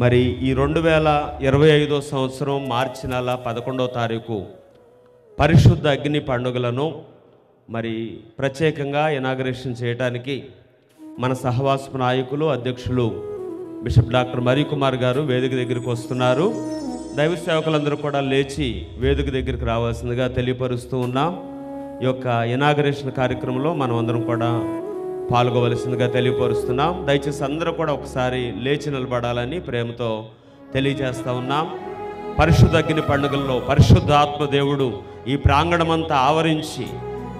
మరి ఈ 2025 సంవత్సరం మార్చి నెల 11వ తారీఖు పరిశుద్ధ అగ్ని పండుగలను మరి ప్రత్యేకంగా ఇనాగరేషన్ చేయడానికి మన సహవాసపు నాయకులు అధ్యక్షులు బిషప్ డాక్టర్ మరికుమార్ గారు వేదిక దగ్గరికి వస్తున్నారు. దైవ సేవకులందరూ కూడా లేచి వేదిక దగ్గరికి రావాల్సిందిగా తెలియపరుస్తూ ఉన్నాం. ఈ యొక్క ఇనాగరేషన్ కార్యక్రమంలో మనం అందరం కూడా పాల్గొవలసిందిగా తెలియపరుస్తున్నాం. దయచేసి అందరూ కూడా ఒకసారి లేచి నిలబడాలని ప్రేమతో తెలియజేస్తూ ఉన్నాం. పరిశుద్ధ అగ్ని పండుగల్లో పరిశుద్ధ ఆత్మ దేవుడు ఈ ప్రాంగణమంతా ఆవరించి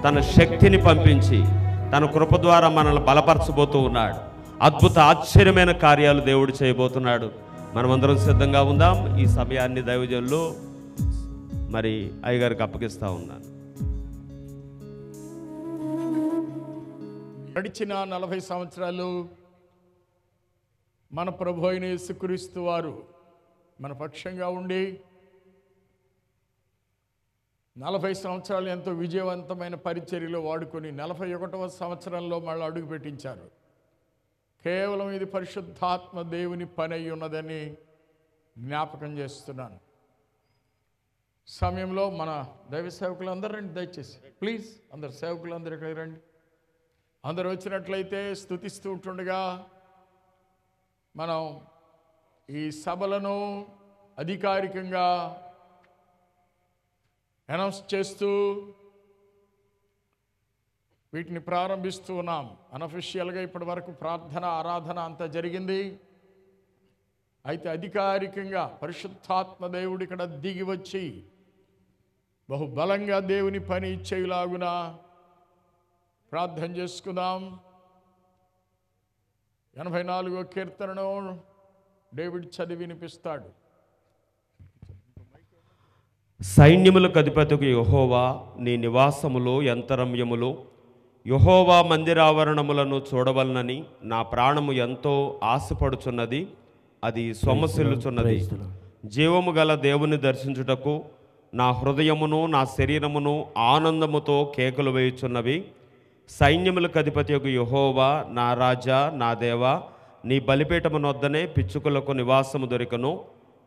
తన శక్తిని పంపించి తన కృప ద్వారా మనల్ని బలపరచబోతూ ఉన్నాడు. అద్భుత ఆశ్చర్యమైన కార్యాలు దేవుడు చేయబోతున్నాడు. మనమందరం సిద్ధంగా ఉందాం. ఈ సమయాన్ని దైవజనులు మరి అయ్యగారికి అప్పగిస్తూ ఉన్నాను. గడిచిన 40 సంవత్సరాలు మన ప్రభు అయిన యేసుక్రీస్తు వారు మన పక్షంగా ఉండి 40 సంవత్సరాలు ఎంతో విజయవంతమైన పరిచర్యలో వాడుకొని 41వ సంవత్సరంలో మళ్ళీ అడుగు పెట్టించారు. కేవలం ఇది పరిశుద్ధాత్మ దేవుని పని అయి ఉన్నదని జ్ఞాపకం చేస్తున్నాను. సమయంలో మన దైవ సేవకులు అందరూ రండి, దయచేసి ప్లీజ్ అందరు సేవకులు ఇక్కడికి రండి. అందరూ వచ్చినట్లయితే స్తుతిస్తూ ఉంటుండగా మనం ఈ సభలను అధికారికంగా అనౌన్స్ చేస్తూ వీటిని ప్రారంభిస్తూ ఉన్నాం. అనఫిషియల్గా ఇప్పటి వరకు ప్రార్థన ఆరాధన అంతా జరిగింది. అయితే అధికారికంగా పరిశుద్ధాత్మ దేవుడు ఇక్కడ దిగి వచ్చి బహుబలంగా దేవుని పని చేయలాగున ప్రార్థన చేసుకుందాం. 84వ కీర్తనను డేవిడ్ చదివి వినిపిస్తాడు. సైన్యములకు అధిపతికి యెహోవా నీ నివాసములు ఎంత రమ్యములు. యెహోవా మందిరావరణములను చూడవలనని నా ప్రాణము ఎంతో ఆశపడుచున్నది. అది సొమ్మసిల్లుచున్నది. జీవము గల దేవుని దర్శించుటకు నా హృదయమును నా శరీరమును ఆనందముతో కేకలు వేయుచున్నవి. సైన్యములకు అధిపతియగు యెహోవా నా రాజా నా దేవా, నీ బలిపీఠమునొద్దనే పిచ్చుకలకు నివాసము దొరికను.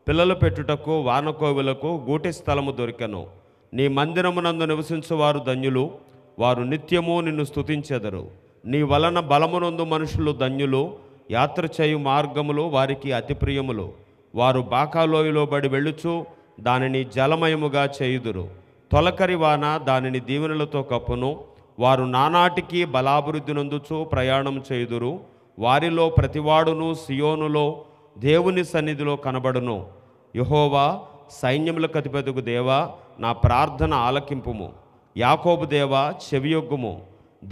పిల్లలు పెట్టుటకు వానకోవులకు గూటి స్థలము దొరికెను. నీ మందిరమునందు నివసించువారు ధన్యులు, వారు నిత్యము నిన్ను స్తుతించెదరు. నీ వలన బలమునందు మనుషులు ధన్యులు, యాత్ర చేయు మార్గములు వారికి అతి ప్రియములు. వారు బాకాలోయలో బడి వెళ్ళుచు దానిని జలమయముగా చేయుదురు. తొలకరి వాన దానిని దీవెనలతో కప్పును. వారు నానాటికి బలాభివృద్ధి నొందుచు ప్రయాణం చేయుదురు. వారిలో ప్రతివాడును సియోనులో దేవుని సన్నిధిలో కనబడును. యెహోవా సైన్యములకు అధిపతియగు దేవా, నా ప్రార్థన ఆలకింపుము. యాకోబు దేవా చెవియొగ్గుము.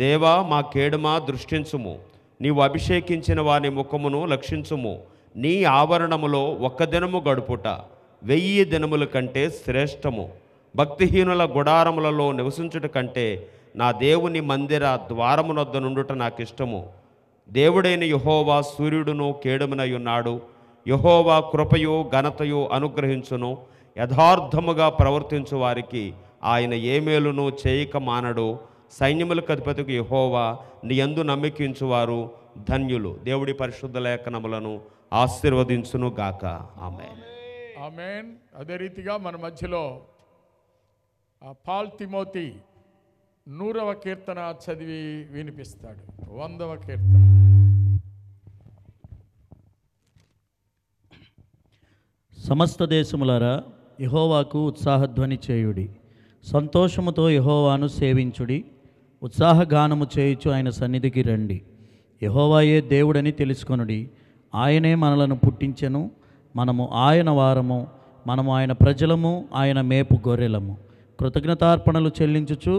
దేవా మా కేడుమా దృష్టించుము. నీవు అభిషేకించిన వాని ముఖమును లక్షించుము. నీ ఆవరణములో ఒక్క దినము గడుపుట 1000 దినముల కంటే శ్రేష్టము. భక్తిహీనుల గుడారములలో నివసించుట కంటే నా దేవుని మందిర ద్వారమునొద్ద నుండుట నాకు ఇష్టము. దేవుడైన యెహోవా సూర్యుడును కేడుమునై ఉన్నాడు. యెహోవా కృపయు ఘనతయు అనుగ్రహించును. యథార్థముగా ప్రవర్తించు వారికి ఆయన ఏ మేలును చేయక మానడు. సైన్యములకు అధిపతికి యెహోవా నీ యందు నమ్మికించువారు ధన్యులు. దేవుడి పరిశుద్ధ లేఖనములను ఆశీర్వదించును గాక. ఆమేన్. ఆమేన్. అదే రీతిగా మన మధ్యలో పాల్ తిమోతి 100వ కీర్తన చదివి వినిపిస్తాడు. 100వ కీర్తన. సమస్త దేశములారా యెహోవాకు ఉత్సాహధ్వని చేయుడి. సంతోషముతో యెహోవాను సేవించుడి. ఉత్సాహగానము చేయుచు ఆయన సన్నిధికి రండి. యెహోవాయే దేవుడని తెలుసుకొనుడి. ఆయనే మనలను పుట్టించెను. మనము ఆయన వారము, మనము ఆయన ప్రజలము, ఆయన మేపు గొర్రెలము. కృతజ్ఞతార్పణలు చెల్లించుచు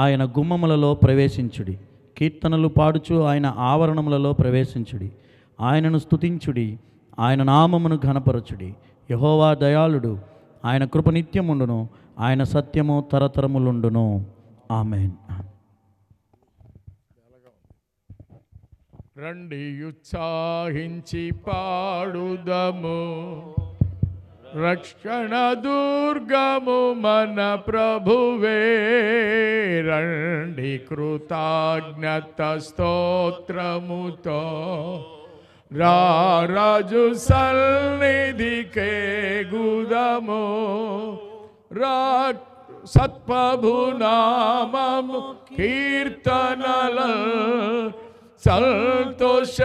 ఆయన గుమ్మములలో ప్రవేశించుడి. కీర్తనలు పాడుచు ఆయన ఆవరణములలో ప్రవేశించుడి. ఆయనను స్తుతించుడి, ఆయన నామమును ఘనపరచుడి. యెహోవా దయాళుడు, ఆయన కృప నిత్యముండును, ఆయన సత్యము తరతరములుండును. ఆమేన్. రండి ఉత్సాహించి పాడుదము, రక్షణ దుర్గము మన ప్రభువే. రండి కృతజ్ఞత స్తోత్రముతో రాజు సన్నిధికే గుదము సత్ప్రభు నామము కీర్తనల సంతోషగానము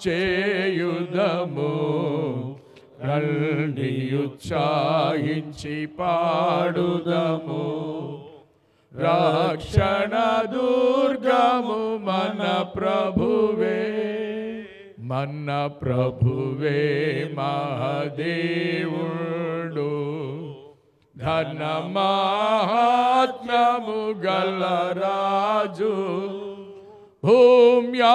చేయుదము రండి ఉత్సాహించి పాడుదము రక్షణ దుర్గము మన ప్రభువే మహాదేవుడు ధన మహాత్మ్యము గల రాజు భూమ్యాగాధపులోయలును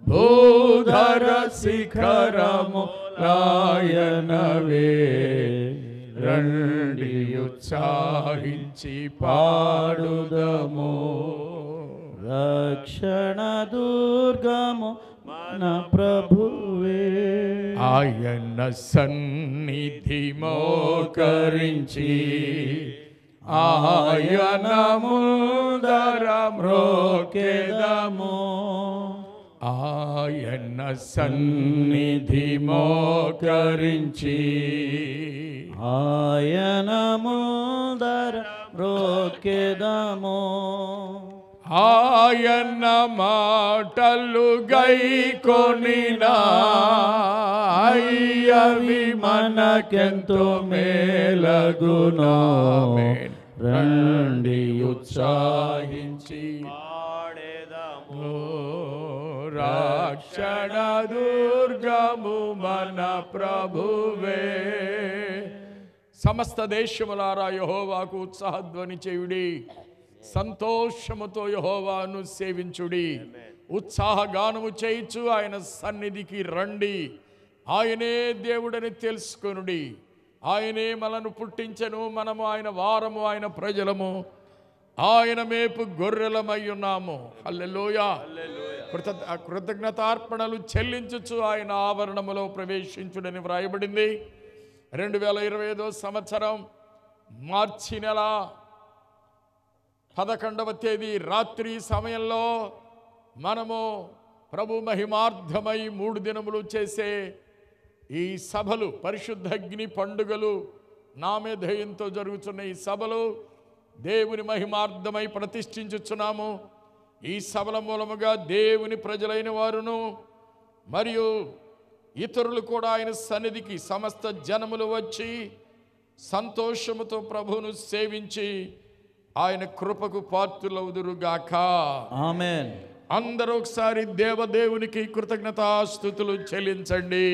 భూధర శిఖరము రాయనవే రండి ఉత్సాహించి పాడుదము రక్షణ దుర్గము మన ప్రభువే ఆయన సన్నిధి మోకరించి ఆయన ముందర మ్రోకెదము ఆయన సన్నిధి మోకరించి ఆయన ముందర మ్రోకెదము ఆయన మాటలు గైకొనినా అయ్యవి మనకెంతో మేలగునా రండి ఉత్సాహించి రక్షణ దుర్గము మన ప్రభువే సమస్త దేశములారా యెహోవాకు ఉత్సాహధ్వని చేయుడి సంతోషముతో యెహోవాను సేవించుడి ఉత్సాహగానము చేయించు ఆయన సన్నిధికి రండి ఆయనే దేవుడని తెలుసుకొనుడి ఆయనే మనను పుట్టించెను మనము ఆయన వారము ఆయన ప్రజలము ఆయన మేపు గొర్రెలమై ఉన్నాము హల్లెలూయా కృతజ్ఞతార్పణలు చెల్లించుచు ఆయన ఆవరణములో ప్రవేశించుడని వ్రాయబడింది 2025 సంవత్సరం మార్చి నెల 11వ తేదీ రాత్రి సమయంలో మనము ప్రభు మహిమార్థమై 3 దినములు చేసే ఈ సభలు పరిశుద్ధ అగ్ని పండుగలు నామధేయంతో జరుగుతున్న ఈ సభలు దేవుని మహిమార్థమై ప్రతిష్ఠించుచున్నాము ఈ సభల మూలముగా దేవుని ప్రజలైన వారును మరియు ఇతరులు కూడా ఆయన సన్నిధికి సమస్త జనములు వచ్చి సంతోషముతో ప్రభువును సేవించి ఆయన కృపకు పాత్రులవుదురుగాక ఆమేన్ అందరూ ఒకసారి దేవదేవునికి కృతజ్ఞతాస్తుతులు చెల్లించండి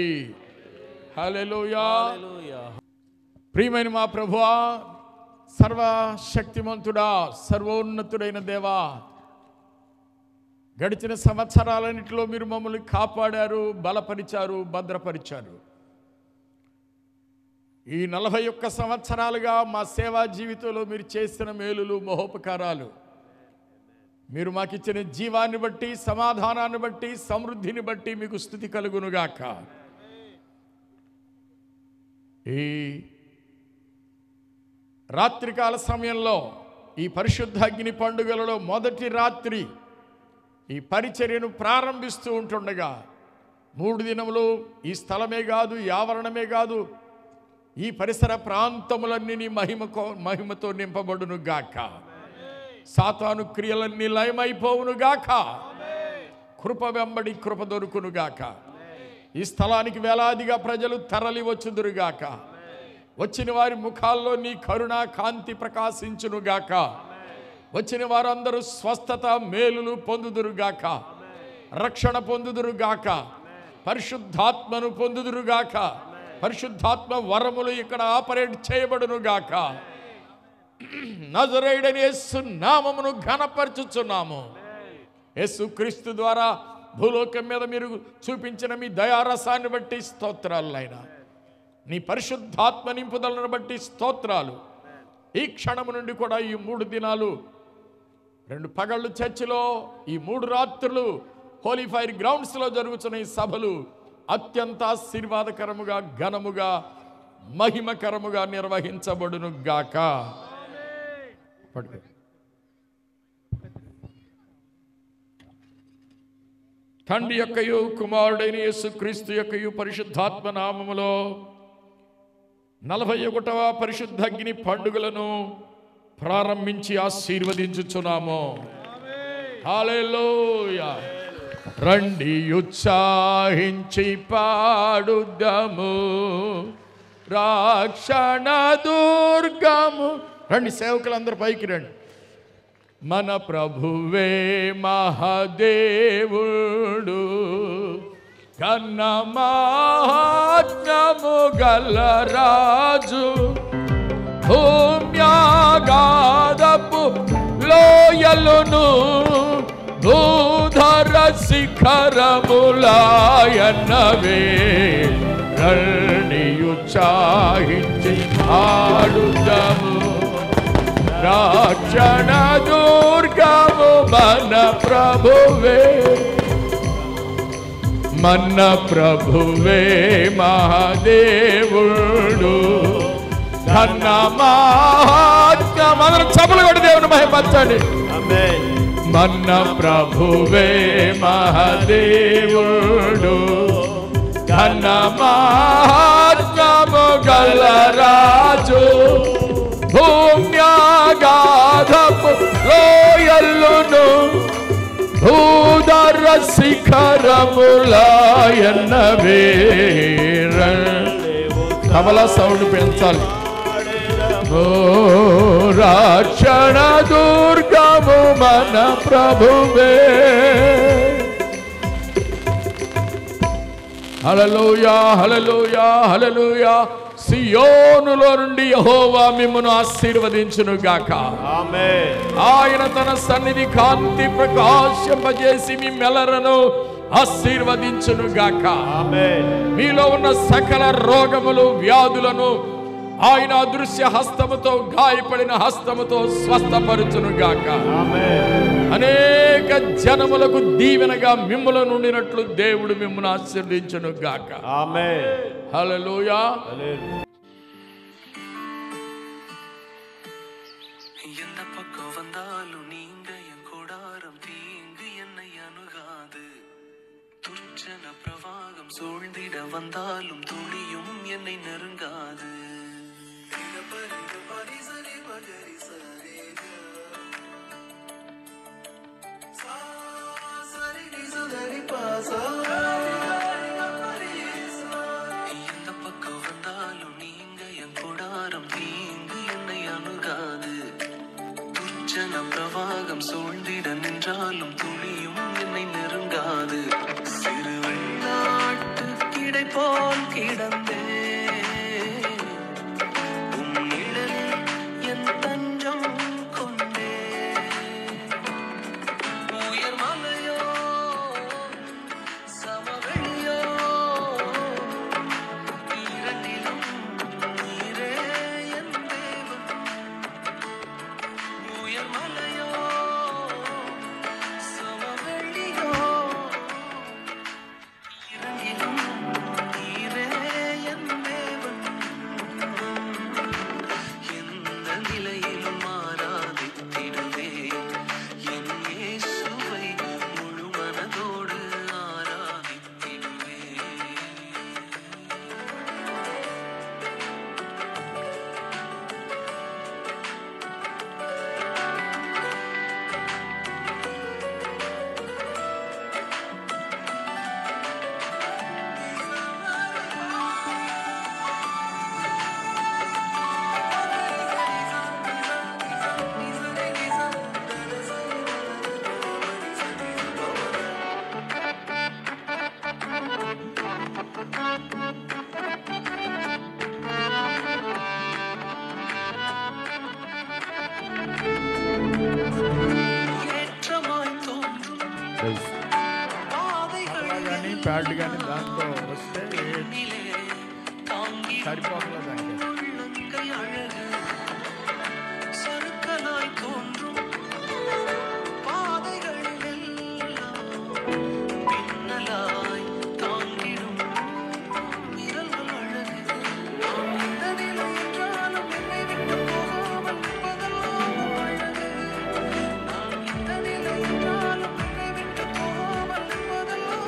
హల్లెలూయా ప్రియమైన మా ప్రభువా సర్వశక్తిమంతుడా సర్వోన్నతుడైన దేవా గడిచిన సంవత్సరాలన్నింటిలో మీరు మమ్మల్ని కాపాడారు బలపరిచారు భద్రపరిచారు ఈ 41 సంవత్సరాలుగా మా సేవా జీవితంలో మీరు చేసిన మేలులు మహోపకారాలు మీరు మాకు ఇచ్చిన జీవాన్ని బట్టి సమాధానాన్ని బట్టి సమృద్ధిని బట్టి మీకు స్తుతి కలుగునుగాక ఈ రాత్రికాల సమయంలో ఈ పరిశుద్ధ అగ్ని పండుగలలో మొదటి రాత్రి ఈ పరిచర్యను ప్రారంభిస్తూ ఉంటుండగా 3 దినములు ఈ స్థలమే కాదు ఈ ఆవరణమే కాదు ఈ పరిసర ప్రాంతములన్నీ నీ మహిమతో నింపబడును గాక సాతాను క్రియలన్నీ లయమైపోవును గాక కృప వెంబడి కృప దొరుకును గాక ఈ స్థలానికి వేలాదిగా ప్రజలు తరలి వచ్చుదురు గాక వచ్చిన వారి ముఖాల్లో నీ కరుణ కాంతి ప్రకాశించును గాక వచ్చిన వారందరూ స్వస్థత మేలులు పొందుదురు గాక రక్షణ పొందుదురు గాక పరిశుద్ధాత్మను పొందుదురు గాక పరిశుద్ధాత్మ వరములు ఇక్కడ ఆపరేట్ చేయబడును గాక నజరేయుడైన యేసు నామమును ఘనపరచుచున్నాము యేసు క్రీస్తు ద్వారా భూలోకం మీద మీరు చూపించిన మీ దయారసాన్ని బట్టి స్తోత్రాలు నాయనా నీ పరిశుద్ధాత్మ నింపుదలను బట్టి స్తోత్రాలు ఈ క్షణము నుండి కూడా ఈ 3 దినాలు 2 పగళ్ళు చర్చిలో ఈ 3 రాత్రులు హోలీ ఫైర్ గ్రౌండ్స్లో జరుగుతున్న ఈ సభలు అత్యంత ఆశీర్వాదకరముగా ఘనముగా మహిమకరముగా నిర్వహించబడును గాక తండ్రి యొక్కయు కుమారుడైన యేసుక్రీస్తు యొక్కయు పరిశుద్ధాత్మ నామములో 41వ పరిశుద్ధ అగ్ని పండుగలను ప్రారంభించి ఆశీర్వదించుచున్నాము. హల్లెలూయా. రండి ఉత్సాహించి పాడుదము రక్షణ దుర్గము. రండి సేవకులందరూ పైకి రండి. మన ప్రభువే మహాదేవుడు, కన్న మహాత్మ్యము గల రాజు, భూమ్యాగాధపు లోయలును భూధర శిఖరములాయన్నవే. రండి ఉత్సాహించి పాడుదము రక్షణ దుర్గము మన ప్రభువే. మన ప్రభువే మహాదేవుడు, ఘన మహాత్మ్యం. అందరూ చప్పట్లు కొట్టి దేవుని మహిమపరచండి. మన ప్రభువే మహాదేవుడు, ఘన మహాత్మ్యము గల రాజు, భూమ్యాగాధపు లోయలును భూధర శిఖరములాయన్నవే. తబలా సౌండ్ పెంచాలి. ఓ రక్షణ దుర్గము మన ప్రభువే. హల్లెలూయా, హల్లెలూయా, హల్లెలూయా. సియోనులో నుండి యెహోవా మిమ్మును ఆశీర్వదించును గాక. ఆమేన్. ఆయన తన సన్నిధి కాంతి ప్రకాశింపజేసి మీ మెలరను ఆశీర్వదించును గాక. ఆమేన్. మీలో ఉన్న సకల రోగములు వ్యాధులను ఆయన అదృశ్య హస్తముతో, గాయపడిన హస్తముతో స్వస్థపరచును గాక. ఆమేన్. అనేక జనములకు దీవెనగా మిమ్ముల నుండినట్లు దేవుడు మిమ్మును ఆశీర్వదించును గాక. ఆమేన్. హల్లెలూయా. హల్లెలూయా. எந்த பக்கம் வந்தாலும் நீங்க என் கூடாரம் தீங்கு என்னை அணுகாது. துர்ச்சன பிரவாகம் சூழ்ந்திட வந்தாலும் துளியும் என்னை நெருங்காது. எந்த பக்கம் வந்தாலும் நீங்க என் கூடாரம் தீங்கு என்னை அணுகாது. துர்ச்சன பிரவாகம் சூழ்ந்திட நின்றாலும் துளியும் என்னை நெருங்காது. சிறு வெள்ளாட்டு கிடை போல் கிடந்தே உம் நிழலில் என் தஞ்சம் கொண்டே. உயர் மலையோ சமவெளியோ இரண்டிலும் நீரே என் தேவன். உயர் மலையோ சமவெளியோ இரண்டிலும் நீரே என் தேவன். எந்த நிலையிலும் ஆராதித்திடுவே என் இயேசுவை முழு மனதோடு ஆராதித்திடுவே. ஏற்றமாய் தோன்றும் பாதைகள் కానీ ప్యాడ్ కానీ దాంతో వస్తే என்னிலே தாங்கி సరిపోతుంది దానికి. உள்ளங்கை அழகு. சறுக்கலாய் தோன்றும் பாதைகள் எல்லாம் பின்னலாய் தாங்கிடும் விரல்கள் அழகு. நான் எந்த நிலை என்றாலும் என்னை விட்டு போகாமல் இருப்பதெல்லாம் அழகு. நான் எந்த நிலை என்றாலும் என்னை விட்டு போகாமல் இருப்பதெல்லாம்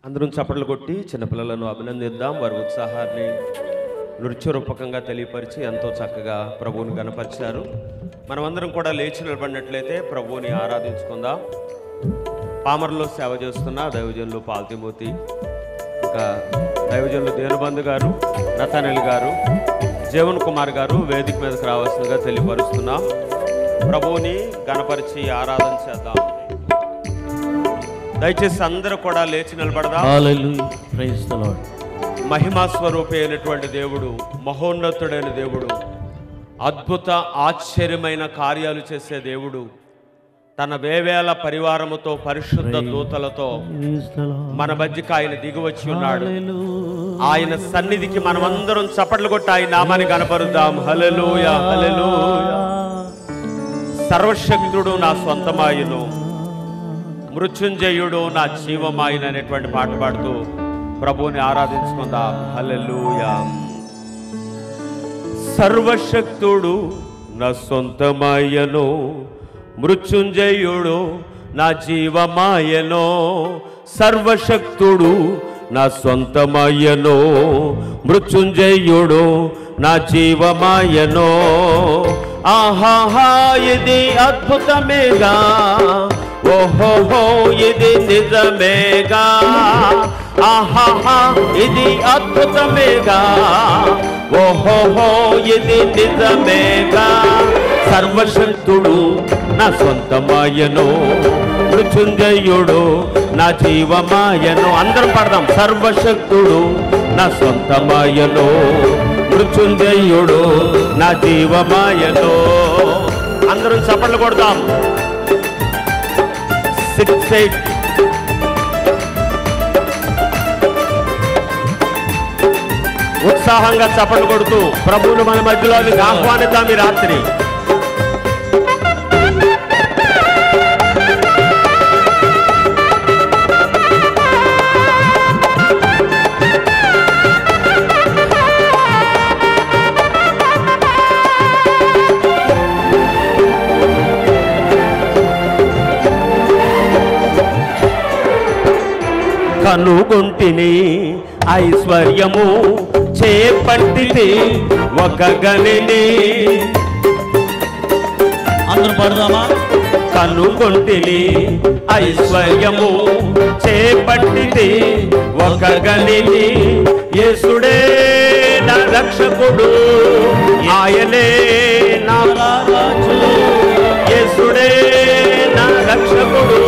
అందరం చప్పట్లు కొట్టి చిన్నపిల్లలను అభినందిద్దాం. వారి ఉత్సాహాన్ని నృత్యరూపకంగా తెలియపరిచి ఎంతో చక్కగా ప్రభువుని గణపరిచారు. మనమందరం కూడా లేచి నిలబడినట్లయితే ప్రభువుని ఆరాధించుకుందాం. పామర్లో సేవ చేస్తున్న దైవజనులు పాల్తిమూర్తి, ఇంకా దైవజనులు దేనుబంధు గారు, నతనెల్ గారు, జీవన్ కుమార్ గారు వేదిక మీదకి రావాల్సిందిగా తెలియపరుస్తున్నాం. ప్రభువుని గణపరిచి ఆరాధన చేద్దాం. దయచేసి అందరూ కూడా లేచి నిలబడదాం. హల్లెలూయా, ప్రైజ్ ది లార్డ్. మహిమా స్వరూపి అయినటువంటి దేవుడు, మహోన్నతుడైన దేవుడు, అద్భుత ఆశ్చర్యమైన కార్యాలు చేసే దేవుడు, తన వేవేల పరివారముతో పరిశుద్ధ దూతలతో ప్రైజ్ ది లార్డ్. మన మధ్యకి ఆయన దిగివచ్చి ఉన్నాడు. హల్లెలూయా. ఆయన సన్నిధికి మనమందరం చప్పట్లు కొట్టి ఆయన నామాన్ని కనపరుద్దాం. హల్లెలూయా, హల్లెలూయా. సర్వశక్తుడు నా సొంతమాయను, మృత్యుంజయుడు నా జీవమాయన అనేటువంటి పాట పాడుతూ ప్రభువుని ఆరాధించుకుందాం. హల్లెలూయా. సర్వశక్తుడు నా సొంతమాయను, మృత్యుంజయుడు నా జీవమాయను. సర్వశక్తుడు నా సొంతమాయను, మృత్యుంజయుడు నా జీవమాయను. ఆహాహా ఇది అద్భుతమేగా, ఓహోహో ఇది నిజమేగా. ఆహాహా ఇది అద్భుతమేగా, ఓహోహో ఇది నిజమేగా. సర్వశక్తుడు నా సొంతమాయను, మృత్యుంజయుడు నా జీవమాయను. అందరం పాడదాం. సర్వశక్తుడు నా సొంతమాయను, మృత్యుంజయుడు నా జీవమాయను. అందరం చప్పట్లు కొడదాం. 6 8 ఉత్సాహంగా చప్పట్లు కొడుతూ ప్రభువును మన మధ్యలోకి ఆహ్వానిద్దాం ఈ రాత్రి. కనుగొంటిని ఐశ్వర్యము, చేపట్టితే ఒక గనిని. అందరూ పాడదామా? కనుగొంటిని ఐశ్వర్యము, చేపట్టితే ఒక గనిని. యేసుడే నా రక్షకుడు, ఆయనే నా రాజు. యేసుడే నా రక్షకుడు,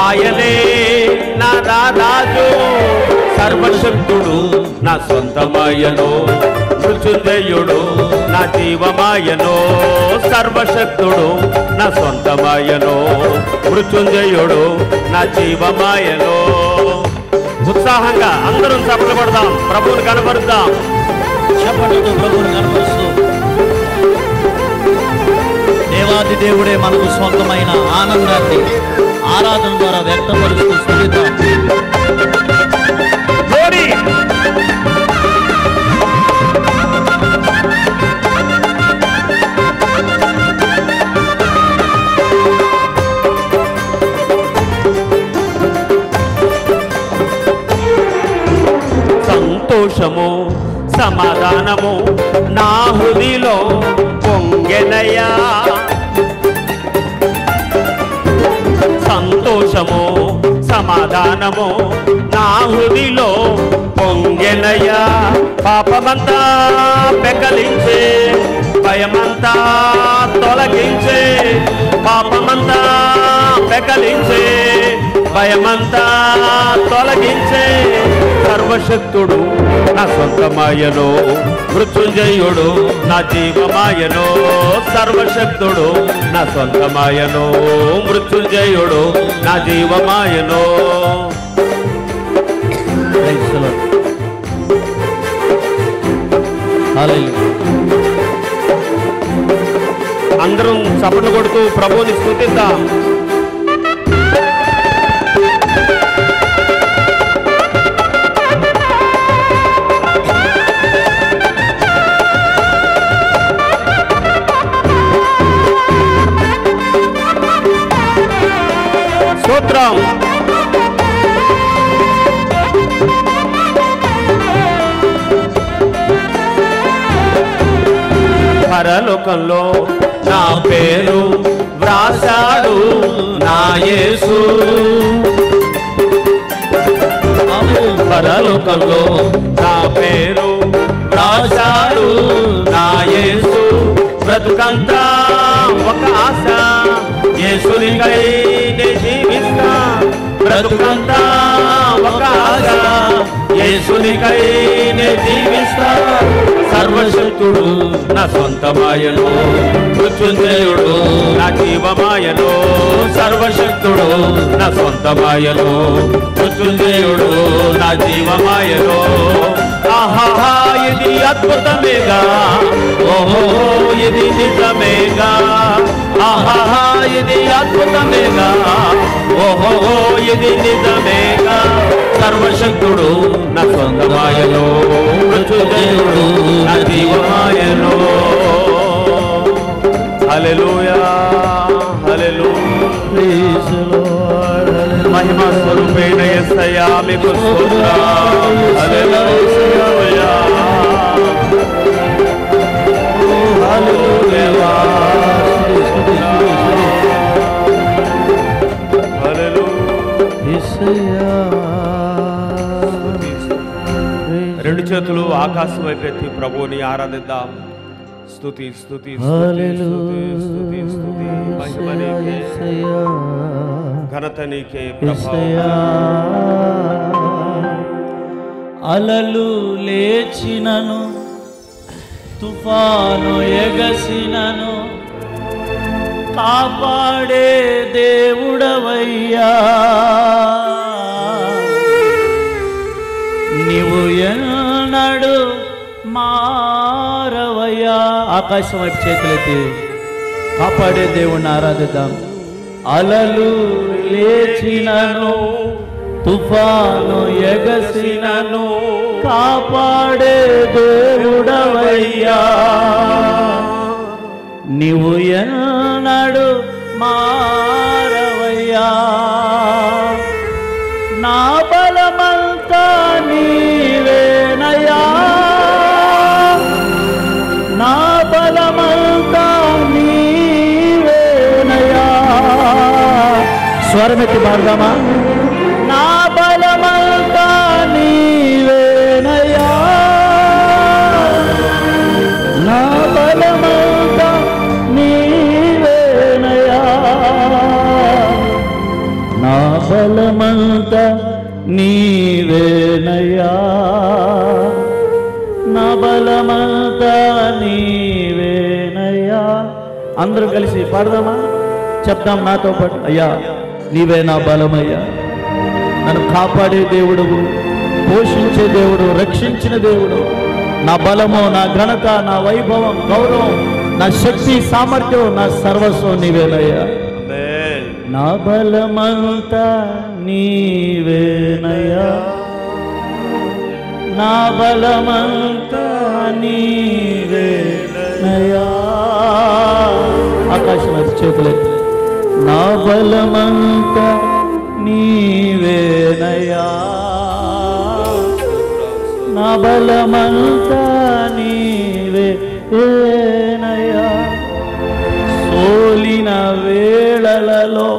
ఆయనే నా రాజు. సర్వశక్తుడు నా సొంతమాయను, మృత్యుంజయుడు నా జీవమాయను. సర్వశక్తుడు నా సొంతమాయను, మృత్యుంజయుడు నా జీవమాయను. ఉత్సాహంగా అందరం చప్పట్లు కొడదాం, ప్రభువుని కనపరుద్దాం. చప్పట్లతో ప్రభువుని కనపరుస్తూ దేవాది దేవుడే మనకు సొంతమైన ఆనందాన్ని ఆరాధన ద్వారా వ్యక్తపరుస్తూ స్తుతిద్దాం. సంతోషము సమాధానము నా హృదిలో పొంగెనయ్యా. సంతోషము సమాధానము నా హృదిలో పొంగెనయ్యా. పాపమంతా పెకలించే, భయమంతా తొలగించే. పాపమంతా పెకలించే, భయమంతా తొలగించే. సర్వశక్తుడు నా సొంతమాయను, మృత్యుంజయుడు నా జీవమాయను. సర్వశక్తుడు నా సొంతమాయను, మృత్యుంజయుడు నా జీవమాయను. Praise the lord. హల్లెలూయా. అందరం చప్పట్లు కొడుతూ ప్రభువుని స్తుతిద్దాం. స్తోత్రం. పరలోకంలో నా పేరు వ్రాసాడు నా యేసు. పరలోకంలో నా పేరు వ్రాసాడు నా యేసు. బ్రతుకంతా ఒక ఆశ యేసునికై నే జీవిస్తా. బ్రతుకంతా ఒక ఆశ యేసునికై నే జీవిస్తా. సర్వశక్తుడు నా సొంతమాయను, మృత్యుంజయుడు నా జీవమాయను. సర్వశక్తుడు నా సొంతమాయను, మృత్యుంజయుడు నా జీవమాయను. ఆహా ఇది అద్భుతమేగా, ఓహో ఇది నిజమేగా. ఆహా ఇది అద్భుతమేగా, ఓహో ఇది నిజమేగా. సర్వశక్తుడు నా సొంతమాయను, మృత్యుంజయుడు నా జీవమాయను. హల్లెలూయా హల్లెలూయా. మహిమా స్వరూపేణ యేసయ్యా మీకు స్తోత్రం. హల్లెలూయా హల్లెలూయా హల్లెలూయా. రెండు చేతులు ఆకాశం వైపెత్తి ప్రభువుని ఆరాధిద్దాం. స్తుతి స్తుతి స్తుతి స్తుతి స్తుతి. మహిమ నీకే, ఘనత నీకే ప్రభావం. అలలు లేచినను తుఫాను ఎగసినను కాపాడే దేవుడవయ్యా. నీవు ఎన్నడు మారవయ్యా. ఆకాశం వైపు చేతులెత్తి కాపాడే దేవుణ్ణి ఆరాధిద్దాం. అలలు లేచినను తుఫాను ఎగసినను కాపాడే దేవుడవయ్యా. నీవు ఎన్నడు మారవయ్యా. నా బలమంతా నీవేనయ్యా. నా బలమంతా నీవేనయ్యా. స్వరమెత్తి పాడదామా? నా బలమంతా నీవేనయ్యా. నా బలమంతా నీవేనయ్యా. నా బలమంతా నీవేనయ్యా. నా బలమంతా నీవేనయ్యా. అందరూ కలిసి పాడదామా? చెప్దాం నాతో పాటు. అయ్యా నీవే నా బలమయ్యా. నన్ను కాపాడే దేవుడు, పోషించే దేవుడు, రక్షించిన దేవుడు. నా బలము, నా ఘనత, నా వైభవం, గౌరవం, నా శక్తి, సామర్థ్యం, నా సర్వస్వం నీవేనయ్యా. నా బలమంతా నీవేనయ్యా. నా బలమంతా నీవేనయ్యా. ఆకాశం చేతులెత్తి. నా బలమంతా నీవేనయ్యా. నా బలమంతా నీవేనయ్యా. సోలిన వేళలలో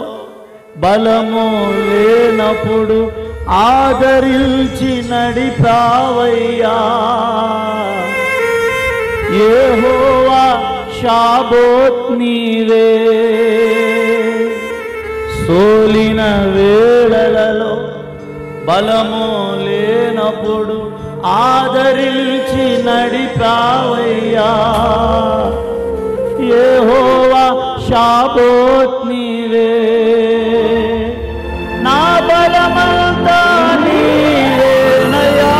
బలము లేనప్పుడు ఆదరించి నడిపావయ్యా. యెహోవా షాబోత్ నీవే. సోలిన వేళలలో బలము లేనప్పుడు ఆదరించి నడిపావయ్యా. యెహోవా షాబోత్ నీవే. నా బలమంతా నీవేనయ్యా.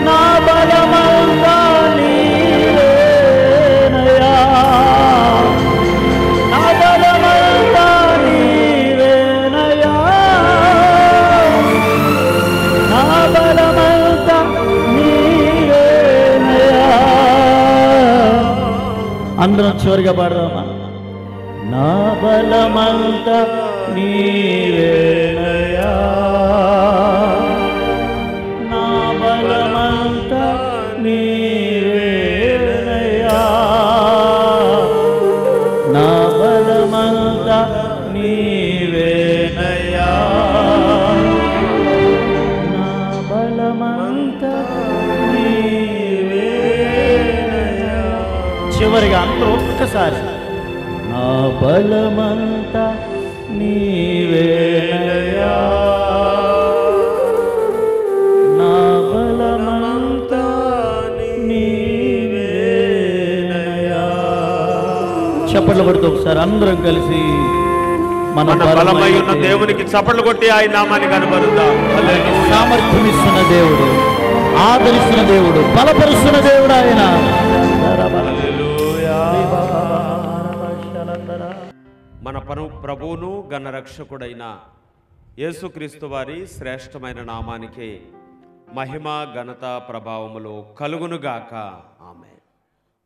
నా బలమంతా నీవేనయ్యా. నా బలమంతా నీవేనయ్యా. నా బలమంతా నీవేనయ్యా. అందరం చివరిగా పాడదామా? నా బలమంతా నీవేనయ్యా. నా బలమంతా నీవేనయ్యా. నీవేనయ్యా నా బలమంతా నీవేనయ్యా. చివరిగా అందరూ ఒక్కసారి నా బలమంతా నీవేనయ్యా నా బలమంతా నీవేనయ్యా. చప్పట్లు కొడుతూ ఒకసారి అందరం కలిసి మన బలమై ఉన్న దేవునికి చప్పట్లు కొట్టి ఆయన నామాన్ని కనబరుద్దాం. సామర్థ్యం ఇస్తున్న దేవుడు, ఆదరిస్తున్న దేవుడు, బలపరుస్తున్న దేవుడు ఆయన. మన ప్రభువును గణరక్షకుడైన యేసుక్రీస్తు వారి శ్రేష్టమైన నామానికి మహిమ ఘనత ప్రభావములు కలుగునుగాక. ఆమె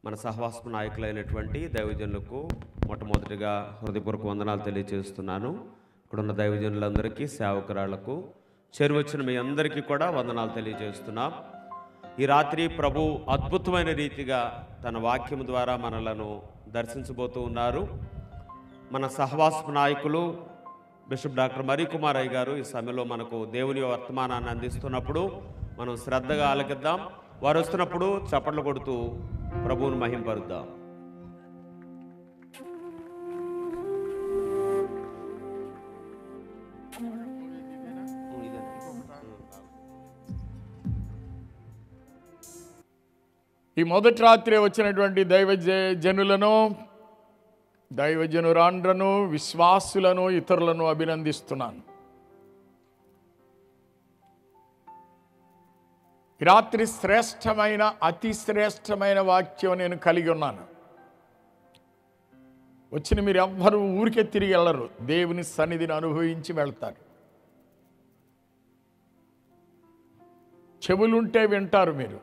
మన సహవాసపు నాయకులైనటువంటి దైవజనులకు మొట్టమొదటిగా హృదయపూర్వక వందనాలు తెలియజేస్తున్నాను. ఇక్కడున్న దైవజనులందరికీ, సేవకురాళ్లకు, చేరువచ్చిన మీ అందరికీ కూడా వందనాలు తెలియజేస్తున్నాం. ఈ రాత్రి ప్రభు అద్భుతమైన రీతిగా తన వాక్యం ద్వారా మనలను దర్శించబోతూ ఉన్నారు. మన సహవాసపు నాయకులు బిషప్ డాక్టర్ మరికుమార్ అయ్య గారు ఈ సమయంలో మనకు దేవుని వర్తమానాన్ని అందిస్తున్నప్పుడు మనం శ్రద్ధగా ఆలకిద్దాం. వారు వస్తున్నప్పుడు చప్పట్లు కొడుతూ ప్రభువును మహింపరుద్దాం. ఈ మొదటి రాత్రి వచ్చినటువంటి దైవజనురాండ్రను, విశ్వాసులను, ఇతరులను అభినందిస్తున్నాను. ఈ రాత్రి శ్రేష్టమైన, అతి శ్రేష్టమైన వాక్యం నేను కలిగి ఉన్నాను. వచ్చిన మీరు ఎవ్వరూ ఊరికే తిరిగి వెళ్ళరు, దేవుని సన్నిధిని అనుభవించి వెళ్తారు. చెవులుంటే వింటారు. మీరు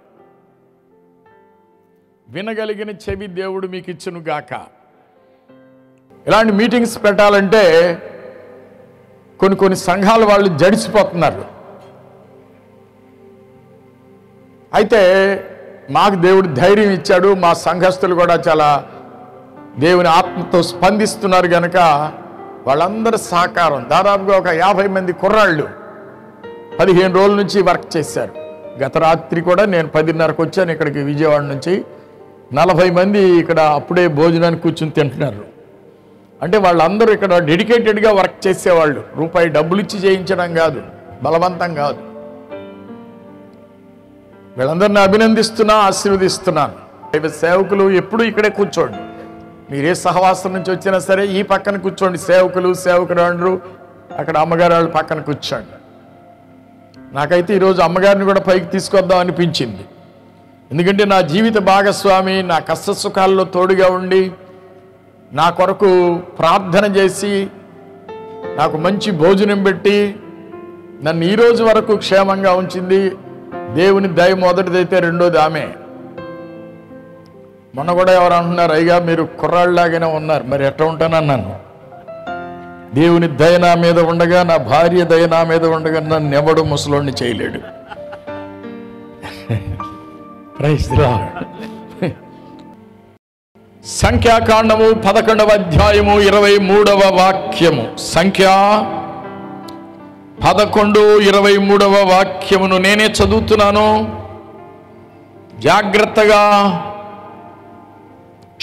వినగలిగిన చెవి దేవుడు మీకు ఇచ్చును గాక. ఇలాంటి మీటింగ్స్ పెట్టాలంటే కొన్ని సంఘాల వాళ్ళు జడిసిపోతున్నారు. అయితే మాకు దేవుడు ధైర్యం ఇచ్చాడు. మా సంఘస్థులు కూడా చాలా దేవుని ఆత్మతో స్పందిస్తున్నారు కనుక వాళ్ళందరి సహకారం, దాదాపుగా ఒక 50 మంది కుర్రాళ్ళు 15 రోజుల నుంచి వర్క్ చేశారు. గత రాత్రి కూడా నేను 10:30కు వచ్చాను ఇక్కడికి విజయవాడ నుంచి. 40 మంది ఇక్కడ అప్పుడే భోజనానికి కూర్చుని తింటున్నారు. అంటే వాళ్ళందరూ ఇక్కడ డెడికేటెడ్గా వర్క్ చేసేవాళ్ళు. రూపాయి డబ్బులు ఇచ్చి చేయించడం కాదు, బలవంతం కాదు. వీళ్ళందరినీ అభినందిస్తున్నా, ఆశీర్వదిస్తున్నాను. సేవకులు ఎప్పుడు ఇక్కడే కూర్చోండి. మీరే సహవాసం నుంచి వచ్చినా సరే ఈ పక్కన కూర్చోండి. సేవకురాండ్రు అక్కడ అమ్మగారు వాళ్ళు పక్కన కూర్చోండి. నాకైతే ఈరోజు అమ్మగారిని కూడా పైకి తీసుకొద్దాం అనిపించింది. ఎందుకంటే నా జీవిత భాగస్వామి, నా కష్ట సుఖాల్లో తోడుగా ఉండి నా కొరకు ప్రార్థన చేసి నాకు మంచి భోజనం పెట్టి నన్ను ఈరోజు వరకు క్షేమంగా ఉంచింది. దేవుని దయ మొదటిదైతే, రెండోది ఆమె. మొన్న కూడా ఎవరు అంటున్నారు, అయ్యా మీరు కుర్రాళ్ళలాగానే ఉన్నారు, మరి ఎట్లా ఉంటానన్నాను. దేవుని దయ నా మీద ఉండగా, నా భార్య దయ నా మీద ఉండగా నన్ను ఎవడు ముసలోడిని చేయలేడు. Praise the Lord. సంఖ్యాకాండము 11వ అధ్యాయము 23వ వాక్యము. సంఖ్యా 11:23వ వాక్యమును నేనే చదువుతున్నాను. జాగ్రత్తగా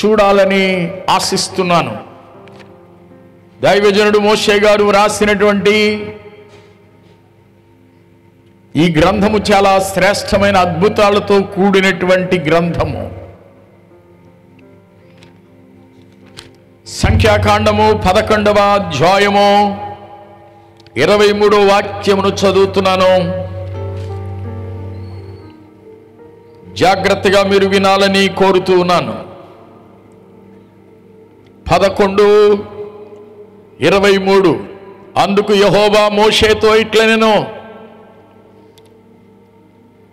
చూడాలని ఆశిస్తున్నాను. దైవజనుడు మోషే గారు రాసినటువంటి ఈ గ్రంథము చాలా శ్రేష్టమైన అద్భుతాలతో కూడినటువంటి గ్రంథము. సంఖ్యాకాండము 11వ అధ్యాయము 23వ వాక్యమును చదువుతున్నాను. జాగ్రత్తగా మీరు వినాలని కోరుతూ ఉన్నాను. 11:23 అందుకు యెహోవా మోషేతో ఇట్లనెను,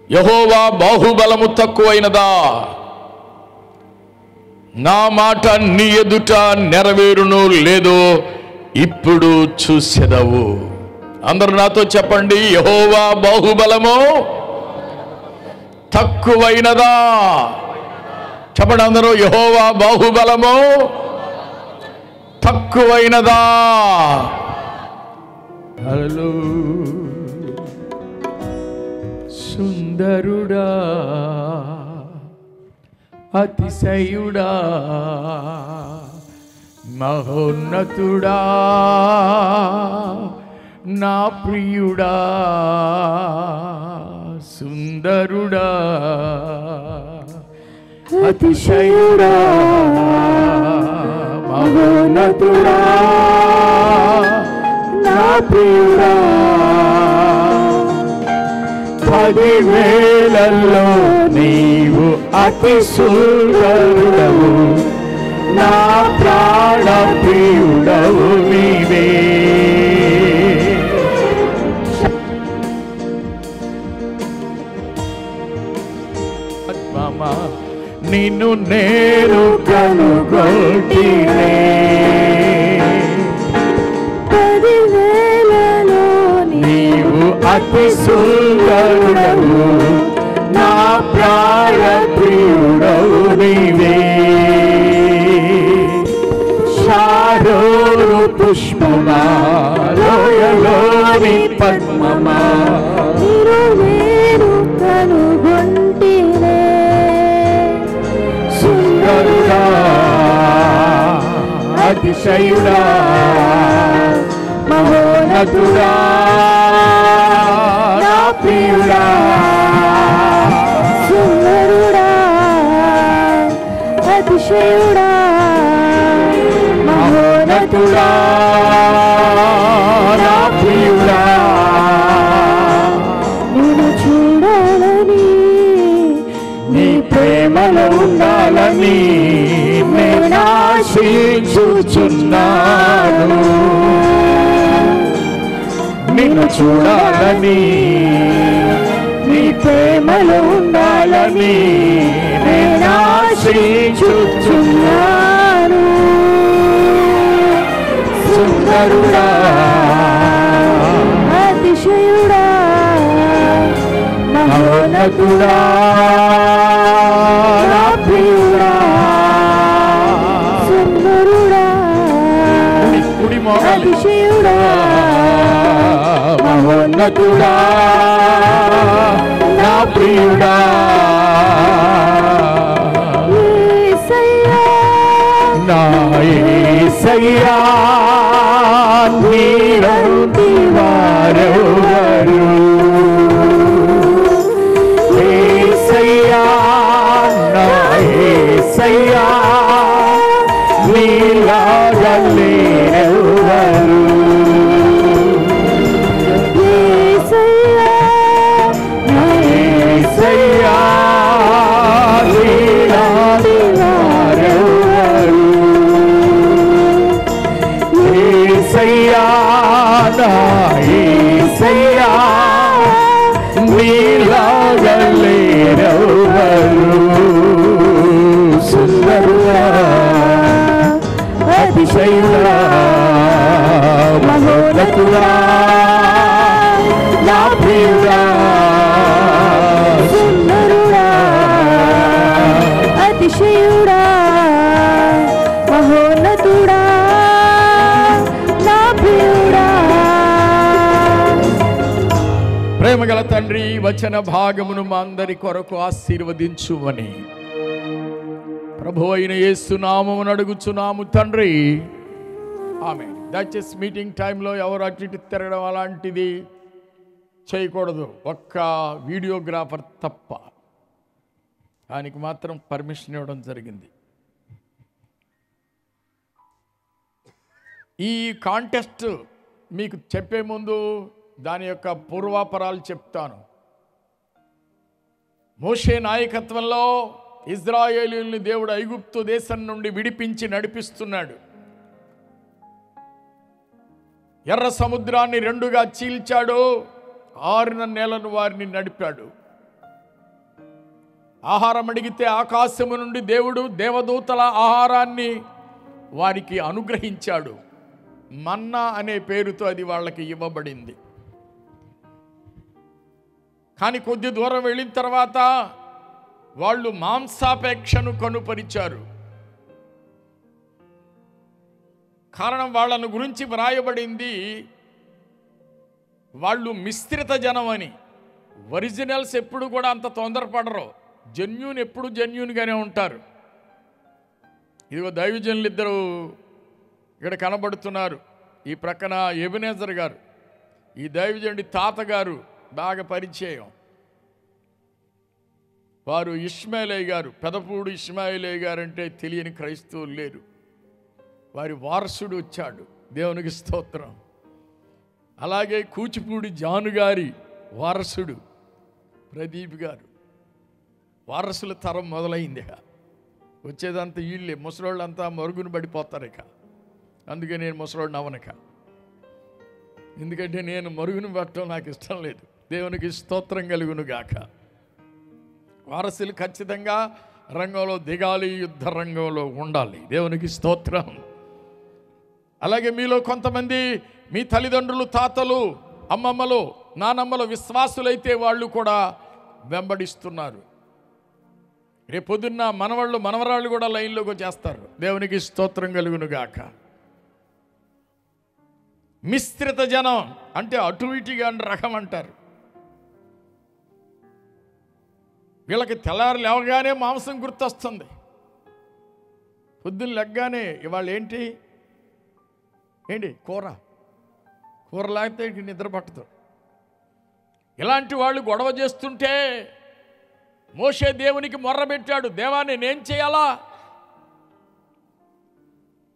యెహోవా బాహుబలము తక్కువైనదా? నా మాట నీ ఎదుట నెరవేరును లేదో ఇప్పుడు చూసెదవు. అందరూ నాతో చెప్పండి, యెహోవా బాహుబలము తక్కువైనదా? చెప్పండి అందరూ, యెహోవా బాహుబలము తక్కువైనదా? హల్లెలూయా. సుందరుడా, అతిశయుడా, మహోన్నతుడా, నా ప్రియుడా, సుందరుడా, అతిశయుడా, మహోన్నతుడా, నా ప్రియుడా, 10,000ల్లో నీవు అతి సుందరుడవు, నా ప్రాణ ప్రియుడవు నీవే. ఆత్మమా నిన్ను నేను కనుగొంటినే, 10,000లలో నీవు అతి సుందరుడవు, నా ప్రాణ ప్రియుడవు నీవే. శారోను పుష్పమా, లోయలోని పద్మమా, నిన్ను నేను కనుగొంటినే. సుందరుడా, అతిశయుడా, మహోన్నతుడా, నా ప్రియుడా, సుందరుడా, అతిశయుడా, మహోన్నతుడా, నా ప్రియుడా. నిన్ను చూడాలని, నీ ప్రేమలో ఉండాలని నేను ఆశించుచున్నాను, నిన్ను చూడాలని, నీ ప్రేమలో ఉండాలని నేను ఆశించుచున్నాను. సుందరుడా, అతిశయుడా, మహోన్నతుడా, నా ప్రియుడా. సుందరుడా, కుడి మోగాలి. అతిశయుడా, మహోన్నతుడా, నా ప్రియుడా. యేసయ్యా, నా యేసయ్యా, నీవంటి వారెవరు? యేసయ్యా, నా యేసయ్యా, నీలాగా లేరెవరు? యేసయ్యా, యేసయ్యా, నీలాంటి వారెవరు? యేసయ్యా, నా యేసయ్యా, నీలాగా లేరెవరు? సుందరుడా, అతిశయుడా, మహోన్నతుడా, నా ప్రియుడా. సుందరుడా, అతిశయుడా, మహోన్నతుడా, నా ప్రియుడా. ప్రేమగల తండ్రి, వచన భాగమును మా అందరి కొరకు ఆశీర్వదించుమని ప్రభు అయిన యేసు నామమున అడుగుచున్నాము తండ్రి, ఆమేన్. దయచేసి మీటింగ్ టైంలో ఎవరు అటు ఇటు తిరగడం అలాంటిది చేయకూడదు, ఒక్క వీడియోగ్రాఫర్ తప్ప. దానికి మాత్రం పర్మిషన్ ఇవ్వడం జరిగింది. ఈ కాంటెస్ట్ మీకు చెప్పే ముందు దాని యొక్క పూర్వాపరాలు చెప్తాను. మోషే నాయకత్వంలో ఇజ్రాయేలీయుల్ని దేవుడు ఐగుప్తు దేశం నుండి విడిపించి నడిపిస్తున్నాడు. ఎర్ర సముద్రాన్ని రెండుగా చీల్చాడు, 6 నెలలను వారిని నడిపాడు. ఆహారం అడిగితే ఆకాశము నుండి దేవుడు దేవదూతల ఆహారాన్ని వారికి అనుగ్రహించాడు. మన్నా అనే పేరుతో అది వాళ్ళకి ఇవ్వబడింది. కానీ కొద్ది దూరం వెళ్ళిన తర్వాత వాళ్ళు మాంసాపేక్షను కనుపరిచారు. కారణం వాళ్ళను గురించి వ్రాయబడింది, వాళ్ళు మిశ్రిత జనం అని. ఒరిజినల్స్ ఎప్పుడు కూడా అంత తొందరపడరు, జెన్యూన్ ఎప్పుడు జెన్యూన్గానే ఉంటారు. ఇదిగో దైవజనులు ఇద్దరు ఇక్కడ కనబడుతున్నారు. ఈ ప్రక్కన ఎబెనేజర్ గారు, ఈ దైవజనుడి తాతగారు బాగా పరిచయం. వారు ఇష్మాయిలయ్య గారు, పెదపూడి ఇష్మాయిలయ్య గారు అంటే తెలియని క్రైస్తవులు లేరు. వారి వారసుడు వచ్చాడు, దేవునికి స్తోత్రం. అలాగే కూచిపూడి జాను గారి వారసుడు ప్రదీప్ గారు, వారసుల తరం మొదలైంది. ఇక వచ్చేదంతా వీళ్ళే, ముసలోళ్ళంతా మరుగున పడిపోతారు. ఇక అందుకే నేను ముసలోడిని అవనక, ఎందుకంటే నేను మరుగున పట్టడం నాకు ఇష్టం లేదు. దేవునికి స్తోత్రం కలుగును గాక. వారసులు ఖచ్చితంగా రంగంలో దిగాలి, యుద్ధ రంగంలో ఉండాలి. దేవునికి స్తోత్రం. అలాగే మీలో కొంతమంది మీ తల్లిదండ్రులు, తాతలు, అమ్మమ్మలు, నానమ్మలు విశ్వాసులైతే వాళ్ళు కూడా వెంబడిస్తున్నారు. రేపొద్దున్న మనవాళ్ళు మనవరాళ్ళు కూడా లైన్లోకి వచ్చేస్తారు. దేవునికి స్తోత్రం కలుగును గాక. మిశ్రిత జనం అంటే అటు ఇటుగా రకం అంటారు. వీళ్ళకి తెల్లారు లేవగానే మాంసం గుర్తొస్తుంది. పొద్దున్న లెగ్గానే ఇవాళ ఏంటి కూర లేకపోతే నిద్ర పట్టదు. ఇలాంటి వాళ్ళు గొడవ చేస్తుంటే మోషే దేవునికి మొర్రబెట్టాడు, దేవా నేనేం చేయాలా?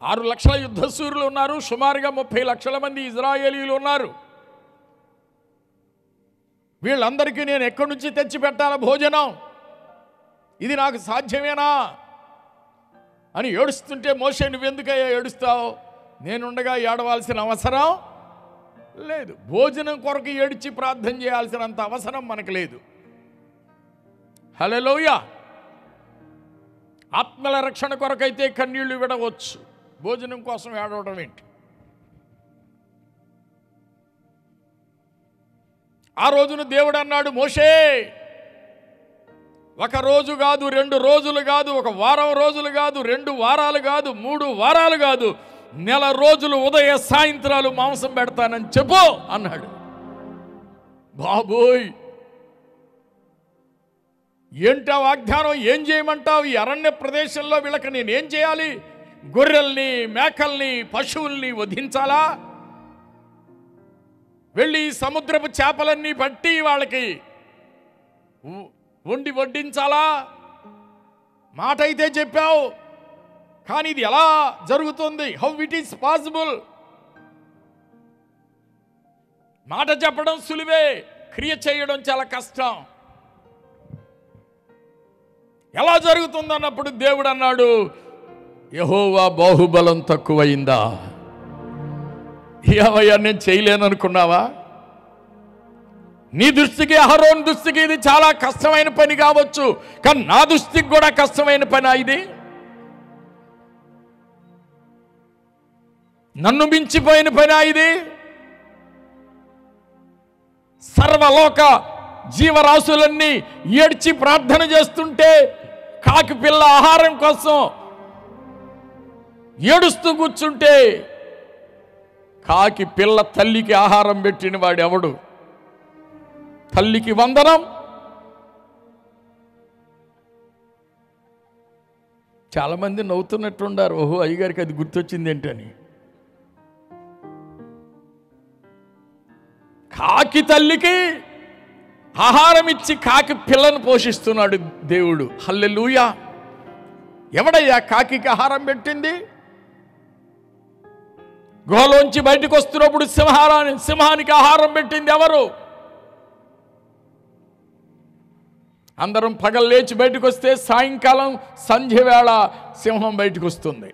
6 లక్షల యుద్ధశూరులు ఉన్నారు, సుమారుగా 30 లక్షల మంది ఇజ్రాయేలీలు ఉన్నారు. వీళ్ళందరికీ నేను ఎక్కడి నుంచి తెచ్చి పెట్టాల భోజనం? ఇది నాకు సాధ్యమేనా అని ఏడుస్తుంటే మోషే నువ్వెందుకయ్యా ఏడుస్తావు? నేనుండగా ఏడవాల్సిన అవసరం లేదు. భోజనం కొరకు ఏడ్చి ప్రార్థన చేయాల్సినంత అవసరం మనకు లేదు. హల్లెలూయా. ఆత్మల రక్షణ కొరకైతే కన్నీళ్లు విడవచ్చు, భోజనం కోసం ఏడవడం ఏంటి? ఆ రోజున దేవుడు అన్నాడు, మోషే 1 రోజు కాదు, 2 రోజులు కాదు, 1 వారం రోజులు కాదు, 2 వారాలు కాదు, 3 వారాలు కాదు, నెల రోజులు ఉదయ సాయంత్రాలు మాంసం పెడతానని చెప్పు అన్నాడు. బాబోయ్, ఏంటా వాగ్దానం? ఏం చేయమంటావు? ఈ అరణ్య ప్రదేశంలో వీళ్ళకి నేనేం చేయాలి? గొర్రెల్ని, మేకల్ని, పశువుల్ని వధించాలా? వెళ్ళి సముద్రపు చేపలన్నీ పట్టి వాళ్ళకి వండి వడ్డించాలా? మాట అయితే చెప్పావు, కానీ ఇది ఎలా జరుగుతుంది? How it is possible? మాట చెప్పడం సులువే, క్రియ చేయడం చాలా కష్టం. ఎలా జరుగుతుందన్నప్పుడు దేవుడు అన్నాడు, యెహోవా బాహుబలం తక్కువైందా? ఏమయ్యా నేను చేయలేననుకున్నావా? నీ దృష్టికి, అహరోన్ దృష్టికి ఇది చాలా కష్టమైన పని కావచ్చు, కానీ నా దృష్టికి కూడా కష్టమైన పని ఇది. నన్ను మించిపోయిన పని ఇది. సర్వలోక జీవరాశులన్నీ ఏడ్చి ప్రార్థన చేస్తుంటే కాకి పిల్ల ఆహారం కోసం ఏడుస్తూ కూర్చుంటే కాకి పిల్ల తల్లికి ఆహారం పెట్టిన వాడు ఎవడు? తల్లికి వందనం. చాలామంది నవ్వుతున్నట్టుండారు, ఓహో అయ్యగారికి అది గుర్తొచ్చింది ఏంటని. కాకి తల్లికి ఆహారం ఇచ్చి కాకి పిల్లను పోషిస్తున్నాడు దేవుడు. హల్లెలూయా. ఎవడయ్యా కాకి ఆహారం పెట్టింది? గుహలోంచి బయటకు వస్తున్నప్పుడు సింహానికి ఆహారం పెట్టింది ఎవరు? అందరం పగలు లేచి బయటకు వస్తే సాయంకాలం సంధ్య వేళ సింహం బయటకు వస్తుంది.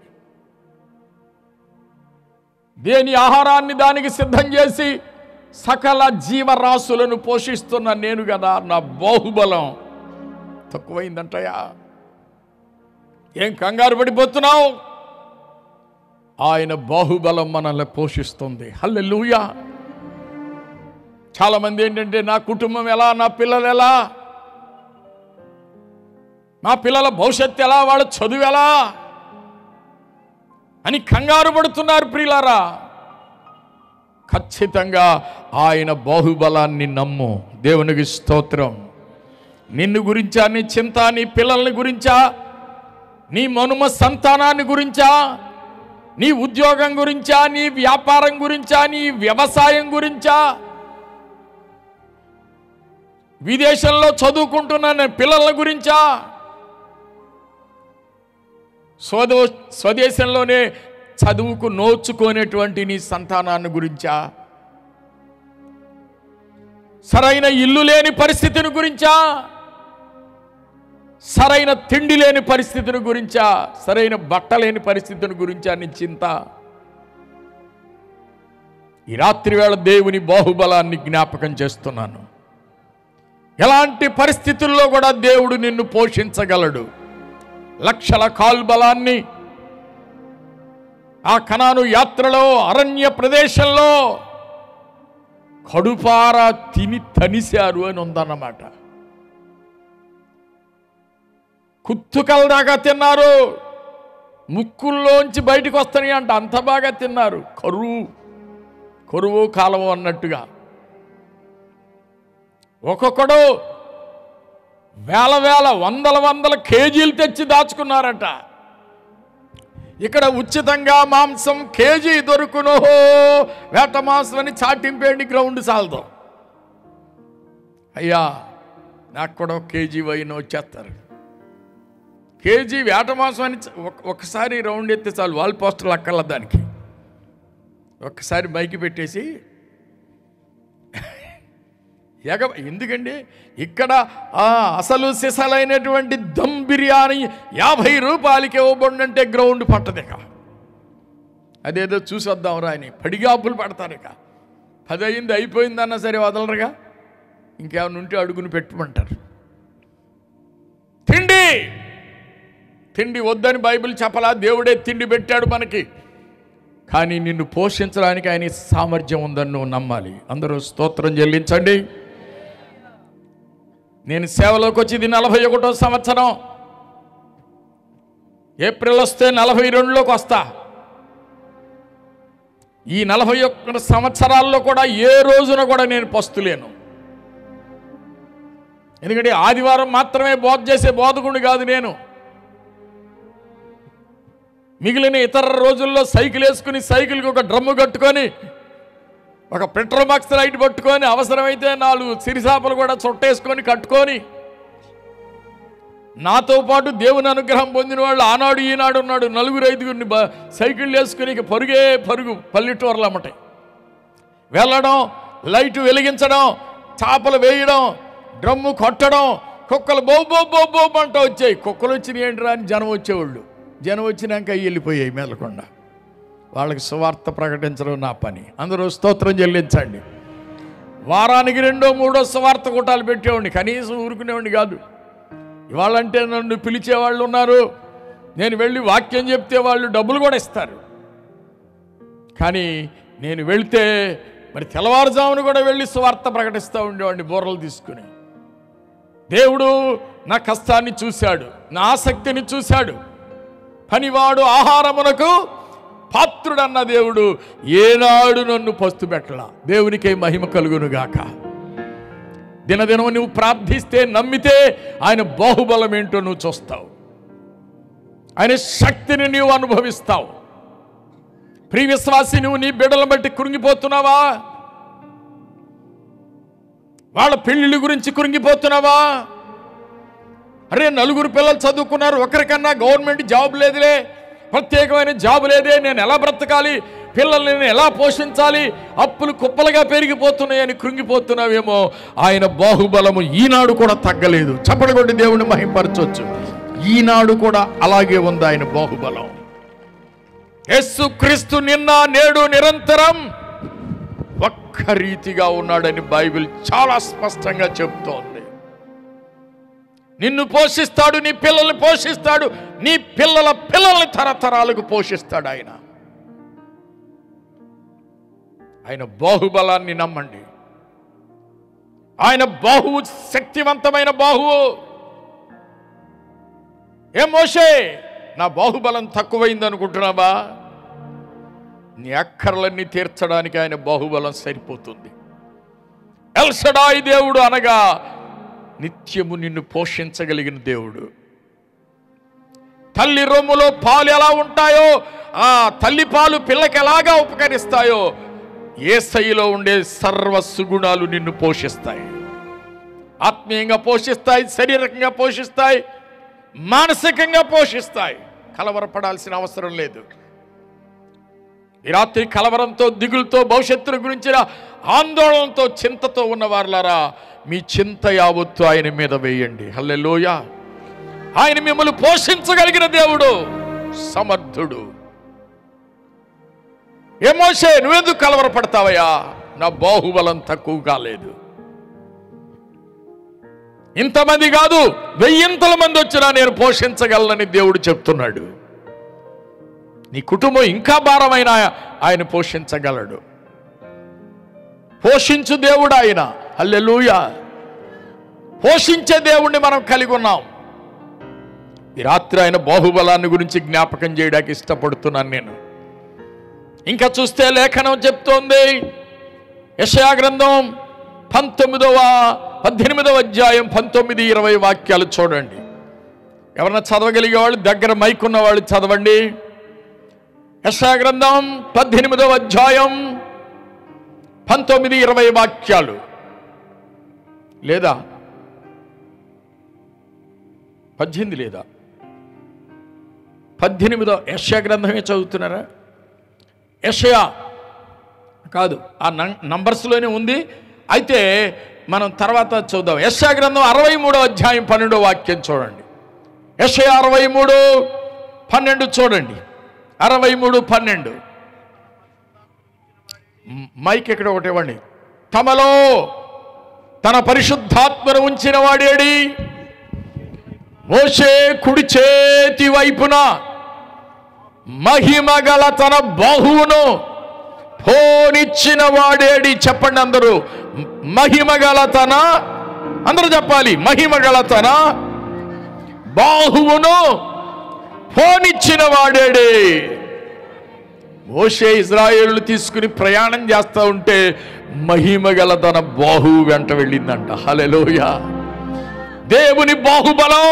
దేని ఆహారాన్ని దానికి సిద్ధం చేసి సకల జీవరాశులను పోషిస్తున్న నేను కదా, నా బాహుబలం తక్కువైందంటయా? ఏం కంగారు పడిపోతున్నావు? ఆయన బాహుబలం మనల్ని పోషిస్తుంది. హల్లెలూయా. చాలామంది ఏంటంటే నా కుటుంబం ఎలా, నా పిల్లలు ఎలా, నా పిల్లల భవిష్యత్తు ఎలా, వాళ్ళ చదువు ఎలా అని కంగారు పడుతున్నారు ప్రియులారా. ఖచ్చితంగా ఆయన బాహుబలాన్ని నమ్ము. దేవునికి స్తోత్రం. నిన్ను గురించా, నీ చింత, నీ పిల్లల్ని గురించా, నీ మనుమ సంతానాన్ని గురించా, నీ ఉద్యోగం గురించా, నీ వ్యాపారం గురించా, నీ వ్యవసాయం గురించా, విదేశంలో చదువుకుంటున్న పిల్లల గురించా, స్వదేశంలోనే చదువుకు నోచుకునేటువంటి నీ సంతానాన్ని గురించా, సరైన ఇల్లు లేని పరిస్థితిని గురించా, సరైన తిండి లేని పరిస్థితిని గురించా, సరైన బట్ట లేని పరిస్థితిని గురించా నీ చింత. ఈ రాత్రి వేళ దేవుని బాహుబలాన్ని జ్ఞాపకం చేస్తున్నాను. ఎలాంటి పరిస్థితుల్లో కూడా దేవుడు నిన్ను పోషించగలడు. లక్షల కాల్బలాన్ని ఆ కనాను యాత్రలో అరణ్య ప్రదేశంలో కడుపారా తిని తనిశారు అని ఉందన్నమాట. కుత్తుకల దాకా తిన్నారు, ముక్కుల్లోంచి బయటకు వస్తాయి అంట, అంత బాగా తిన్నారు. కరువు కాలము అన్నట్టుగా. ఒక్కొక్కడు వేల వందల కేజీలు తెచ్చి దాచుకున్నారట. ఇక్కడ ఉచితంగా మాంసం కేజీ దొరుకును, వేట మాంసం అని చాటింపేండి గ్రౌండ్ చాలదు. అయ్యా నాకు కూడా కేజీ వైన్ వచ్చేస్తారు. కేజీ వేట మాంసం అని ఒకసారి రౌండ్ ఎత్తే చాలు, వాల్ పోస్టర్లు అక్కర్ల దానికి. ఒక్కసారి మైకి పెట్టేసి ఎందుకండి ఇక్కడ అసలు సిసలైనటువంటి దమ్ బిర్యానీ 50 రూపాయలకి ఇవ్వబడినంటే గ్రౌండ్ పట్టదిక. అదేదో చూసి వద్దాం రా అని పడిగాపులు పడతారు. ఇక 10 అయింది అయిపోయిందన్నా సరే వదలరుగా, ఇంకేమైనా ఉంటే అడుగును పెట్టమంటారు. తిండి వద్దని బైబిల్ చెప్పలా, దేవుడే తిండి పెట్టాడు మనకి. కానీ నిన్ను పోషించడానికి ఆయన సామర్థ్యం ఉందని నువ్వు నమ్మాలి. అందరూ స్తోత్రం చెల్లించండి. నేను సేవలోకి వచ్చి ఇది 41వ సంవత్సరం. ఏప్రిల్ వస్తే 42లోకి వస్తా. ఈ 41 సంవత్సరాల్లో కూడా ఏ రోజున కూడా నేను పస్తులేను. ఎందుకంటే ఆదివారం మాత్రమే బోధ చేసే బోధకుడు కాదు నేను. మిగిలిన ఇతర రోజుల్లో సైకిల్ వేసుకుని, సైకిల్కి ఒక డ్రమ్ము కట్టుకొని, ఒక పెట్రోల్ బాక్స్ లైట్ పట్టుకొని, అవసరమైతే 4 సిరిసాపలు కూడా చుట్టేసుకొని కట్టుకొని, నాతో పాటు దేవుని అనుగ్రహం పొందిన వాళ్ళు ఆనాడు ఈనాడు ఉన్నాడు. 4-5 సైకిళ్ళు వేసుకుని ఇక పరుగు పల్లెటూరులు అమ్మటాయి. వెళ్ళడం, లైట్ వెలిగించడం, చేపలు వేయడం, డ్రమ్ము కొట్టడం, కుక్కలు బో అంటూ వచ్చాయి. కుక్కలు వచ్చినాయి ఏంటి అని జనం వచ్చేవాళ్ళు. జనం వచ్చినాక వెళ్ళిపోయాయి మేలకుండా. వాళ్ళకి సువార్త ప్రకటించడం నా పని. అందరూ స్తోత్రం చెల్లించండి. వారానికి 2-3 సువార్త కూటాలు పెట్టేవాడిని, కనీసం ఊరుకునేవాడిని కాదు. ఇవాళంటే నన్ను పిలిచేవాళ్ళు ఉన్నారు. నేను వెళ్ళి వాక్యం చెప్తే వాళ్ళు డబ్బులు కూడా ఇస్తారు. కానీ నేను వెళ్తే మరి తెల్లవారుజామును కూడా వెళ్ళి సువార్త ప్రకటిస్తూ ఉండేవాడిని బోర్రలు తీసుకుని. దేవుడు నా కష్టాన్ని చూశాడు, నా ఆసక్తిని చూశాడు. పనివాడు ఆహారమునకు పాత్రుడన్న దేవుడు ఏనాడు నన్ను పస్తు పెట్టలా. దేవునికే మహిమ కలుగునుగాక. దినదినం నువ్వు ప్రార్థిస్తే, నమ్మితే ఆయన బాహుబలం ఏంటో నువ్వు చూస్తావు. ఆయన శక్తిని నీవు అనుభవిస్తావు. ప్రియ విశ్వాసి, నువ్వు నీ బిడ్డలను బట్టి కృంగిపోతున్నావా? వాళ్ళ పెళ్లిళ్ళ గురించి కృంగిపోతున్నావా? అరే 4 పిల్లలు చదువుకున్నారు, ఒకరికన్నా గవర్నమెంట్ జాబ్ లేదులే, ప్రత్యేకమైన జాబ్ లేదే, నేను ఎలా బ్రతకాలి, పిల్లల్ని నేను ఎలా పోషించాలి, అప్పులు కుప్పలుగా పెరిగిపోతున్నాయని కృంగిపోతున్నావేమో. ఆయన బాహుబలము ఈనాడు కూడా తగ్గలేదు. చప్పటి కొట్టి దేవుని మహిమపరచొచ్చు. ఈనాడు కూడా అలాగే ఉంది ఆయన బాహుబలం. యేసుక్రీస్తు నిన్న నేడు నిరంతరం ఒక్క రీతిగా ఉన్నాడని బైబిల్ చాలా స్పష్టంగా చెప్తోంది. నిన్ను పోషిస్తాడు, నీ పిల్లల్ని పోషిస్తాడు, నీ పిల్లల పిల్లల్ని తరతరాలకు పోషిస్తాడు ఆయన. ఆయన బాహుబలాన్ని నమ్మండి. ఆయన బాహువు శక్తివంతమైన బాహువు. ఏ మోషే, నా బాహుబలం తక్కువైంది అనుకుంటున్నావా? నీ అక్కర్లన్నీ తీర్చడానికి ఆయన బాహుబలం సరిపోతుంది. ఎల్ షడాయి దేవుడు అనగా నిత్యము నిన్ను పోషించగలిగిన దేవుడు. తల్లి రొమ్ములో పాలు ఎలా ఉంటాయో, ఆ తల్లి పాలు పిల్లకి ఎలాగా ఉపకరిస్తాయో, యేసయ్యలో ఉండే సర్వ సుగుణాలు నిన్ను పోషిస్తాయి. ఆత్మీయంగా పోషిస్తాయి, శారీరకంగా పోషిస్తాయి, మానసికంగా పోషిస్తాయి. కలవరపడాల్సిన అవసరం లేదు. ఈ రాత్రి కలవరంతో, దిగులతో, భవిష్యత్తు గురించిన ఆందోళనతో, చింతతో ఉన్నవారులారా, మీ చింత యావత్తు ఆయన మీద వేయండి. హల్లెలూయా. ఆయన మిమ్మల్ని పోషించగలిగిన దేవుడు, సమర్థుడు. ఏ మోషే, నువ్వెందుకు కలవరపడతావయ్యా? నా బాహుబలం తక్కువ కాలేదు. ఇంతమంది కాదు, 1000 మంది వచ్చినా నేను పోషించగలనని దేవుడు చెప్తున్నాడు. నీ కుటుంబం ఇంకా భారమైన ఆయన పోషించగలడు. పోషించు దేవుడు ఆయన. హల్లెలూయా. పోషించే దేవుణ్ణి మనం కలిగి ఉన్నాం. ఈ రాత్రి ఆయన బాహుబలాన్ని గురించి జ్ఞాపకం చేయడానికి ఇష్టపడుతున్నాను నేను. ఇంకా చూస్తే లేఖనం చెప్తోంది, యెషయా గ్రంథం 18వ అధ్యాయం 19-20 వాక్యాలు చూడండి. ఎవరన్నా చదవగలిగే వాళ్ళు, దగ్గర మైక్ ఉన్న వాళ్ళు చదవండి. యెషయా గ్రంథం 18వ అధ్యాయం 19-20 వాక్యాలు. లేదా 18 లేదా 18వ యెషయా గ్రంథమే చదువుతున్నారా? యెషయా కాదు, ఆ నంబర్స్లోనే ఉంది. అయితే మనం తర్వాత చూద్దాం. యెషయా గ్రంథం 63వ అధ్యాయం 12వ వాక్యం చూడండి. యెషయా 63:12 చూడండి. 63:12. మైక్ ఇక్కడ ఒకటి ఇవ్వండి. తమలో తన పరిశుద్ధాత్మను ఉంచిన వాడేడి? మోషే కుడి చేతి వైపున మహిమ గల తన బాహువును పోనిచ్చిన వాడేడి? చెప్పండి అందరూ. మహిమ గల తన, అందరూ చెప్పాలి, మహిమ గల తన బాహువును పోనిచ్చిన వాడేడి? మోషే ఇశ్రాయేలును తీసుకుని ప్రయాణం చేస్తూ ఉంటే మహిమ గల తన బాహువు వెంట వెళ్ళిందంట. హల్లెలూయా. దేవుని బాహుబలం,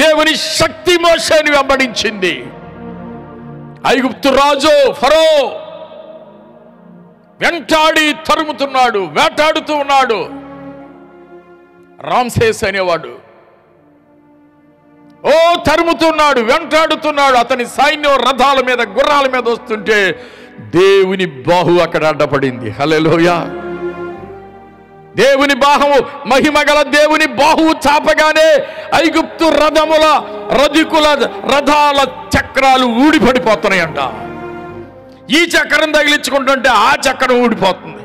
దేవుని శక్తి మోషేని వెంబడించింది. ఐగుప్తు రాజు ఫరో వెంటాడి తరుముతున్నాడు, వేటాడుతూ ఉన్నాడు. రామ్సేస్ అనేవాడు తరుముతున్నాడు, వెంటాడుతున్నాడు. అతని సైన్యం రథాల మీద, గుర్రాల మీద వస్తుంటే దేవుని బాహు అక్కడ అడ్డపడింది. హల్లెలూయా. దేవుని బాహువు, మహిమగల దేవుని బాహువు చాపగానే ఐగుప్తు రథికుల రథాల చక్రాలు ఊడిపడిపోతున్నాయంట. ఈ చక్రం తగిలించుకుంటుంటే ఆ చక్రం ఊడిపోతుంది,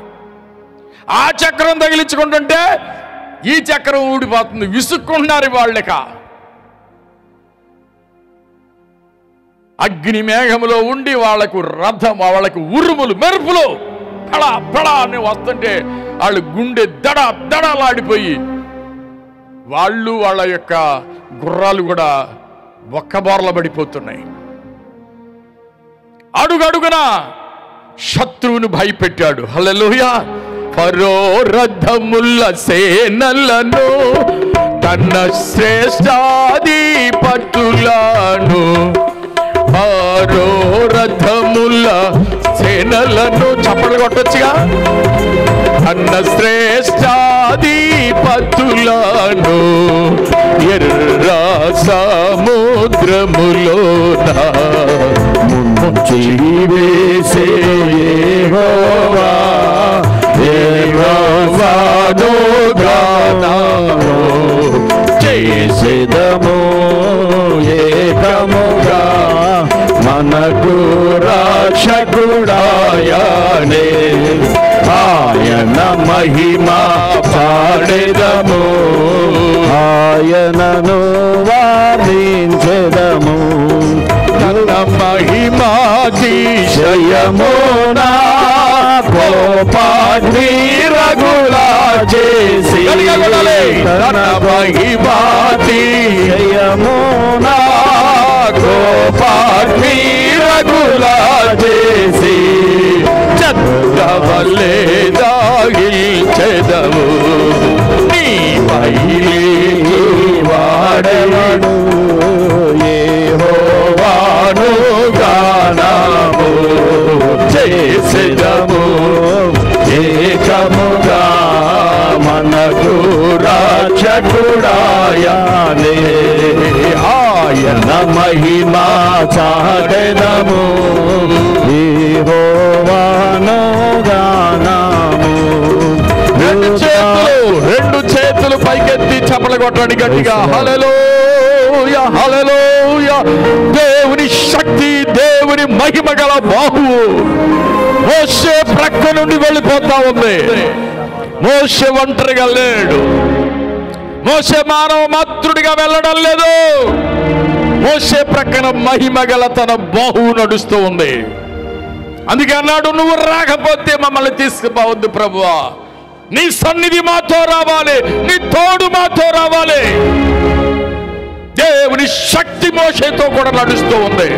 ఆ చక్రం తగిలించుకుంటుంటే ఈ చక్రం ఊడిపోతుంది. విసుక్కుంటున్నారు వాళ్ళక. అగ్ని మేఘములో ఉండి వాళ్లకు వాళ్ళకు ఉరుములు, మెరుపులు పడా పడా అని వస్తుంటే వాళ్ళు గుండె దడలాడిపోయి వాళ్ళు, వాళ్ళ యొక్క గుర్రాలు కూడా ఒక్కబోర్ల పడిపోతున్నాయి. అడుగడుగున శత్రువును భయపెట్టాడు. హల్లెలూయా. ఫరో రథముల సేనలను, తన శ్రేష్ఠాధిపతులను, ఫరో రథముల సేనలను, చప్పట్లు కొట్టొచ్చుగా, తన శ్రేష్ఠాధిపతులను ఎర్ర సముద్రములోన ముంచివేసే యెహోవా, యెహోవాను గానము చేసెదము ఏకముగా, మనకు రక్షకుడాయనే, ఆయన మహిమ పాడెదము, ఆయనను వర్ణించెదము. తన మహిమాతిశయమునా కోపాగ్ని రగులా చేసి, తన మహిమాతిశయమునా కోపాగ్ని రగులా చేసి చంద్రవల్లే దాగించెదవు నీ పైకి వాడెవడు యెహోవాను గానము చేసెదము ఏకముగా మనకు రక్షకుడాయనే ఆయన మహిమా చాటెదము యెహోవాను గానము. రెండు చేతులు పైకెత్తి చప్పలు కొట్టండి గట్టిగా. హల్లెలూయా హల్లెలూయా. దేవుని శక్తి, దేవుని మహిమ గల బాహువు మోషే ప్రక్క నుండి వెళ్ళిపోతా ఉంది. మోషే ఒంటరిగా లేడు. మోషే మానవ మాతృడిగా వెళ్ళడం లేదు. మోషే ప్రక్కన మహిమ గల తన బాహువు నడుస్తూ ఉంది. అందుకే అన్నాడు, నువ్వు రాకపోతే మమ్మల్ని తీసుకుపోవద్దు ప్రభువా, నీ సన్నిధి మాతో రావాలి, నీ తోడు మాతో రావాలి. దేవుని శక్తి మోషేతో కూడా నడుస్తూ ఉంది.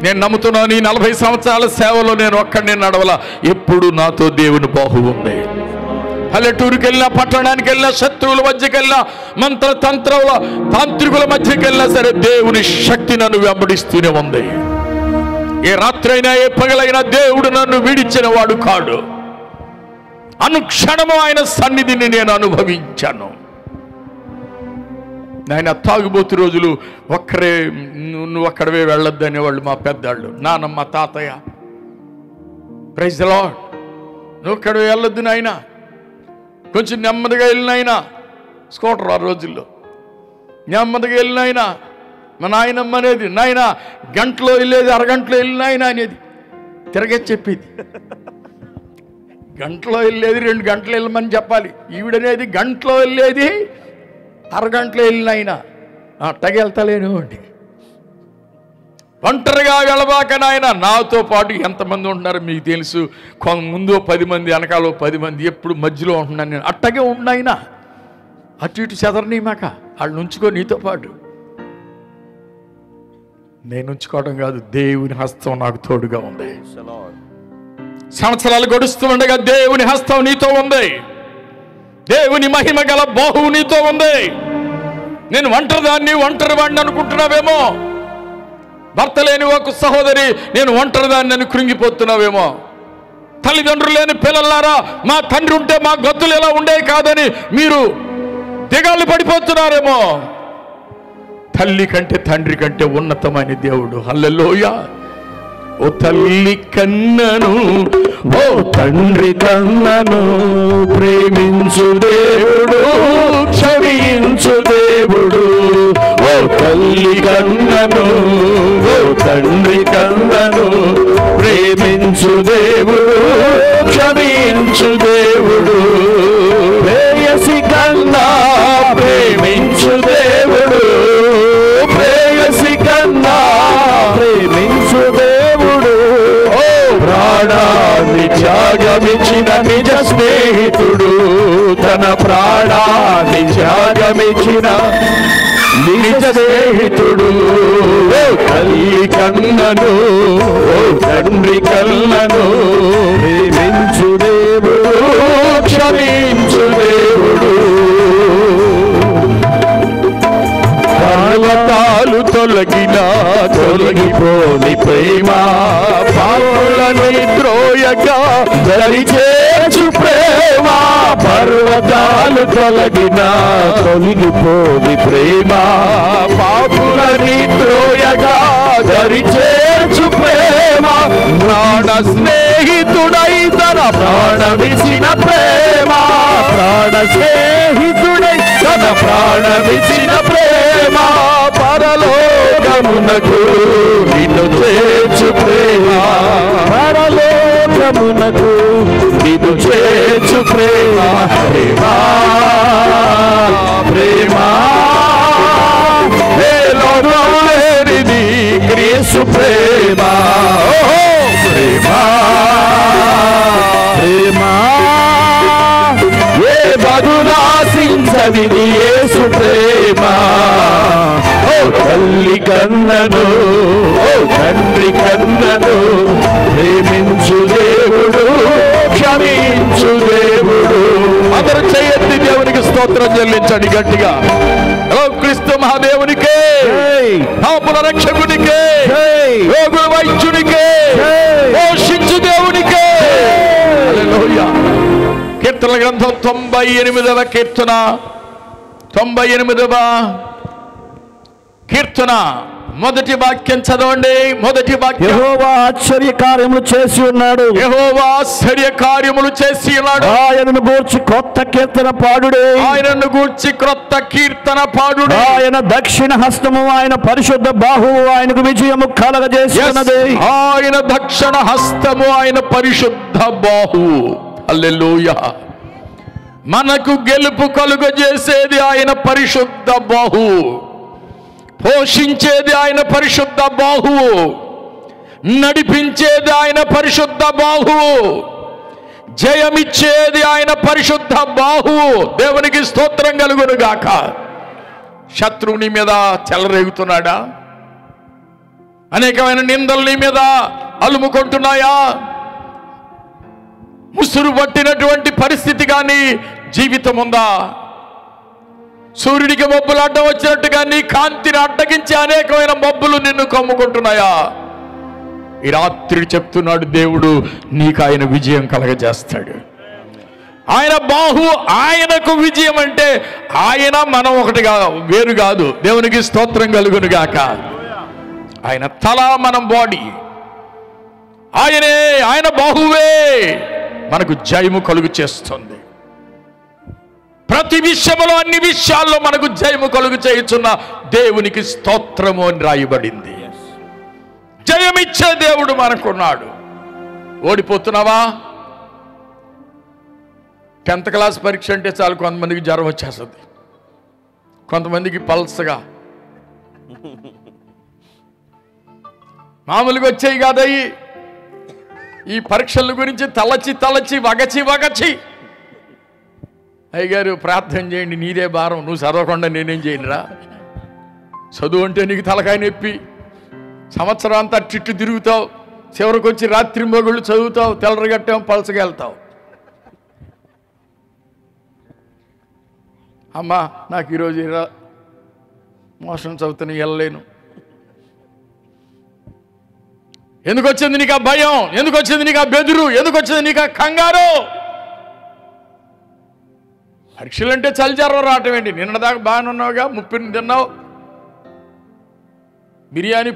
నేను నమ్ముతున్నాను, ఈ 40 సంవత్సరాల సేవలో నేను ఒక్కడిని నడవలా, ఎప్పుడు నాతో దేవుని బాహువు ఉంది. పల్లెటూరుకి వెళ్ళినా, పట్టణానికి వెళ్ళినా, శత్రువుల మధ్యకి వెళ్ళినా, మంత్ర తంత్రముల తాంత్రికుల మధ్యకి వెళ్ళినా సరే దేవుని శక్తి నన్ను వెంబడిస్తూనే ఉంది. ఏ రాత్రైనా ఏ పగలైనా దేవుడు నన్ను విడిచిన వాడు కాడు. అనుక్షణము ఆయన సన్నిధిని నేను అనుభవించాను. ఆయన తాగుబోతు రోజులు ఒక్కరే, నువ్వు అక్కడవే వెళ్ళొద్దు అనేవాళ్ళు మా పెద్దాళ్ళు, నానమ్మ, తాతయ్య. Praise the Lord. నువ్వు అక్కడవే వెళ్ళొద్దు నాయన, కొంచెం నెమ్మదిగా వెళ్ళినాయన. స్కూటర్ ఆ రోజుల్లో నెమ్మదిగా వెళ్ళినాయన. మా నాయనమ్మ అనేది, నాయన గంటలో వెళ్ళేది అరగంటలో వెళ్ళినాయన అనేది తిరగే చెప్పేది. గంటలో వెళ్ళేది 2 గంటలు వెళ్ళమని చెప్పాలి. ఈవిడనేది గంటలో వెళ్ళేది అరగంటలో వెళ్ళినాయన. అట్టగా వెళ్తలేను అండి. ఒంటరిగా వెళ్ళబాక నాయన, నాతో పాటు ఎంతమంది ఉంటున్నారు మీకు తెలుసు. ముందు 10 మంది, వెనకాల 10 మంది, ఎప్పుడు మధ్యలో ఉంటున్నాను నేను. అట్టగే ఉన్నాయినా, అటు ఇటు చెదరనీమాక, వాళ్ళు ఉంచుకో నీతో పాటు. నేను ఉంచుకోవడం కాదు, దేవుని హస్తం నాకు తోడుగా ఉంది. సంవత్సరాలు గడుస్తూ ఉండగా దేవుని హస్తం నీతో ఉంది. దేవుని మహిమ గల బాహువు నీతో ఉంది. నేను ఒంటరిదాన్ని, ఒంటరివాడిని అనుకుంటున్నావేమో. భర్త లేని ఒక సహోదరి, నేను ఒంటరిదాన్ని అని కృంగిపోతున్నావేమో. తల్లిదండ్రులు లేని పిల్లలారా, మా తండ్రి ఉంటే మా గతులు ఎలా ఉండేవి కాదని మీరు దిగాళ్ళు పడిపోతున్నారేమో. తల్లి కంటే తండ్రి కంటే ఉన్నతమైన దేవుడు. హల్లెలూయా. ఓ తల్లి కన్నను, ఓ తండ్రి కన్నను ప్రేమించు దేవుడు, క్షమించు దేవుడు. ఓ తల్లి కన్నను, ఓ తండ్రి కన్నను ప్రేమించు దేవుడు, క్షమించు దేవుడు. ప్రేయసి కన్నా ప్రేమించు దేవుడు, ప్రేయసి కన్నా ప్రేమించు దేవుడు. ఓ ప్రాణాన్ని త్యాగమిచ్చిన నిజ స్నేహితుడు, తన ప్రాణాన్ని త్యాగమిచ్చిన నిజ స్నేహితుడు. ఓ తల్లి కన్నను, ఓ తండ్రి కన్నను ప్రేమించు దేవుడు, క్షమించు దేవుడు. పర్వతాలు తొలగినా తొలగిపోని ప్రేమ, పాపులను ద్రోయగా దరిచేర్చు ప్రేమ. పర్వతాలు తొలగినా తొలగిపోని ప్రేమ, పాపులని ద్రోయగా దరిచేర్చు ప్రేమ. ప్రాణ స్నేహితుడై తన ప్రాణమిచ్చిన ప్రేమ, ప్రాణ స్నేహితుడై తన ప్రాణమిచ్చిన ప్రేమ. పరలోకమునకు నిన్ను చేర్చు ప్రేమ, పరలోకమునకు నిన్ను చేర్చు ప్రేమ. ప్రేమ ప్రేమ లేనిది క్రీస్తు ప్రేమ. ప్రేమ ప్రేమ ఏ బదులాశించనిది యేసు ప్రేమ. ఓ తల్లి కన్నను, ఓ తండ్రి కన్నను, ప్రేమించు దేవుడు, క్షమించు దేవుడు. అందరూ చేయెత్తి దేవునికి స్తోత్రం చెల్లించండి గట్టిగా. ఓ క్రీస్తు మహాదేవునికే, పాపుల రక్షకునికే, రోగుల వైద్యునికే, పోషించు దేవునికే. హల్లెలూయా. కీర్తన గ్రంథం 98వ కీర్తన, 98వ కీర్తన మొదటి వాక్యం చదవండి. మొదటి వాక్యం, యెహోవా ఆశ్చర్య కార్యములు చేసి ఉన్నాడు, యెహోవా ఆశ్చర్య కార్యములు చేసి ఉన్నాడు. ఆయనను గూర్చి కొత్త కీర్తన పాడుడే, ఆయనను గూర్చి క్రొత్త కీర్తన పాడుడే. ఆయన దక్షిణ హస్తము, ఆయన పరిశుద్ధ బాహువు ఆయనకు విజయము కలగజేస్తున్నది. ఆయన దక్షిణ హస్తము, ఆయన పరిశుద్ధ బాహువు. హల్లెలూయా. మనకు గెలుపు కలుగజేసేది ఆయన పరిశుద్ధ బాహువు, పోషించేది ఆయన పరిశుద్ధ బాహువు, నడిపించేది ఆయన పరిశుద్ధ బాహువు, జయమిచ్చేది ఆయన పరిశుద్ధ బాహువు. దేవునికి స్తోత్రం కలుగును గాక. శత్రువుని మీద చెలరేగుతున్నాడా? అనేకమైన నిందలు నీ మీద అలుముకుంటున్నాయా? ముసురు పట్టినటువంటి పరిస్థితి కానీ జీవితం ఉందా? సూర్యుడికి మబ్బులు అడ్డం వచ్చినట్టుగా నీ కాంతిని అడ్డగించి అనేకమైన మబ్బులు నిన్ను కమ్ముకుంటున్నాయా? ఈ రాత్రి చెప్తున్నాడు దేవుడు, నీకు ఆయన విజయం కలగజేస్తాడు. ఆయన బాహు, ఆయనకు విజయం అంటే ఆయన మనం ఒకటిగా వేరు కాదు. దేవునికి స్తోత్రం కలుగును గాక. ఆయన తల, మనం బాడీ. ఆయనే, ఆయన బాహువే మనకు జయము కలుగు చేస్తుంది. ప్రతి విషయంలో, అన్ని విషయాల్లో మనకు జయము కలుగు చేయుచున్న దేవునికి స్తోత్రము అని రాయబడింది. జయమిచ్చే దేవుడు మనకున్నాడు. ఓడిపోతున్నావా? 10th క్లాస్ పరీక్ష అంటే చాలు కొంతమందికి జ్వరం వచ్చేస్తుంది, కొంతమందికి పల్స్గా. మామూలుగా వచ్చాయి కాదయ్యి. ఈ పరీక్షల గురించి తలచి వగచి అయ్యగారు ప్రార్థన చేయండి, నీదే భారం, నువ్వు చదవకుండా నేనేం చేయనురా. చదువు అంటే నీకు తలకాయ నొప్పి, సంవత్సరం అంతా చిట్టు తిరుగుతావు, చివరికి వచ్చి రాత్రి మొగుళ్ళు చదువుతావు, తెల్లరగట్టాం, పలసగా వెళ్తావు. అమ్మా నాకు ఈరోజు మోషన్ చదువుతాను, వెళ్ళలేను. ఎందుకు వచ్చింది నీకు ఆ భయం? ఎందుకు వచ్చింది నీకు ఆ బెదురు? ఎందుకు వచ్చింది నీకు ఆ కంగారు? పరీక్షలు అంటే చలిచారం రావటం ఏంటి? నిన్నదాకా బాగానే ఉన్నావుగా, 30 తిన్నావు, బిర్యానీ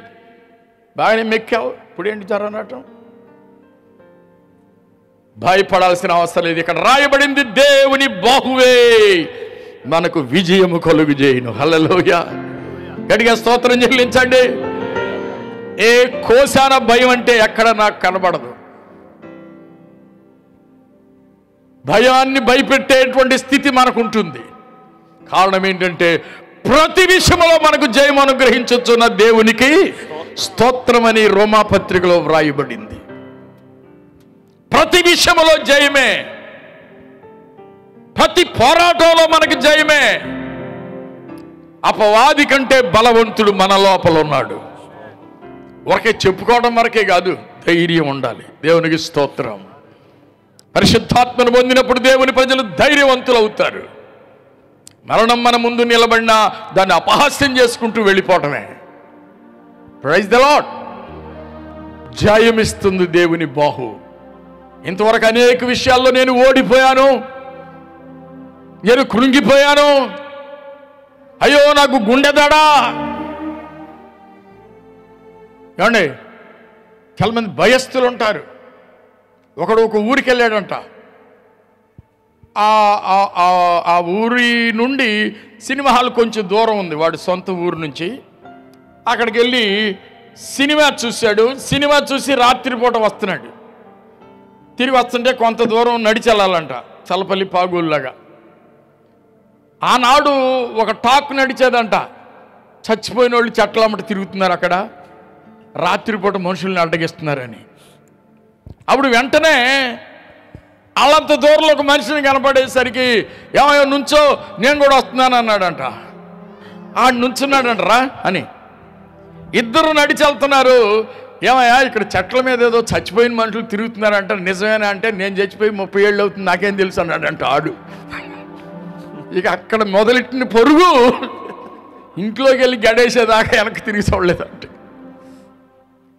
బాగానే మెక్కావు, ఇప్పుడేంటి జ్వరం రావటం? భయపడాల్సిన అవసరం లేదు. ఇక్కడ రాయబడింది, దేవుని బాహువే మనకు విజయము కలుగు చేయును. హల్లెలూయా. గట్టిగా స్తోత్రం చెల్లించండి. ఏ కోశాన భయం అంటే ఎక్కడ నాకు కనబడదు. భయాన్ని భయపెట్టేటువంటి స్థితి మనకు ఉంటుంది. కారణం ఏంటంటే ప్రతి విషయంలో మనకు జయం అనుగ్రహించుచున్న దేవునికి స్తోత్రమని రోమాపత్రికలో వ్రాయబడింది. ప్రతి విషయంలో జయమే, ప్రతి పోరాటంలో మనకు జయమే. అపవాది కంటే బలవంతుడు మన లోపల ఉన్నాడు. ఒకే చెప్పుకోవడం వరకే కాదు, ధైర్యం ఉండాలి. దేవునికి స్తోత్రం. పరిశుద్ధాత్మను పొందినప్పుడు దేవుని ప్రజలు ధైర్యవంతులు అవుతారు. మరణం మన ముందు నిలబడినా దాన్ని అపహాస్యం చేసుకుంటూ వెళ్ళిపోవటమే. Praise the lord. జయమిస్తుంది దేవుని బాహు. ఇంతవరకు అనేక విషయాల్లో నేను ఓడిపోయాను, నేను కృంగిపోయాను, అయ్యో నాకు గుండెదడా. ఏమండి, చాలా మంది భయస్థులు ఉంటారు. ఒకడు ఒక ఊరికి వెళ్ళాడంట. ఆ ఊరి నుండి సినిమా హాల్ కొంచెం దూరం ఉంది వాడి సొంత ఊరు నుంచి. అక్కడికి వెళ్ళి సినిమా చూశాడు. సినిమా చూసి రాత్రిపూట వస్తున్నాడు. తిరిగి వస్తుంటే కొంత దూరం నడిచి వెళ్ళాలంట, చల్లపల్లి పాగూళ్ళలాగా. ఆనాడు ఒక టాక్ నడిచేదంట, చచ్చిపోయిన వాళ్ళు చెట్లమ్మట తిరుగుతున్నారు అక్కడ, రాత్రిపూట మనుషుల్ని అడ్డగిస్తున్నారని. అప్పుడు వెంటనే వాళ్ళంత దూరంలో ఒక మనిషిని కనపడేసరికి, ఏమయ్యో నుంచో, నేను కూడా వస్తున్నాను అన్నాడంట. ఆడు నుంచున్నాడంటరా అని. ఇద్దరు నడిచి వెళ్తున్నారు. ఏమయ్యా ఇక్కడ చెట్ల మీద ఏదో చచ్చిపోయిన మనుషులు తిరుగుతున్నారంట, నిజమేనా అంటే నేను చచ్చిపోయి 30 ఏళ్ళు అవుతుంది నాకేం తెలుసు అన్నాడంట ఆడు. ఇక అక్కడ మొదలెట్టిన పొరుగు ఇంట్లోకి వెళ్ళి గడేసేదాకా వెనక్కి తిరిగి చూడలేదంటే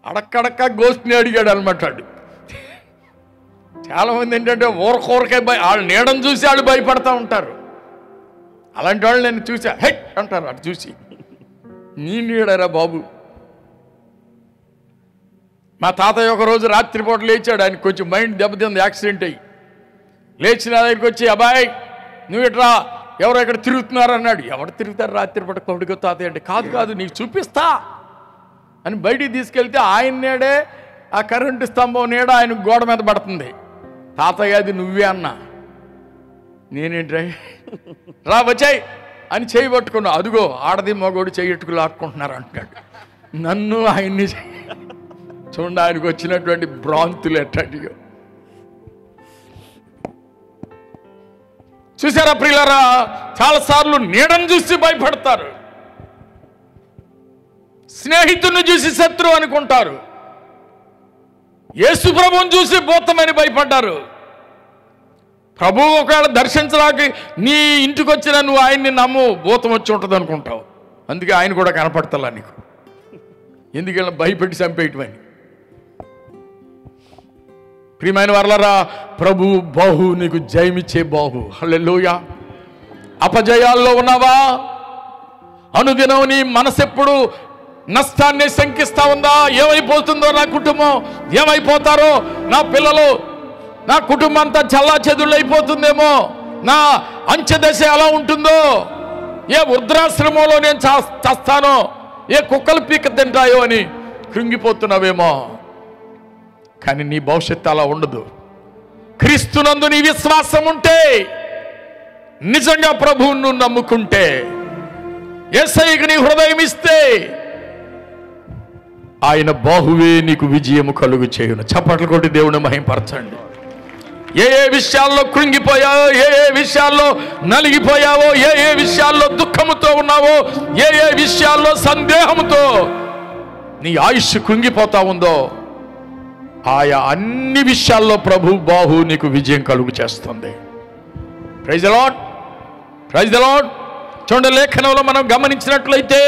అడక్కడక్క గోష్ఠిని అడిగాడు అనమాట. ఆడు చాలామంది ఏంటంటే ఊరకూరకే వాళ్ళ నీడని చూసి వాళ్ళు భయపడతా ఉంటారు. అలాంటి వాళ్ళు నేను చూసా హే అంటారు. అటు చూసి నీ నీడరా బాబు. మా తాతయ్య ఒకరోజు రాత్రిపూట లేచాడు. ఆయనకు కొంచెం మైండ్ దెబ్బతింది, యాక్సిడెంట్ అయ్యి. లేచి నా దగ్గరికి వచ్చి అబ్బాయి నువ్వు ఇట్రా ఎవరో ఇక్కడ తిరుగుతున్నారు అన్నాడు. ఎవరు తిరుగుతారు రాత్రిపూట కొడుకు తాతయ్య అంటే, కాదు నీకు చూపిస్తా అని బయటికి తీసుకెళ్తే ఆయన నీడే ఆ కరెంటు స్తంభం నీడ ఆయన గోడ మీద పడుతుంది. తాతయ్య అది నువ్వే అన్నా. నేనేంటి రా వచ్చాయి అని చేయి పట్టుకున్నా. అదిగో ఆడది మగోడు చెయ్యట్టుకు లాక్కుంటున్నారు అంటున్నాడు. నన్ను ఆయన్ని చూడండి ఆయనకు వచ్చినటువంటి భ్రాంతులు ఎట్టటిగా. చూసారా ప్రియులారా, చాలాసార్లు నీడను చూసి భయపడతారు, స్నేహితుడిని చూసి శత్రువు అనుకుంటారు, యేసు ప్రభువుని చూసి భూతమని భయపడ్డారు. ప్రభువు ఒకవేళ దర్శించడానికి నీ ఇంటికి వచ్చినా నువ్వు ఆయన్ని నమ్ము, భూతం వచ్చి ఉంటుంది అనుకుంటావు. అందుకే ఆయన కూడా కనపడతలా నీకు, ఎందుకన్నా భయపెట్టి చంపేయటమని. ప్రియమైన వారలారా, ప్రభు బాహు నీకు జయమిచ్చే బాహు. హల్లెలూయా. అపజయాల్లో ఉన్నావా? అనుదినం నీ మనసెప్పుడు నష్టాన్ని శంకిస్తా ఉందా? ఏమైపోతుందో నా కుటుంబం, ఏమైపోతారో నా పిల్లలు, నా కుటుంబం అంతా చల్లా చెదుళ్ళు అయిపోతుందేమో, నా అంచెదశ ఎలా ఉంటుందో, ఏ వృద్ధాశ్రమంలో నేను చస్తానో, ఏ కుక్కలు పీక తింటాయో అని కృంగిపోతున్నావేమో. కానీ నీ భవిష్యత్తు అలా ఉండదు. క్రీస్తునందు నీ విశ్వాసం ఉంటే, నిజంగా ప్రభువును నువ్వు నమ్ముకుంటే, యేసయ్యకు నీ హృదయం ఇస్తే, ఆయన బాహువే నీకు విజయము కలుగు చేయును. చప్పట్లు కొట్టి దేవుని మహిమపరచండి. ఏ విషయాల్లో కృంగిపోయావో, ఏ విషయాల్లో నలిగిపోయావో, ఏ విషయాల్లో దుఃఖముతో ఉన్నావో, ఏ విషయాల్లో సందేహముతో నీ ఆయుష్ కృంగిపోతా ఉందో, ఆయా అన్ని విషయాల్లో ప్రభు బాహు నీకు విజయం కలుగు చేస్తుంది. Praise the lord, praise the Lord. చూడండి, లేఖనంలో మనం గమనించినట్లయితే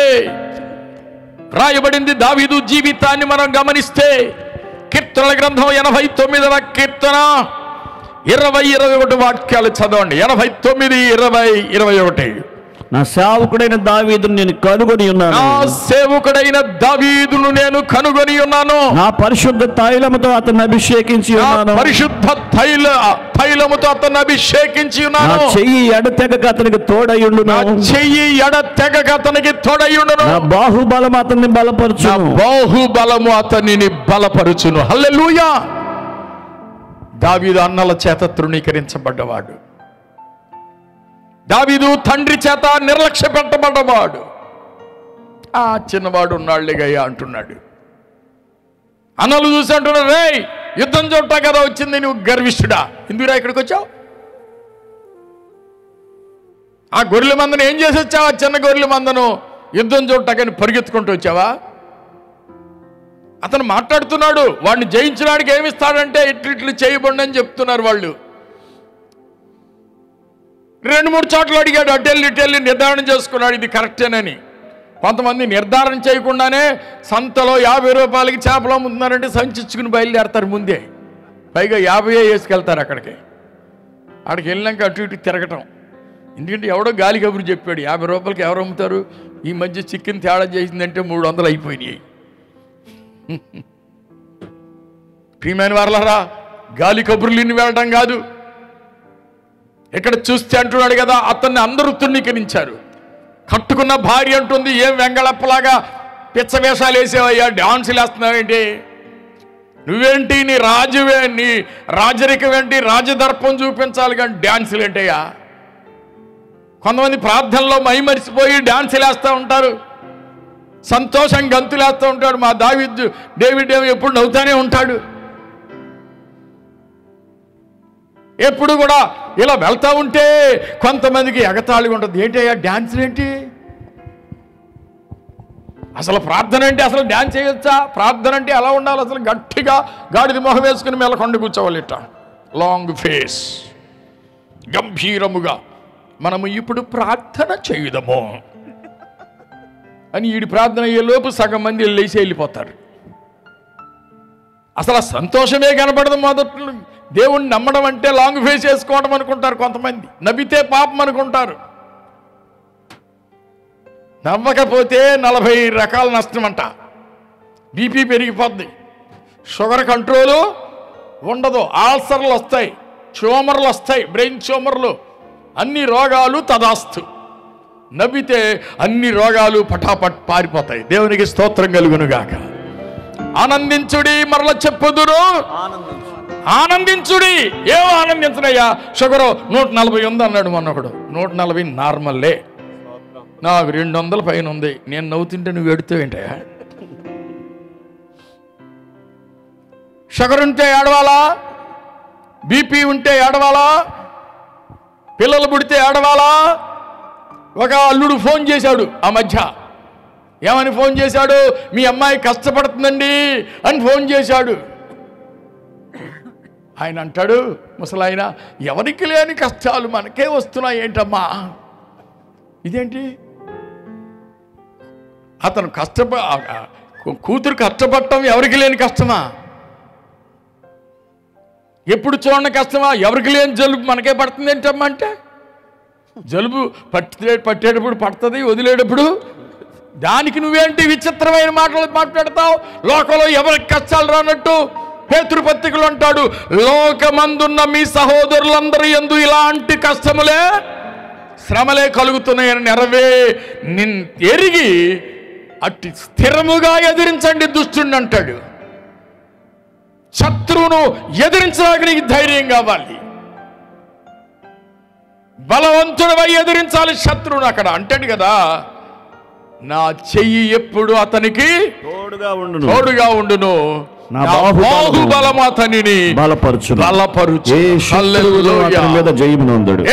రాయబడింది దావీదు జీవితాన్ని మనం గమనిస్తే, కీర్తనల గ్రంథం 89వ కీర్తన 20-21 వాక్యాలు చదవండి. 89:20-21. నా సేవకుడైన దావీదును నేను కనుగొని ఉన్నాను. నా సేవకుడైన దావీదును నేను కనుగొని ఉన్నాను. నా పరిశుద్ధ తైలముతో అతన్ని అభిషేకించి ఉన్నాను. పరిశుద్ధ తైలముతో అతన్ని అభిషేకించి ఉన్నాను. నా చెయ్యి ఎడతెగక అతనికి తోడయ్యుండును. నా చెయ్యి ఎడతెగక అతనికి తోడయ్యుండును. నా బాహుబలము అతన్ని బలపరచును. బాహుబలము అతనిని బలపరచును. హల్లెలూయా. దావీదు అన్నల చేత తృణీకరించబడ్డవాడు. దావీదు తండ్రి చేత నిర్లక్ష్య పెట్టబడ్డవాడు. ఆ చిన్నవాడు ఉన్నాళ్ళేగయ్యా అంటున్నాడు. అన్నలు చూసి అంటున్నాడు, రే యుద్ధం చూడటా కదా వచ్చింది, నువ్వు గర్విష్ఠుడా, ఎందుకురా ఇక్కడికి వచ్చావు? ఆ గొర్రెల మందను ఏం చేసి వచ్చావా? చిన్న గొర్రెల మందను యుద్ధం చూడటాకని పరిగెత్తుకుంటూ వచ్చావా? అతను మాట్లాడుతున్నాడు, వాడిని జయించడానికి ఏమిస్తాడంటే ఇట్లు చేయబడి అని చెప్తున్నారు వాళ్ళు. 2-3 చోట్ల అడిగాడు, అటెళ్ళి నిర్ధారణ చేసుకున్నాడు ఇది కరెక్టేనని. కొంతమంది నిర్ధారణ చేయకుండానే సంతలో 50 రూపాయలకి చేపలు అమ్ముతున్నారంటే సంచిచ్చుకుని బయలుదేరతారు ముందే, పైగా 50 వేసుకెళ్తారు అక్కడికి వెళ్ళినాక అటు ఇటు తిరగటం. ఎందుకంటే ఎవడో గాలి కబురు చెప్పాడు 50 రూపాయలకి ఎవరు అమ్ముతారు, ఈ మధ్య చికెన్ తేడా చేసిందంటే 300 అయిపోయినాయి. ప్రియమైన వారలారా, గాలి కబుర్లు ఇన్ని వెళ్ళడం కాదు. ఇక్కడ చూస్తే అంటున్నాడు కదా, అతన్ని అందరూ తృణీకరించారు. కట్టుకున్న భార్య అంటుంది, ఏం వెంగళప్పలాగా పిచ్చ వేషాలు వేసేవయ్యా, డాన్సులు వేస్తున్నావేంటి, నువ్వేంటి, నీ రాజువే, నీ రాజరికం ఏంటి, రాజదర్పం చూపించాలి కానీ డాన్సులు ఏంటయ్యా. కొంతమంది ప్రార్థనలో మైమరిసిపోయి డాన్సులు వేస్తూ ఉంటారు, సంతోషం గంతులు వేస్తూ ఉంటాడు. మా డేవిడ్ ఎప్పుడు నవ్వుతానే ఉంటాడు. ఎప్పుడు కూడా ఇలా వెళ్తా ఉంటే కొంతమందికి ఎగతాళిగా ఉంటుంది, ఏంటయ్యా డ్యాన్సులు ఏంటి, అసలు ప్రార్థన అంటే అసలు డ్యాన్స్ చేయొచ్చా? ప్రార్థన అంటే ఎలా ఉండాలి? అసలు గట్టిగా గాడిద మొహం వేసుకుని మెల్లకొండ కూర్చోవాలి, ఇట్ట లాంగ్ ఫేస్, గంభీరముగా మనము ఇప్పుడు ప్రార్థన చేయుదము అని ఈడి ప్రార్థన అయ్యేలోపు సగం మంది లేచి వెళ్ళిపోతారు. అసలు ఆ సంతోషమే కనపడదు. మొదట్లో దేవుణ్ణి నమ్మడం అంటే లాంగ్ ఫేస్ వేసుకోవడం అనుకుంటారు కొంతమంది, నవ్వితే పాపం అనుకుంటారు. నవ్వకపోతే 40 రకాల నష్టం అంట. బీపీ పెరిగిపోద్ది, షుగర్ కంట్రోలు ఉండదు, ఆల్సర్లు వస్తాయి, ట్యూమర్లు వస్తాయి, బ్రెయిన్ ట్యూమర్లు, అన్ని రోగాలు తదాస్తు. నవ్వితే అన్ని రోగాలు పటాపట్ పారిపోతాయి. దేవునికి స్తోత్రం కలుగునుగాక. ఆనందించుడి, మరల చెప్పుదురు ఆనందించుడి. ఏమో ఆనందించనయ్యా, షుగరు 140 ఉంది అన్నాడు మొన్నొకడు. 140 నార్మల్లే, నాకు 200 పైన ఉంది. నేను నవ్వుతుంటే నువ్వు ఎడుతావు ఏంటయ్యా? షుగర్ ఉంటే ఏడవాలా, బీపీ ఉంటే ఏడవాలా, పిల్లలు పుడితే ఏడవాలా? ఒక అల్లుడు ఫోన్ చేశాడు ఆ మధ్య. ఏమని ఫోన్ చేశాడు? మీ అమ్మాయి కష్టపడుతుందండి అని ఫోన్ చేశాడు. ఆయన అంటాడు, ముసలాయన, ఎవరికి లేని కష్టాలు మనకే వస్తున్నాయి ఏంటమ్మా? ఇదేంటి? అతను కూతురు కష్టపడటం ఎవరికి లేని కష్టమా? ఎప్పుడు చూడని కష్టమా? ఎవరికి లేని జలుబు మనకే పడుతుంది ఏంటమ్మా అంటే, జలుబు పట్టేటప్పుడు పడుతుంది, వదిలేటప్పుడు. దానికి నువ్వేంటి విచిత్రమైన మాటలు మాట్లాడతావు? లోకంలో ఎవరికి కష్టాలు రానట్టు పేతురు పత్రికలు అంటాడు, లోకమందున్న మీ సహోదరులందరూ యందు ఇలాంటి కష్టములే శ్రమలే కలుగుతున్నాయని ఎరిగి అట్టి స్థిరముగా ఎదిరించండి దుష్టుని అంటాడు. శత్రువును ఎదిరించడానికి నీకు ధైర్యం కావాలి, బలవంతుడివై ఎదిరించాలి శత్రువును. అక్కడ అంటాడు కదా, నా చెయ్యి ఎప్పుడు అతనికి తోడుగా ఉండును, నా బాహుబలము అతనిని బలపరుచు.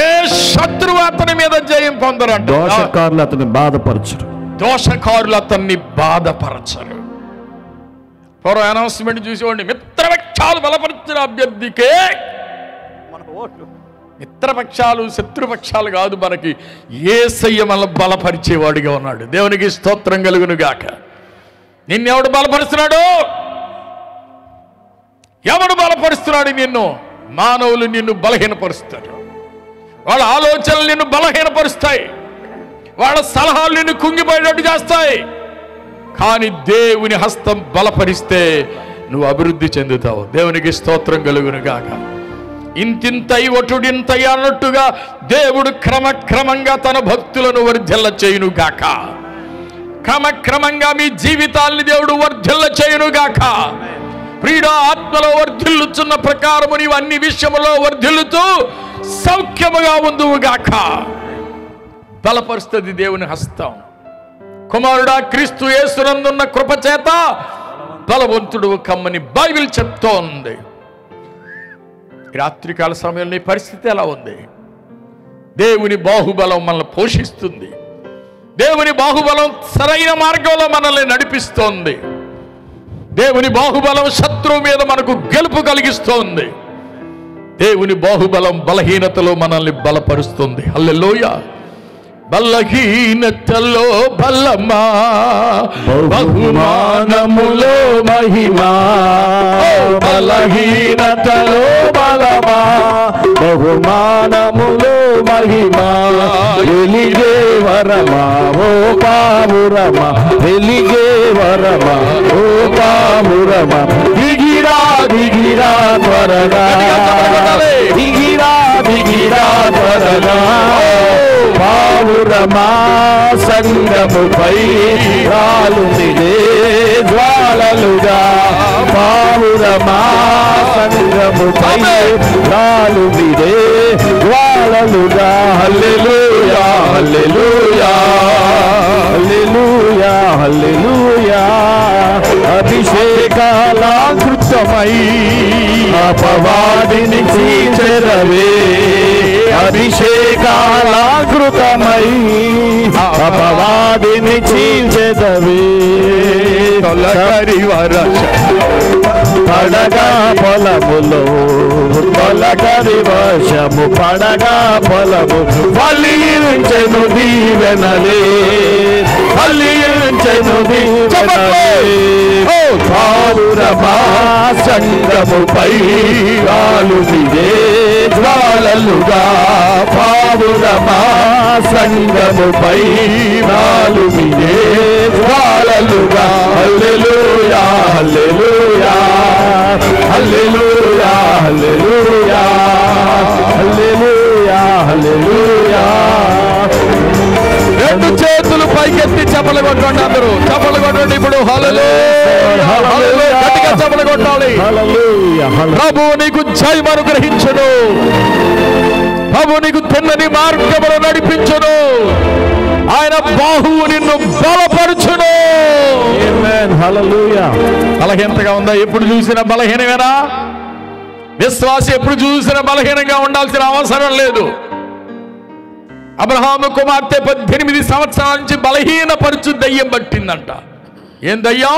ఏ శత్రువు అతని మీద జయం పొందరంట. దోషకారులు అతన్ని బాధపరచరు. దోషకారులు అతన్ని బాధపరచరు. పూర్వ అనౌన్స్మెంట్ చూసేవాడిని, మిత్రపక్షాలు బలపరిచిన అభ్యర్థికే. మిత్రపక్షాలు శత్రుపక్షాలు కాదు, మనకి యేసయ్య మనల్ని బలపరిచేవాడిగా ఉన్నాడు. దేవునికి స్తోత్రం కలుగును గాక. నిన్నెవడు బలపరుస్తున్నాడు? ఎవడు బలపరుస్తున్నాడు నిన్ను? మానవులు నిన్ను బలహీనపరుస్తారు. వాళ్ళ ఆలోచనలు నిన్ను బలహీనపరుస్తాయి, వాళ్ళ సలహాలు నిన్ను కుంగిపోయేటట్టు చేస్తాయి. కానీ దేవుని హస్తం బలపరిస్తే నువ్వు అభివృద్ధి చెందుతావు. దేవునికి స్తోత్రం కలుగును గాక. ఇంతింతై ఒటుడింతై అన్నట్టుగా దేవుడు క్రమక్రమంగా తన భక్తులను వర్ధిల్ల చేయును గాక. క్రమక్రమంగా మీ జీవితాల్ని దేవుడు వర్ధిల్ల చేయును గాక. ప్రియుడా, ఆత్మలో వర్ధిల్లుచున్న ప్రకారము నీవు అన్ని విషయములో వర్ధిల్లుతూ సౌఖ్యముగా ఉందువు గాక. బలపరుస్తుంది దేవుని హస్తం. కుమారుడా, క్రీస్తు యేసునందున్న కృపచేత బలవంతుడు కమ్మని బైబిల్ చెప్తోంది. రాత్రికాల సమయంలో నీ పరిస్థితి ఎలా ఉంది? దేవుని బాహుబలం మనల్ని పోషిస్తుంది. దేవుని బాహుబలం సరైన మార్గంలో మనల్ని నడిపిస్తోంది. దేవుని బాహుబలం శత్రువు మీద మనకు గెలుపు కలిగిస్తోంది. దేవుని బాహుబలం బలహీనతలో మనల్ని బలపరుస్తుంది. హల్లెలూయా. బలహీనతలో బలమా, బహుమానములో మహిమా. బలహీనతలో బలమా, బహుమానములో మహిమా. వెలిగే వరమా ఓ పావురమా, వెలిగే వరమా ఓ పావురమా. దిగిరా దిగిరా త్వరగా, దిగిరా దిగిరా త్వరగా. పావురమా సంగముపై రాలునిదే జ్వాలలుగా. పావురమా సంగముపై రాలునిదే జ్వాలలుగా. హల్లెలూయా హల్లెలూయా హల్లెలూయా హల్లెలూయా. అభిషేకాలంకృతమై అపవాదిని చీచెరవే, అభిషేకాలాకృతమై అపవాదిని చీల్చెదవే తొలకరి వరష పడగా పొలములో తొలకరి వర్షము పడగా పొలము ఫలించెను దీవెనలే ఫలించెను దీవెనలే పావురమా సంగముపై ఆలుమిదే జ్వాలలుగా పావురమా సంగముపై ఆలుమిదే జ్వాలలుగా హల్లెలూయా హల్లెలూయా హల్లెలూయా హల్లెలూయా హల్లెలూయా హల్లెలూయా. రెండు చేతులు పైకెత్తి చప్పలు కొట్టండి, అందరూ చప్పలు కొట్టండి. ఇప్పుడు హల్లెలూయా హల్లెలూయా గట్టిగా చప్పలు కొట్టాలి. హల్లెలూయా ప్రభు నీకు జయం అనుగ్రహించును, ప్రభు నీకు తిన్నని మార్గములు నడిపించును, ఆయన బాహువు నిన్ను బలపరచును. ఆమేన్ హల్లెలూయా. బలహీనతగా ఉందా? ఎప్పుడు చూసినా బలహీనమేనా? విశ్వాసి ఎప్పుడు చూసినా బలహీనంగా ఉండాల్సిన అవసరం లేదు. అబ్రహాము కుమార్తె 18 సంవత్సరాల నుంచి బలహీనపరచు దయ్యం పట్టిందంట. ఏం దయ్యం?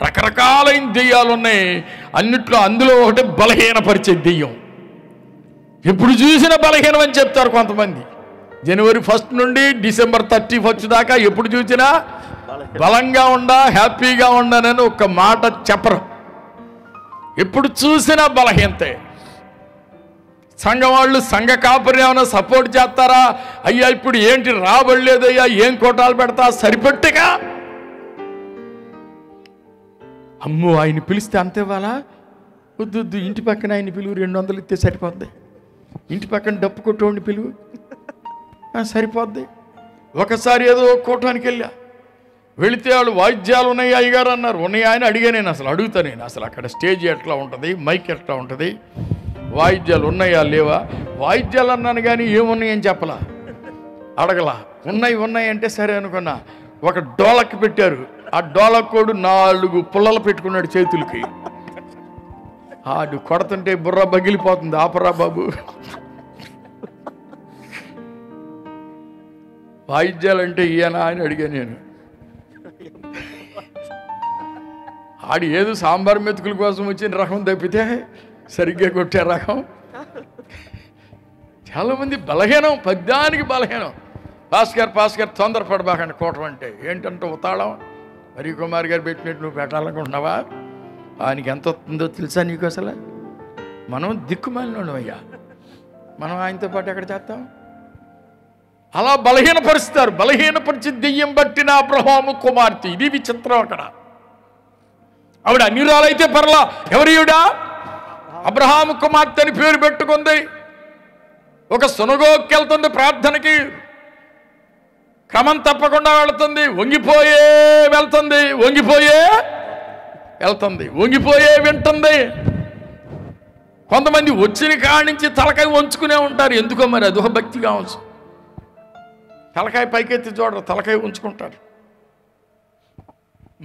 రకరకాలైన దెయ్యాలు ఉన్నాయి, అన్నిట్లో అందులో ఒకటి బలహీనపరిచే దెయ్యం. ఎప్పుడు చూసినా బలహీనం అని చెప్తారు కొంతమంది. జనవరి 1 నుండి డిసెంబర్ 31 దాకా ఎప్పుడు చూసినా బలంగా ఉండా హ్యాపీగా ఉండనని ఒక్క మాట చెప్పరు. ఎప్పుడు చూసినా బలహీనతే. సంఘం వాళ్ళు సంఘ కాపురి ఏమైనా సపోర్ట్ చేస్తారా? అయ్యా ఇప్పుడు ఏంటి రాబడలేదయ్యా, ఏం కోటాలు పెడతా, సరిపెట్టుగా. అమ్మో ఆయన పిలిస్తే అంతే వాళ్ళ వద్దు, ఇంటి పక్కన ఆయన పిలువు, 200 ఇస్తే సరిపోద్ది. ఇంటి పక్కన డప్పు కొట్టోండి పిలువు, సరిపోద్ది. ఒకసారి ఏదో కూటానికి వెళితే వాళ్ళు వాయిద్యాలు ఉన్నాయి అయ్యగారు అన్నారు. ఉన్నాయా అని అడిగా నేను, అడుగుతా నేను అసలు అక్కడ స్టేజ్ ఎట్లా ఉంటుంది, మైక్ ఎట్లా ఉంటుంది, వాయిద్యాలు ఉన్నాయా లేవా? వాయిద్యాలు అన్నాను కానీ ఏమున్నాయని చెప్పలా, అడగలా. ఉన్నాయి అంటే సరే అనుకున్నా. ఒక డోలక్ పెట్టారు, ఆ డోలకోడు 4 పుల్లలు పెట్టుకున్నాడు చేతులకి. ఆడు కొడుతుంటే బుర్ర బగిలిపోతుంది. ఆపరా బాబు, వాయిద్యాలంటే ఈయన అని అడిగా నేను. ఆడు ఏదో సాంబార్ మెతుకుల కోసం వచ్చిన రకం తప్పితే సరిగ్గా కొట్టే రకం. చాలామంది బలహీనం, పద్యానికి బలహీనం. పాస్కర్ తొందరపడబాకండి కోటం అంటే ఏంటంటే ఉతాళం. మరి కుమార్ గారు పెట్టినట్టు నువ్వు పెట్టాలనుకుంటున్నావా? ఆయనకి ఎంత వస్తుందో తెలుసా నీకు? అసలు మనం దిక్కుమాలినోడు అయ్యా, మనం ఆయనతో పాటు ఎక్కడ చేస్తాం? అలా బలహీనపరుస్తారు. బలహీనపరిచి దెయ్యం పట్టిన అబ్రహాము కుమార్తె. ఇది విచిత్రం. అక్కడ ఆవిడ అన్యురాలైతే పర్లా, ఎవరియుడా? అబ్రహాము కుమార్తె అని పేరు పెట్టుకుంది. ఒక సునగోకి వెళ్తుంది, ప్రార్థనకి క్రమం తప్పకుండా వెళుతుంది, వంగిపోయే వెళ్తుంది, వంగిపోయే వింటుంది. కొంతమంది వచ్చిన కాడి నుంచి తలకాయ వంచుకునే ఉంటారు. ఎందుకో మరి అదొక భక్తి కావచ్చు. తలకాయ పైకెత్తి చూడరు, తలకాయ ఉంచుకుంటారు.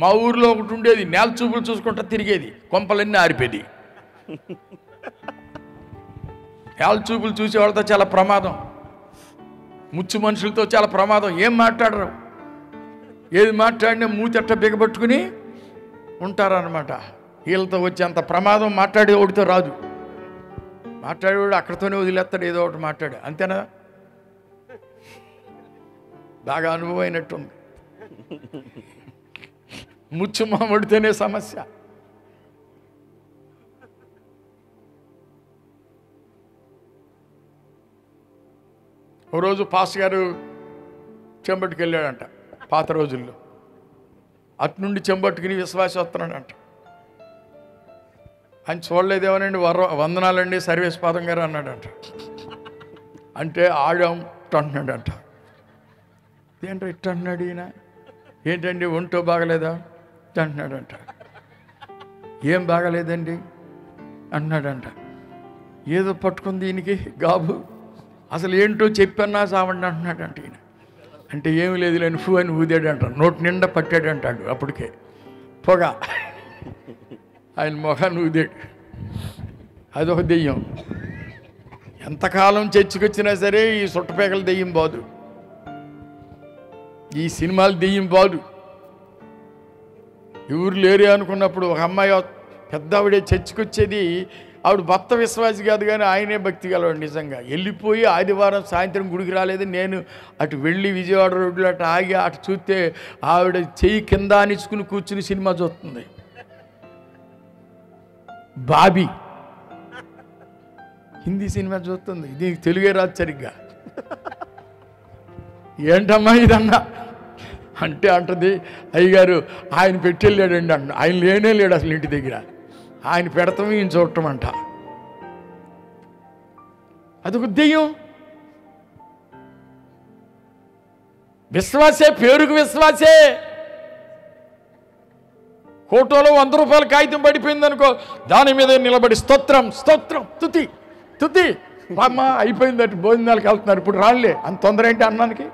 మా ఊరిలో ఒకటి ఉండేది, నేల చూపులు చూసుకుంటా తిరిగేది, కొంపలన్నీ ఆరిపోయేది. నేల చూపులు చూసేవాళ్ళతో చాలా ప్రమాదం, ముచ్చు మనుషులతో చాలా ప్రమాదం. ఏం మాట్లాడరు, ఏది మాట్లాడినా మూతెట్ట బిగబట్టుకుని ఉంటారన్నమాట. వీళ్ళతో వచ్చేంత ప్రమాదం మాట్లాడేవాడితో రాదు. మాట్లాడేవాడు అక్కడితోనే వదిలేస్తాడు, ఏదో ఒకటి మాట్లాడు, అంతేనా? బాగా అనుభవం అయినట్టుంది. ముచ్చు మామిడితేనే సమస్య. ఓ రోజు పాస్ గారు చెంబట్టుకు వెళ్ళాడంట. పాత రోజుల్లో అటు నుండి చెంబట్టుకుని విశ్వాస వస్తున్నాడంట. ఆయన చూడలేదేమోనండి, వందనాలండి సర్వేస్ పాదం గారు అన్నాడంట. అంటే అంటున్నాడంట. ఏంటో ఇట్ట అన్నాడు ఈయన. ఏంటండి ఒంటో బాగలేదా అంటున్నాడంట. ఏం బాగలేదండి అన్నాడంట. ఏదో పట్టుకుంది ఈయనకి గాబు. అసలు ఏంటో చెప్పన్నా చావండి అంటున్నాడంట ఈయన. అంటే ఏమి లేదు లేని ఫూ అని ఊదాడంట. నోటి నిండా పట్టాడంటాడు. అప్పటికే పొగ ఆయన మొఖాన్ని ఊదాడు. అదొక దెయ్యం. ఎంతకాలం చర్చికొచ్చినా సరే ఈ సుట్టపేకలు దెయ్యం బాదు, ఈ సినిమాలు దెయ్యం బాదు. ఎవరు లేరే అనుకున్నప్పుడు ఒక అమ్మాయి పెద్ద ఆవిడే చర్చికొచ్చేది. ఆవిడ భర్త విశ్వాసి కాదు కానీ ఆయనే భక్తి గలవాడు. నిజంగా వెళ్ళిపోయి ఆదివారం సాయంత్రం గుడికి రాలేదు. నేను అటు వెళ్ళి విజయవాడ రోడ్లో అటు ఆగి అటు చూస్తే ఆవిడ చెయ్యి కింద అనిచుకుని కూర్చుని సినిమా చూస్తుంది. బాబీ హిందీ సినిమా చూస్తుంది. దీనికి తెలుగే రాదు సరిగ్గా. ఏంటమ్మా ఇదన్నా అంటే అంటది, అయ్యగారు ఆయన పెట్టెళ్ళాడండి అన్న. ఆయన లేనే లేడు అసలు ఇంటి దగ్గర. ఆయన పెడతాం ఈయన చూడటం అంట. అదొక దెయ్యం. విశ్వాసే, పేరుకు విశ్వాసే. ఫోటోలో 100 రూపాయల కాగితం పడిపోయింది అనుకో, దాని మీద నిలబడి స్తోత్రం స్తోత్రం తుతి తుతి అమ్మ అయిపోయింది. అటు భోజనాలకు వెళ్తున్నారు. ఇప్పుడు రాళ్ళే అంత తొందర ఏంటి అన్నానికి?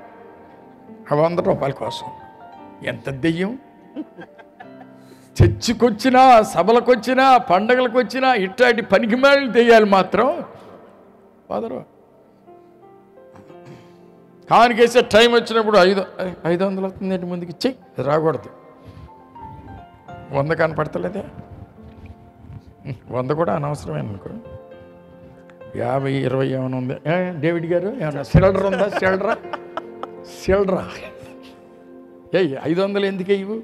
100 రూపాయల కోసం. ఎంత దెయ్యం! చర్చికొచ్చినా, సభలకు వచ్చినా, పండగలకు వచ్చినా ఇట్లాంటి పనికిమాలిన దెయ్యాలు మాత్రం వదరు. కానికేసే టైం వచ్చినప్పుడు 500 అవుతుంది ముందుకి చెయ్యి రాకూడదు. 100 కనపడతలేదే. 100 కూడా అనవసరమే అనుకో. 50, 20 ఏమైనా ఉంది. డేవిడ్ గారు ఏమన్నా సిలిండర్ ఉందా? సిలిండరా 500 ఎందుకు అయ్యవు?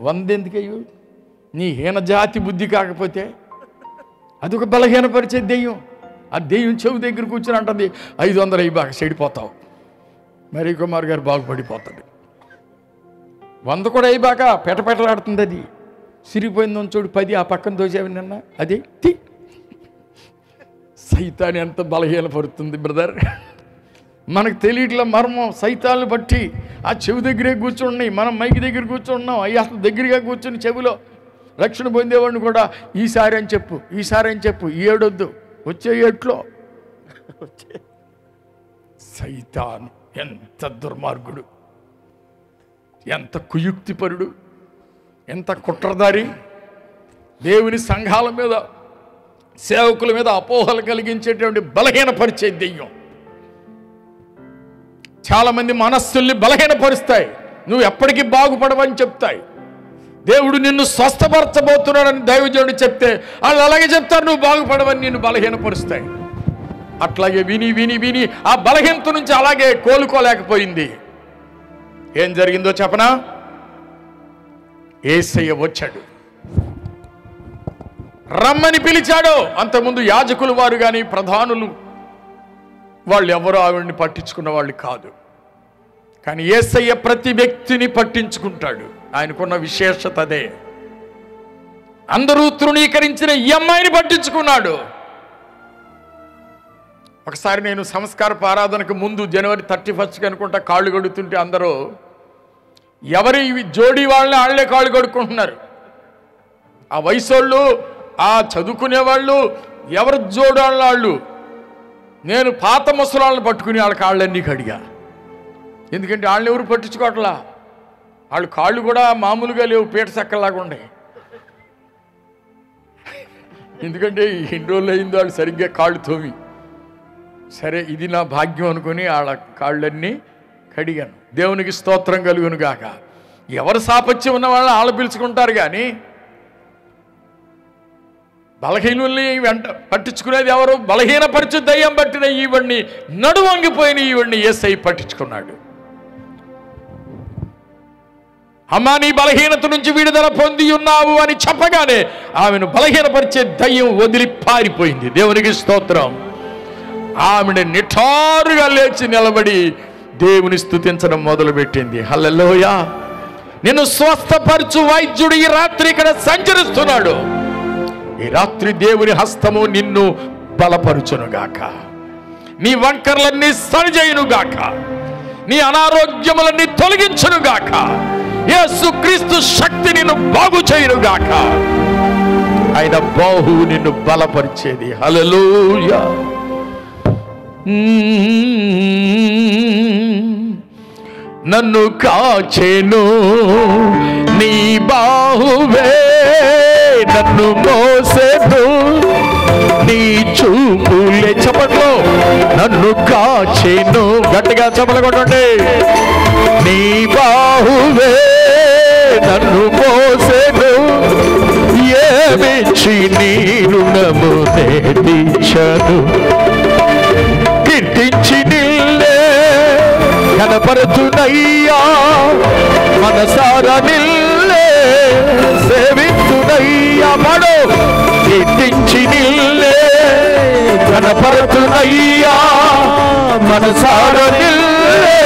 100 ఎందుకు అయ్యవు? నీ హీనజాతి బుద్ధి కాకపోతే అదొక బలహీనపరిచే దెయ్యం. ఆ దెయ్యం చెవు దగ్గర కూర్చొని అంటుంది 500 అయ్యి బాగా చెడిపోతావు. మరి కుమార్ గారు బాగుపడిపోతాడు. 100 కూడా అయ్యి బాగా పెటపెటలాడుతుంది. అది సిరిపోయింది చూడు 10 ఆ పక్కన దోసేవి నిన్న. అది సైతాన్ని ఎంత బలహీనపడుతుంది బ్రదర్. మనకు తెలియట్ల మర్మం. సైతాన్ని బట్టి ఆ చెవి దగ్గరే కూర్చున్నాయి. మనం మైకి దగ్గర కూర్చున్నాం. అవి అసలు దగ్గరగా కూర్చుని చెవిలో రక్షణ పొందేవాడిని కూడా ఈసారి అని చెప్పు, ఈసారి అని చెప్పు, ఈ ఏడొద్దు, వచ్చే ఏట్లో వచ్చే. సైతాను ఎంత దుర్మార్గుడు, ఎంత కుయుక్తిపరుడు, ఎంత కుట్రదారి. దేవుని సంఘాల మీద, సేవకుల మీద అపోహలు కలిగించేటువంటి బలహీనపరిచే దెయ్యం. చాలామంది మనస్సుల్ని బలహీనపరుస్తాయి. నువ్వు ఎప్పటికీ బాగుపడవని చెప్తాయి. దేవుడు నిన్ను స్వస్థపరచబోతున్నాడని దైవజనుడు చెప్తే వాళ్ళు అలాగే చెప్తారు, నువ్వు బాగుపడవని నిన్ను బలహీనపరుస్తాయి. అట్లాగే విని విని విని ఆ బలహీనత నుంచి అలాగే కోలుకోలేకపోయింది. ఏం జరిగిందో చెప్పనా? యేసయ్య వచ్చాడు, రమ్మని పిలిచాడు. అంతకుముందు యాజకులు వారు కానీ ప్రధానులు వాళ్ళు ఎవరో ఆవిడ్ని పట్టించుకున్న వాళ్ళు కాదు. కానీ యేసయ్య ప్రతి వ్యక్తిని పట్టించుకుంటాడు. ఆయనకున్న విశేషత అదే. అందరూ తృణీకరించిన ఈ అమ్మాయిని పట్టించుకున్నాడు. ఒకసారి నేను సంస్కారపు ఆరాధనకు ముందు జనవరి 31 అనుకుంటా కాళ్ళు కడుగుతుంటే అందరూ ఎవరి జోడీ వాళ్ళని వాళ్ళే కాళ్ళు కడుక్కుంటున్నారు. ఆ వయసోళ్ళు, ఆ చదువుకునే వాళ్ళు, ఎవరు జోడాళ్ళ వాళ్ళు. నేను పాత ముసలాళ్ళని పట్టుకుని వాళ్ళ కాళ్ళన్నీ కడిగా. ఎందుకంటే వాళ్ళని ఎవరు పట్టించుకోవట్లా. వాళ్ళు కాళ్ళు కూడా మామూలుగా లేవు, పీట చక్కలాగా ఉండే. ఎందుకంటే ఎన్ని రోజులు అయిందో వాళ్ళు సరిగ్గా కాళ్ళు తోమి. సరే ఇది నా భాగ్యం అనుకుని వాళ్ళ కాళ్ళన్నీ కడిగాను. దేవునికి స్తోత్రం కలుగును గాక. ఎవరు సాపత్యం ఉన్న వాళ్ళని వాళ్ళు పిలుచుకుంటారు కానీ బలహీనుల్ని వెంట పట్టించుకునేది ఎవరు? బలహీనపరిచి దయ్యం పట్టిన ఈవడిని, నడువంగిపోయిన ఈవడిని యేసయ్య పట్టించుకున్నాడు. అమ్మా నీ బలహీనత నుంచి విడుదల పొంది ఉన్నావు అని చెప్పగానే ఆమెను బలహీనపరిచే దయ్యం వదిలి పారిపోయింది. దేవునికి స్తోత్రం. ఆమెను నిఠారుగా లేచి నిలబడి దేవుని స్తుతించడం మొదలుపెట్టింది. హల్లెలూయా. నిన్ను స్వస్థపరచు వైద్యుడు ఈ రాత్రి ఇక్కడ సంచరిస్తున్నాడు. ఈ రాత్రి దేవుని హస్తము నిన్ను బలపరుచునుగాక. నీ వంకర్లన్నీ సరిచేయునుగాక. నీ అనారోగ్యములన్నీ తొలగించునుగాక. యేసుక్రీస్తు శక్తి నిన్ను బాగు చేయునుగాక. ఆయన బాహు నిన్ను బలపరిచేది. హల్లెలూయా. నన్ను కాచెను నీ బాహువే, నన్ను మోసెను నీ చూపులే చప్పట్లో నన్ను కాచెను. గట్టిగా చప్పలు కొట్టండి. నీ బాహువే నన్ను మోసెను, ఏమిచ్చి నీ రుణము తీర్చను. కీర్తించి నిల్లే కనపరుతునయ్యా, మనసారా నిల్లే సేవితునయ్యా. మడో కీర్తించి నిల్లే కనపరుతునయ్యా, మనసారా నిల్లే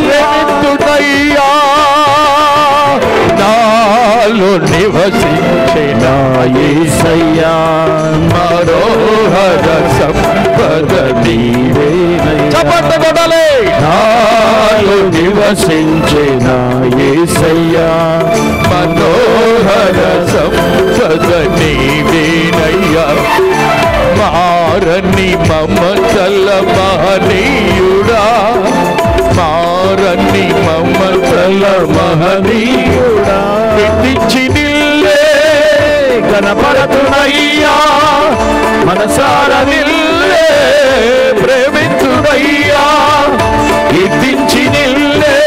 సేవితునయ్యా. నాలో నివసించిన యేసయ్యా, మనోహర సంపద నీవేనయ్యా. చప్పట్లు కొట్టాలి. నాలో నివసించిన యేసయ్యా, మనోహర సంపద నీవేనయ్యా. మారని మమతల మహనీయుడా, మారని మమతల మహనీయుడా. కీర్తించి నిల్లే కనపరతునయ్యా, మనసార నిల్లే ప్రేమితునయ్యా. కీర్తించి నిల్లే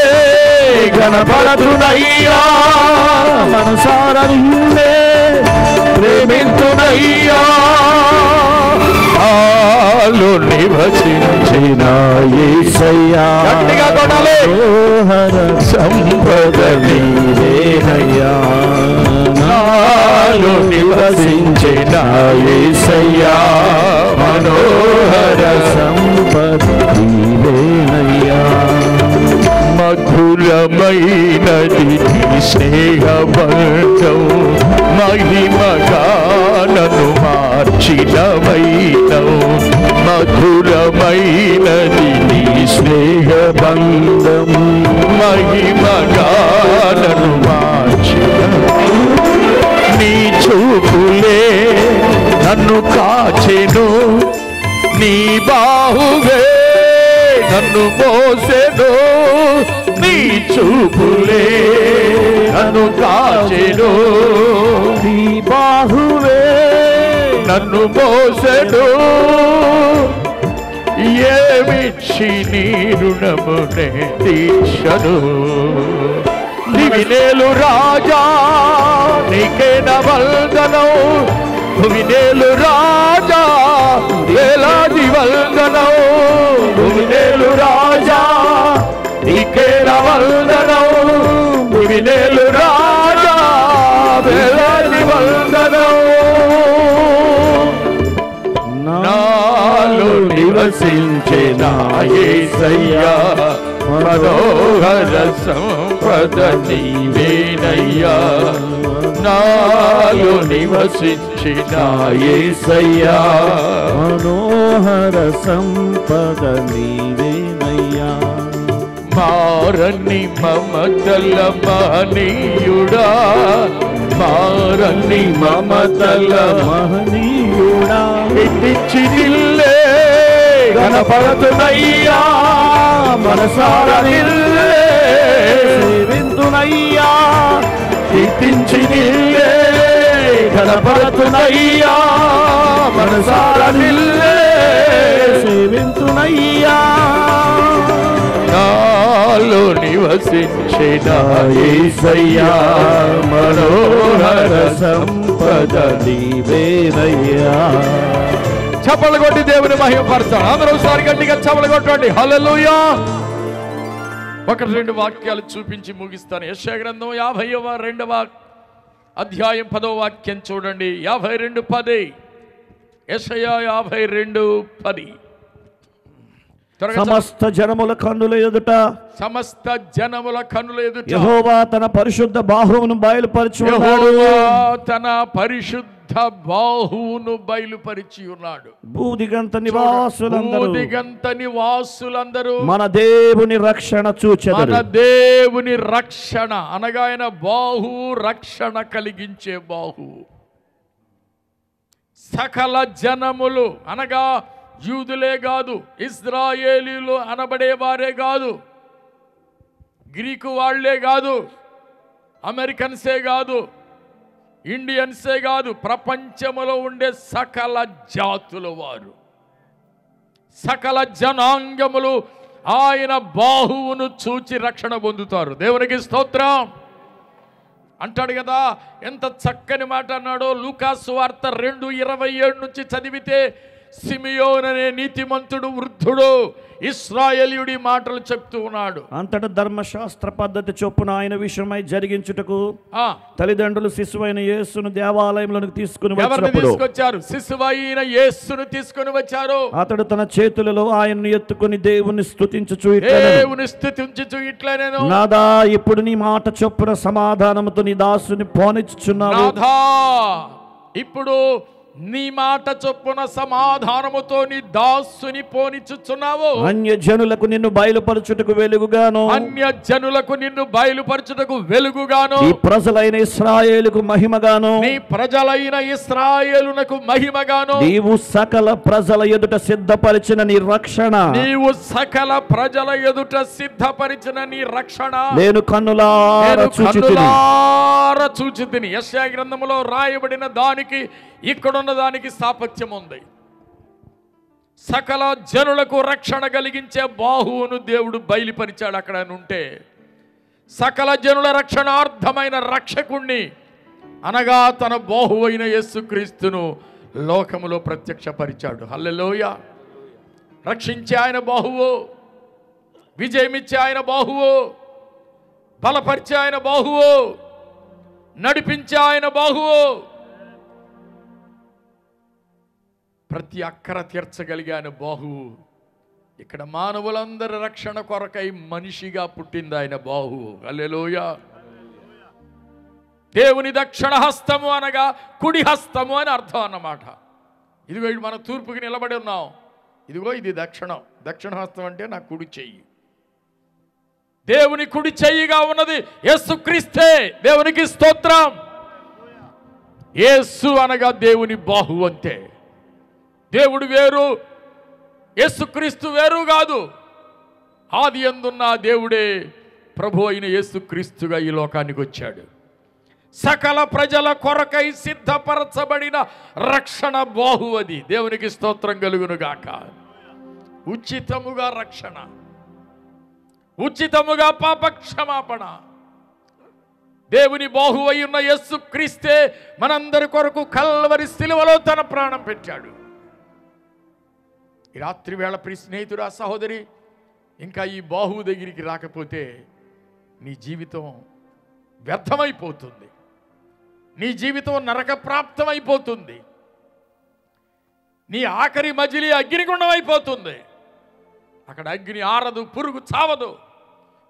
కనపరతునయ్యా, మనసార నిల్లే ప్రేమితునయ్యా. నాలో నివసించిన యేసయ్యా, గట్టిగా కొనాలి. మనోహర సంపద నీవేనయ్యా. నాలో నివసించిన యేసయ్యా, మనోహర సంపద నీవేనయ్యా. మధురమైనది స్నేహబంధం, మహిమగా నన్ను మార్చినవైనం. మధురమైనది నీ స్నేహబంధం, మహిమగా నన్ను మార్చిన. నీ చూపులే నన్ను కాచెను, నీ బాహువే నన్ను మోసెను. నీ చూపులే నన్ను కాచెను, నీ బాహువే నన్ను మోసెను. ఏమిచ్చి నీ రుణమునే తీర్చను. దివినేలు రాజా నీకే నవందనం, భువినేలు రాజా వేలాది వందనం. భువినేలు రాజా నీకే నవందనం, భువినేలు రాజా వేలాది వందనం. నాలో నివసించిన యేసయ్యా, మనోహర సంపద నీవేనయ్యా. నాలో నివసించిన యేసయ్యా, మనోహర సంపద నీవేనయ్యా. మారని మమతల మహనీయుడా, మారని మమతల మహనీయుడా. కీర్తించి నిల్లే కనపడుతున్నయ్యా, మనసార నిల్లే సేవింతునయ్యా. కీర్తించి నిల్లే కనపడుతున్నయ్యా, మనసార నిల్లే సేవింతునయ్యా. నాలో నివసించిన యేసయ్యా, మనోహర సంపద నీవేనయ్యా. చప్పలు కొట్టి దేవుని మహిమపరచాలి. అందరూ ఒకసారి గట్టిగా చప్పలు కొట్టండి. హల్లెలూయా. ఒకటి రెండు వాక్యాలు చూపించి ముగిస్తాను. యెషయా గ్రంథం 52వ అధ్యాయం 10వ వాక్యం చూడండి. 52:10. యెషయా 52:10. సమస్త జనముల కన్నుల ఎదుట, సమస్త జనముల కన్నుల ఎదుట యెహోవా తన పరిశుద్ధ బాహువును బయలుపరిచి ఉన్నాడు. తన పరిశుద్ధ బాహువును బయలుపరిచి ఉన్నాడు. భూదిగంత నివాసులందరూ మన దేవుని రక్షణ చూచెదరు. మన దేవుని రక్షణ అనగా ఆయన బాహు రక్షణ కలిగించే బాహు. సకల జనములు అనగా యూదులే కాదు, ఇశ్రాయేలీలు అనబడేవారే కాదు, గ్రీకు వాళ్లే కాదు, అమెరికన్సే కాదు, ఇండియన్సే కాదు, ప్రపంచములో ఉండే సకల జాతుల వారు, సకల జనాంగములు ఆయన బాహువును చూచి రక్షణ పొందుతారు. దేవునికి స్తోత్రం. అంటాడు కదా, ఎంత చక్కని మాట అన్నాడో. లూకాసు వార్త 2:27 నుంచి చదివితే, సిమియోన్ అనే నీతిమంతుడు వృద్ధుడు ఇశ్రాయేలీయుడి మాటలు చెప్తూ ఉన్నాడు. అంతటా ధర్మశాస్త్ర పద్ధతి చొప్పున ఆయన విషయమై జరిగించుటకు తల్లిదండ్రులు శిశువైన యేసును దేవాలయంలోకి తీసుకుని తీసుకొచ్చారు. శిశువైన యేసును తీసుకుని వచ్చారు. అతడు తన చేతులలో ఆయన్ను ఎత్తుకుని దేవుని స్తుతించుచు ఇట్లా నేను, నాదా ఇప్పుడు నీ మాట చొప్పున సమాధానముతో నీ దాసుని పోనిచ్చుచున్నావు. నాదా ఇప్పుడు నీ మాట చొప్పున సమాధానముతో నీ దాసుని పోనిచ్చుచున్నావు. అన్య జనులకు నిన్ను బయలుపరచుటకు వెలుగుగాను, అన్య జనులకు నిన్ను బయలుపరచుటకు వెలుగుగాను, నీ ప్రజలైన ఇశ్రాయేలుకు మహిమగాను, నీ ప్రజలైన ఇశ్రాయేలునకు మహిమగాను, నీవు సకల ప్రజల ఎదుట సిద్ధపరిచిన నీ రక్షణ, నీవు సకల ప్రజల ఎదుట సిద్ధపరిచిన నీ రక్షణ నేను కన్నులారా చూచితిని. యెషయా గ్రంథములో రాయబడిన దానికి ఇక్కడున్న దానికి సాపత్యం ఉంది. సకల జనులకు రక్షణ కలిగించే బాహువును దేవుడు బయలుపరిచాడు. అక్కడ ఉంటే సకల జనుల రక్షణార్థమైన రక్షకుణ్ణి అనగా తన బాహువు అయిన యేసుక్రీస్తును లోకములో ప్రత్యక్షపరిచాడు. హల్లెలూయా. రక్షించే ఆయన బాహువు, విజయమిచ్చే ఆయన బాహువు, బలపరిచే ఆయన బాహువు, నడిపించే ఆయన బాహువు, ప్రతి అక్కర తీర్చగలిగే ఆయన బాహువు. ఇక్కడ మానవులందరి రక్షణ కొరకై మనిషిగా పుట్టింది ఆయన బాహువు. హల్లెలూయా. దేవుని దక్షిణ హస్తము అనగా కుడి హస్తము అని అర్థం అన్నమాట. ఇదిగో మన తూర్పుకి నిలబడి ఉన్నాం, ఇదిగో ఇది దక్షిణం. దక్షిణ హస్తం అంటే నా కుడి చెయ్యి. దేవుని కుడి చెయ్యిగా ఉన్నది యేసుక్రీస్తే. దేవునికి స్తోత్రం. యేసు అనగా దేవుని బాహువు అంతే. దేవుడు వేరు, యేసుక్రీస్తు వేరు కాదు. ఆది యందున్న దేవుడే ప్రభు అయిన యేసుక్రీస్తుగా ఈ లోకానికి వచ్చాడు. సకల ప్రజల కొరకై సిద్ధపరచబడిన రక్షణ బాహువు అది. దేవునికి స్తోత్రం కలుగును గాక. ఉచితముగా రక్షణ, ఉచితముగా పాపక్షమాపణ. దేవుని బాహువై ఉన్న యేసుక్రీస్తే మనందరి కొరకు కల్వరి శిలువలో తన ప్రాణం పెట్టాడు. ఈ రాత్రి వేళ ప్రియ స్నేహితుడా, సహోదరి, ఇంకా ఈ బాహువు దగ్గరికి రాకపోతే నీ జీవితం వ్యర్థమైపోతుంది. నీ జీవితం నరక ప్రాప్తమైపోతుంది. నీ ఆఖరి మజిలీ అగ్నిగుండం అయిపోతుంది. అక్కడ అగ్ని ఆరదు, పురుగు చావదు,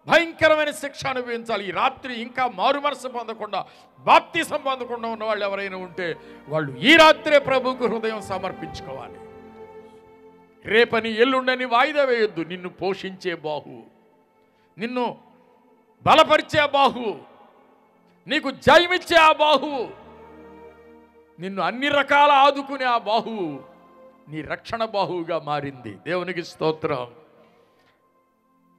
భయంకరమైన శిక్ష అనుభవించాలి. ఈ రాత్రి ఇంకా మారుమనసు పొందకుండా, బాప్తిసం పొందకుండా ఉన్న వాళ్ళు ఎవరైనా ఉంటే వాళ్ళు ఈ రాత్రే ప్రభువుకు హృదయం సమర్పించుకోవాలి. రేపని ఎల్లుండని వాయిదా వేయొద్దు. నిన్ను పోషించే బాహువు, నిన్ను బలపరిచే బాహువు, నీకు జయమిచ్చే ఆ బాహువు, నిన్ను అన్ని రకాల ఆదుకునే ఆ బాహువు నీ రక్షణ బాహువుగా మారింది. దేవునికి స్తోత్రం.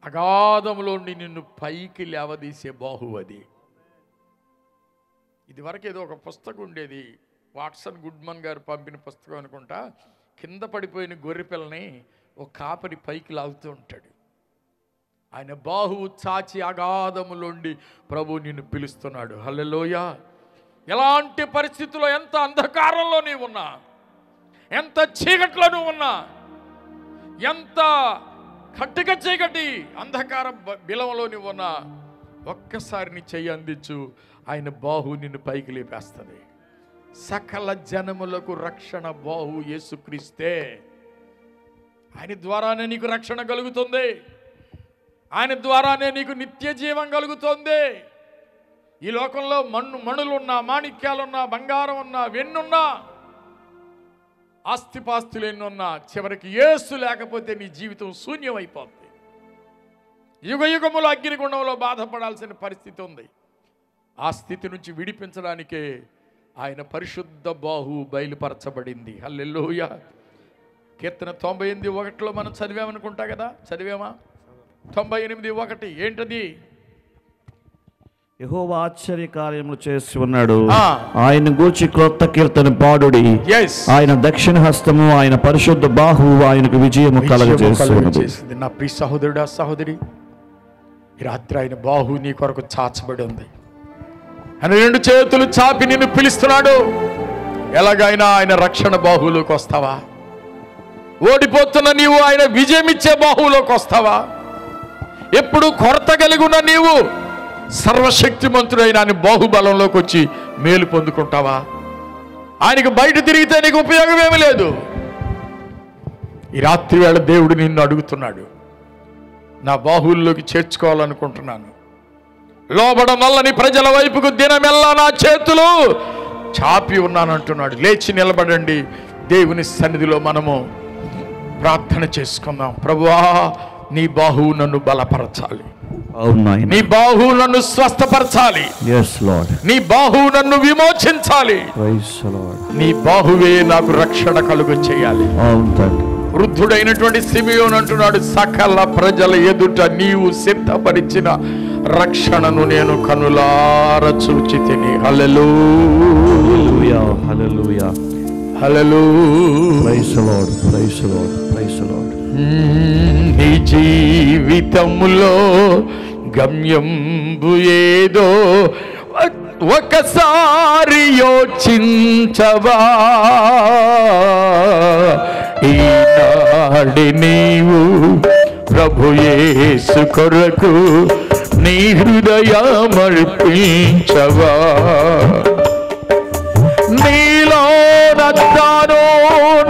అగాధములోండి నిన్ను పైకి లేవదీసే బాహువు అది. ఇదివరకు ఏదో ఒక పుస్తకం ఉండేది, వాట్సన్ గుడ్మన్ గారు పంపిన పుస్తకం అనుకుంటా. కింద పడిపోయిన గొర్రె పిల్లని ఒక కాపరి పైకి లాగుతూ ఉంటాడు. ఆయన బాహువు చాచి అగాధములోండి ప్రభు నిన్ను పిలుస్తున్నాడు. హల్లెలూయా. ఎలాంటి పరిస్థితుల్లో, ఎంత అంధకారంలో నీవు ఉన్నా, ఎంత చీకట్లో నువ్వు ఉన్నా, ఎంత కట్టిక చీకటి అంధకార బిలంలో నువ్వు ఉన్నా, ఒక్కసారి నీ చెయ్యి అందించు, ఆయన బాహు నిన్ను పైకి లేపేస్తుంది. సకల జనములకు రక్షణ బాహు యేసుక్రీస్తే. ఆయన ద్వారానే నీకు రక్షణ కలుగుతుంది. ఆయన ద్వారానే నీకు నిత్య జీవం కలుగుతుంది. ఈ లోకంలో మణులున్నా, మాణిక్యాలున్నా, బంగారం ఉన్నా, వెన్నున్నా, ఆస్తిపాస్తులు ఎన్నున్నా, చివరికి యేసు లేకపోతే నీ జీవితం శూన్యమైపోతుంది. యుగ యుగములు అగ్నిగుండంలో బాధపడాల్సిన పరిస్థితి ఉంది. ఆ స్థితి నుంచి విడిపించడానికే ఆయన పరిశుద్ధ బాహు బయలుపరచబడింది. హల్లెలూయా. కీర్తన 98:1 మనం చదివామనుకుంటా కదా, చదివామా? 98:1 ఏంటది? యెహోవా ఆశ్చర్య కార్యములు చేసి ఉన్నాడు. ఆ. ఆయన గూర్చి క్రొత్త కీర్తన పాడుడి. Yes. ఆయన దక్షిణ హస్తము, ఆయన పరిశుద్ధ బాహువు ఆయనకు విజయము కలుగజేస్తున్నది. చేసింది. నా ప్రియ సహోదరుడా సహోదరి, ఈ రాత్రి ఆయన బాహు నీ కొరకు చాచబడి ఉంది. ఆయన 2 చేతులు చాపి నిన్ను పిలుస్తున్నాడు. ఎలాగైనా ఆయన రక్షణ బాహువులోకి వస్తావా? ఓడిపోతున్న నీవు ఆయన విజయమిచ్చే బాహువులోకి వస్తావా? ఎప్పుడు కొరత కలిగి ఉన్న నీవు సర్వశక్తిమంతుడైన ఆయన బాహుబలంలోకి వచ్చి మేలు పొందుకుంటావా? ఆయనకు బయట తిరిగితే నీకు ఉపయోగం ఏమీ లేదు. ఈ రాత్రి వేళ దేవుడు నిన్ను అడుగుతున్నాడు, నా బాహువుల్లోకి చేర్చుకోవాలనుకుంటున్నాను. లోబడం వల్ల నీ ప్రజల వైపుకు దినమెల్లా నా చేతులు చాపి ఉన్నానంటున్నాడు. లేచి నిలబడండి, దేవుని సన్నిధిలో మనము ప్రార్థన చేసుకుందాం. ప్రభువా, నీ బాహువు నన్ను బలపరచాలి, నీ బాహువు నన్ను స్వస్థపరచాలి, నీ బాహువు నన్ను విమోచించాలి, నీ బాహువే నాకు రక్షణ కలుగు చేయాలి. వృద్ధుడైనటువంటి సిమియోను అంటున్నాడు, సకల ప్రజల ఎదుట నీవు సిద్ధపరిచిన రక్షణను నేను కనులార చూచి తిని. Hallelujah, hallelujah, hallelujah. Praise the lord, praise the lord, praise the lord. నీ జీవితములో గమ్యంబు ఏదో ఒకసారి యోచించవా. ఈనాడి నీవు ప్రభు యేసు కొరకు నీ హృదయమర్పించవా. నీలో నత్తాను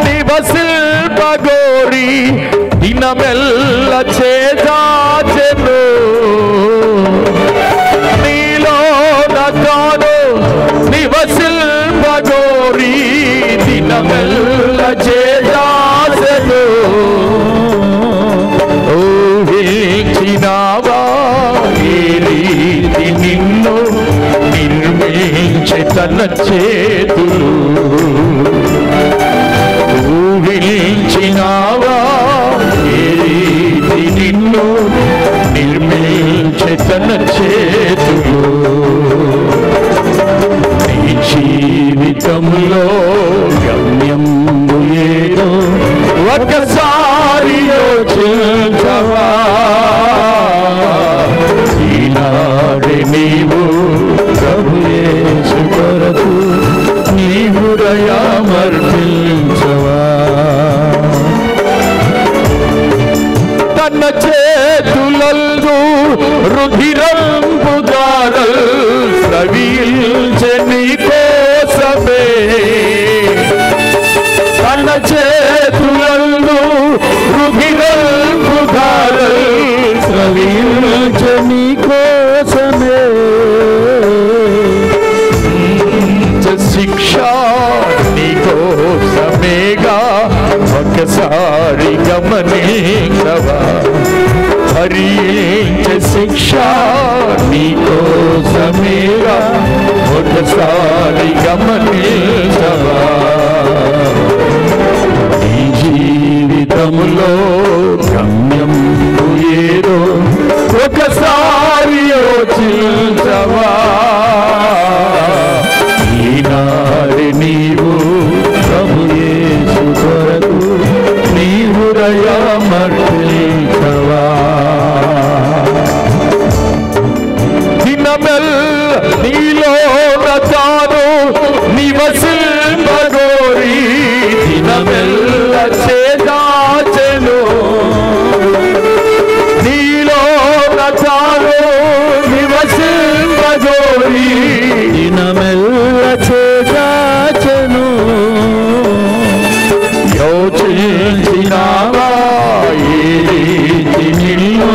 నివసిల్పగోరి దినమెల్ల చేజాచెను. నీలో నత్తాను నివసిల్పగోరి దినమెల్ల చేజాచెను. ఊహించినావా ఈ రీతి నిన్ను నిర్మించి తన చేతులు? ఊహించినావా ఈ రీతి నిన్ను నిర్మించి తన చేతులు? నీ జీవితంలో గమ్యం ఏదో ఒకసారి యోచించవా. ఈనాడు నీవు ప్రభు యేసు కొరకు నీ హృదయమర్పించవా. తన చేతులలో రుధిరంబు దారల్ స్రవించె నీ కోసమే. తన చేతులలో రుధిరంబు దారల్ స్రవించె నీ కోసమే. శిక్ష నీ కోసమేగా ఒకసారి గమనించవా. భరించే శిక్ష నీ కోసమేగా ఒకసారి గమనించవా. నీ జీవితంలో గమ్యం ఏదో ఒకసారి యోచించవా. ఈనాడు నీవు ప్రభు యేసు కొరకు నీ హృదయమర్పించవా. దినమెల్ల నీలో తాను నివసిల్పగోరి దినమెల్ల చేదాచెను. నీలో తాను నివసిల్పగోరి దినమెల్ల చేదాచెను. యోచించినావా ఈ రీతి నిన్ను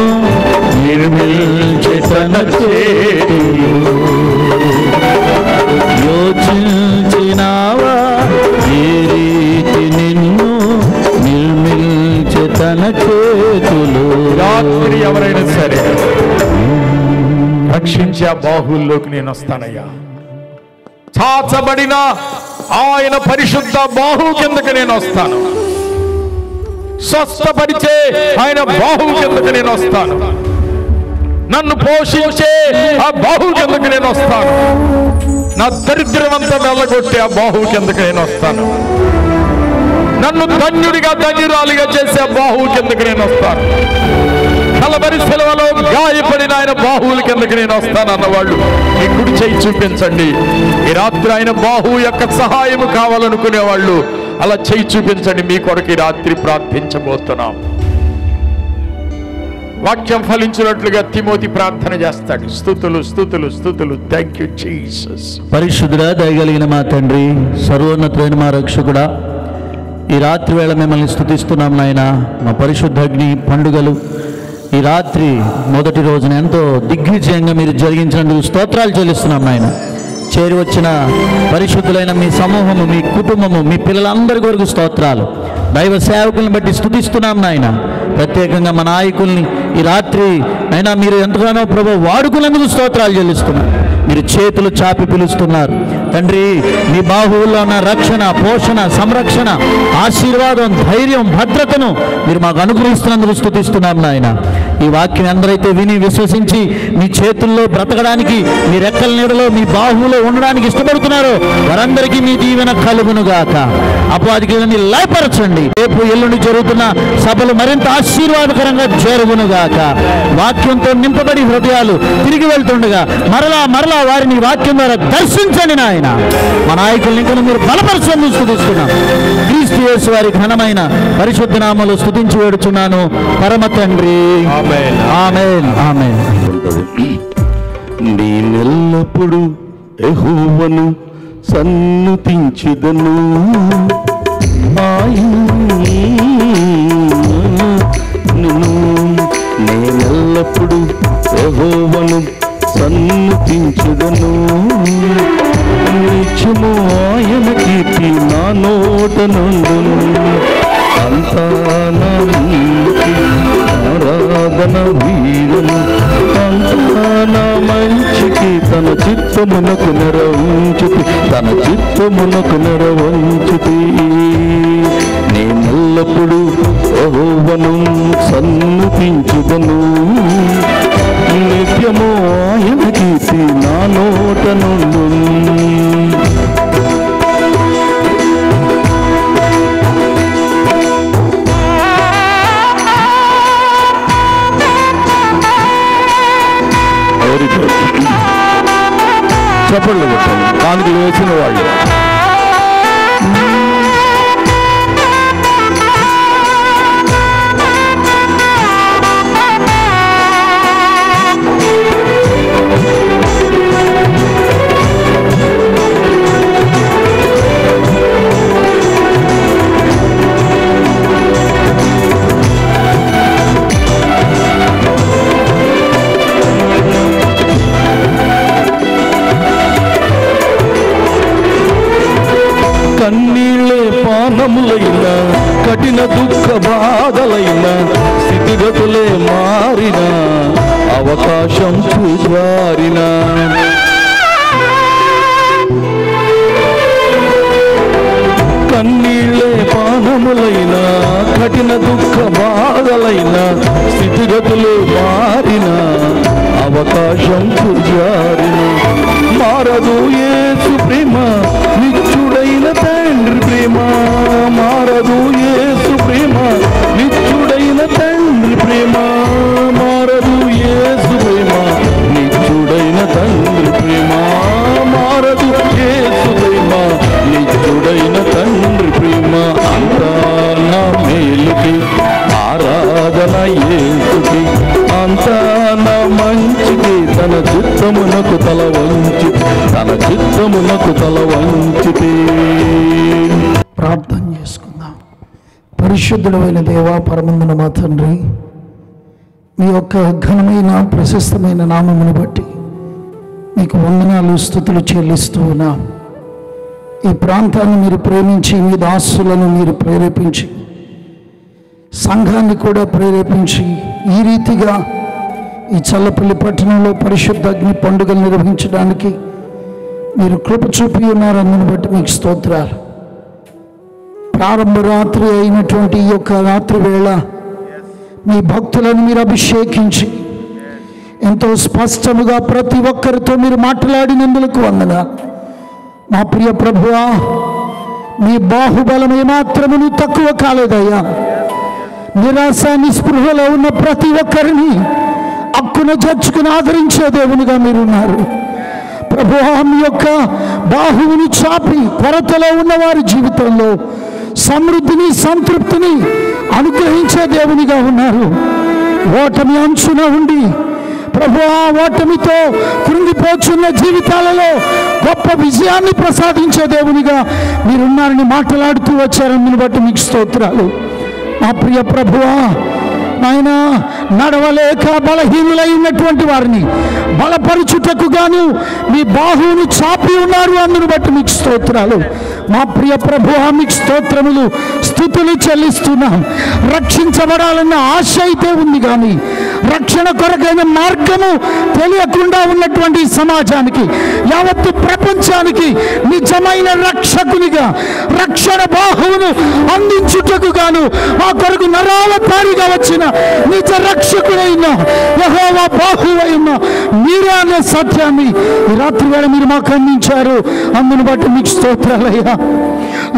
నిర్మించి తన చేతులు? యోచించినావా ఈ రీతి నిన్ను నిర్మించి తన చేతులు? రాత్రి ఎవరైనా సరే రక్షించే బాహుల్లోకి నేను వస్తానయ్యా. చాచబడిన ఆయన పరిశుద్ధ బాహు కిందకి నేను వస్తాను. స్వస్థపరిచే ఆయన బాహు కిందకి నేను వస్తాను. నన్ను పోషించే ఆ బాహు కిందకి నేను వస్తాను. నా దరిద్రమంతా వెళ్ళగొట్టే ఆ బాహు కిందకి నేను వస్తాను. నన్ను ధన్యుడిగా ధన్యురాలిగా చేసే ఆ బాహు కిందకి నేను వస్తాను. కలవరి సెలవులో గాయపడిన ఆయన బాహువుల కిందకి నేను వస్తాను అన్నవాళ్ళు మీ కుడి చేయి చూపించండి. ఈ రాత్రి ఆయన బాహువు యొక్క సహాయం కావాలనుకునే వాళ్ళు అలా చేయి చూపించండి. మీ కొరకు ఈ రాత్రి ప్రార్థించబోతున్నాం. వాక్యం ఫలించినట్లుగా తిమోతి ప్రార్థన చేస్తాడు. స్తుతులు స్తుతులు స్తుతులు. Thank you Jesus. పరిశుద్ధుడా, దయగలిగిన మా తండ్రి, సర్వోన్నతమైన మా రక్షకుడా, ఈ రాత్రి వేళ మిమ్మల్ని స్తుతిస్తున్నాం నాయన. మా పరిశుద్ధ అగ్ని పండుగలు ఈ రాత్రి మొదటి రోజున ఎంతో దిగ్విజయంగా మీరు జరిగించినందుకు స్తోత్రాలు చెల్లిస్తున్నాం నాయన. చేరి వచ్చిన పరిశుద్ధులైన మీ సమూహము, మీ కుటుంబము, మీ పిల్లలందరి కొరకు స్తోత్రాలు. దైవ సేవకులను బట్టి స్తుతిస్తున్నాం నాయన. ప్రత్యేకంగా మా నాయకుల్ని ఈ రాత్రి అయినా మీరు ఎంతగానో ప్రభు వాడుకున్నందుకు స్తోత్రాలు చెల్లిస్తున్నారు. మీరు చేతులు చాపి పిలుస్తున్నారు తండ్రి. మీ బాహువుల్లో ఉన్న రక్షణ, పోషణ, సంరక్షణ, ఆశీర్వాదం, ధైర్యం, భద్రతను మీరు మాకు అనుగ్రహిస్తున్నందుకు స్తుతిస్తున్నాం నాయన. ఈ వాక్యం ఎందరైతే విని విశ్వసించి మీ చేతుల్లో బ్రతకడానికి, మీ రెక్కల నీడలో, మీ బాహువులో ఉండడానికి ఇష్టపడుతున్నారో వారందరికీ మీ దీవెన కలుగునుగాక. అపవాదికి లయపరచండి. రేపు ఎల్లుండి జరుగుతున్న సభలు మరింత ఆశీర్వాదకరంగా జరుగునుగాక. వాక్యంతో నింపబడి హృదయాలు తిరిగి వెళ్తుండగా మరలా మరలా వారిని వాక్యం ద్వారా దర్శించండి నాయన. మా నాయకుల్ని ఇంకా మీరు బలపరచండి స్తుతిస్తున్నాం. క్రీస్తు యేసు వారి ఘనమైన పరిశుద్ధ నామములో స్తుతించి వేడుచున్నాను పరమ తండ్రి. ఆమేన్. ఆమేన్. ఆమేన్. నేనెల్లప్పుడు యెహోవాను సన్నుతించెదను. నేనెల్లప్పుడు యెహోవాను సన్నుతించెదను. నిత్యము ఆయన కీర్తి నా నోట నుండును. అంతా నా నీతి ఆరాధన వీరము. అంతా నా మంచికి తన చిత్తమునకు నెరవంచుతి, తన చిత్తమునకు నెరవంచుతి. నేనెల్లప్పుడు యెహోవాను సన్నుతించెదను. నిత్యము ఆయన కీర్తి నా నోట నుండును. చప్పట్లు కొట్టాలి కానుకలు వేసిన వాళ్ళు. కన్నీళ్ళే పానములైన, కఠిన దుఃఖ బాధలైన, స్థితిగతులే మారిన, అవకాశం చూసారిన, కన్నీళ్ళే పానములైన, కఠిన దుఃఖ బాధలైన, స్థితిగతులు మారిన, అవకాశం చూసారిన. మారదు యేసు ప్రేమ, నిత్యుడైన తండ్రి ప్రేమ. మారదు యేసు ప్రేమ, నిత్యుడైన తండ్రి ప్రేమ. మారదు యేసు ప్రేమ, నిత్యుడైన తండ్రి ప్రేమ. మారదు యేసు ప్రేమ, నిత్యుడైన తండ్రి ప్రేమ. అంతా నా మేలుకి ఆరాధన యేసుకి, అంతా నా మంచికి తన చిత్తమునకు తల వంచి, తన చిత్తమునకు తల వంచితే. ప్రార్థన చేసుకుందాం. పరిశుద్ధుడైన దేవా, పరమందున మా తండ్రి, మీ యొక్క ఘనమైన ప్రశస్తమైన నామమును బట్టి మీకు వందనాలు స్తుతులు చెల్లిస్తూ ఉన్నాం. ఈ ప్రాంతాన్ని మీరు ప్రేమించి, మీ దాసులను మీరు ప్రేరేపించి, సంఘాన్ని కూడా ప్రేరేపించి ఈ రీతిగా ఈ చల్లపల్లి పట్టణంలో పరిశుద్ధ అగ్ని పండుగలు నిర్వహించడానికి మీరు కృప చూపి ఉన్నారు. అందుని బట్టి మీకు స్తోత్రాలు. ప్రారంభ రాత్రి అయినటువంటి ఈ యొక్క రాత్రి వేళ మీ భక్తులను మీరు అభిషేకించి ఎంతో స్పష్టముగా ప్రతి ఒక్కరితో మీరు మాట్లాడినందుకు వందనాలు. మా ప్రియ ప్రభువా, మీ బాహుబలం ఏమాత్రమును తక్కువ కాలేదయ్యా. నిరాశ నిస్పృహలో ఉన్న ప్రతి ఒక్కరిని హక్కున చేర్చుకుని ఆదరించే దేవునిగా మీరున్నారు ప్రభువా. మీ యొక్క బాహువుని చాపి కొరతలో ఉన్న వారి జీవితంలో సమృద్ధిని సంతృప్తిని అనుగ్రహించే దేవునిగా ఉన్నారు. ఓటమి అంచున ఉండి ప్రభువా, ఓటమితో కృంగిపోచున్న జీవితాలలో గొప్ప విజయాన్ని ప్రసాదించే దేవునిగా మీరున్నారని మాట్లాడుతూ వచ్చారని బట్టి మీకు స్తోత్రాలు. మా ప్రియ ప్రభువా, నాయన నడవలేక బలహీనులై ఉన్నటువంటి వారిని బలపరుచుటకు గాను మీ బాహువును చాపి ఉన్నారు, అందును బట్టి మీకు స్తోత్రాలు. మా ప్రియ ప్రభువా, మీకు స్తోత్రములు స్తుతులు చెల్లిస్తున్నాం. రక్షించబడాలన్న ఆశ అయితే ఉంది, కానీ రక్షణ కొరకైన మార్గము తెలియకుండా ఉన్నటువంటి సమాజానికి, యావత్తు ప్రపంచానికి నిజమైన రక్షకునిగా రక్షణ బాహువును అందించుటకు గాను మా కొరకు నరావతారిగా వచ్చిన నిజ రక్షకుడైన యెహోవా బాహువైన మీరే అనే సత్యాన్ని ఈ రాత్రి వేళ మీరు మాకు అందించారు, అందును బట్టి మీకు స్తోత్రాలయ్యా.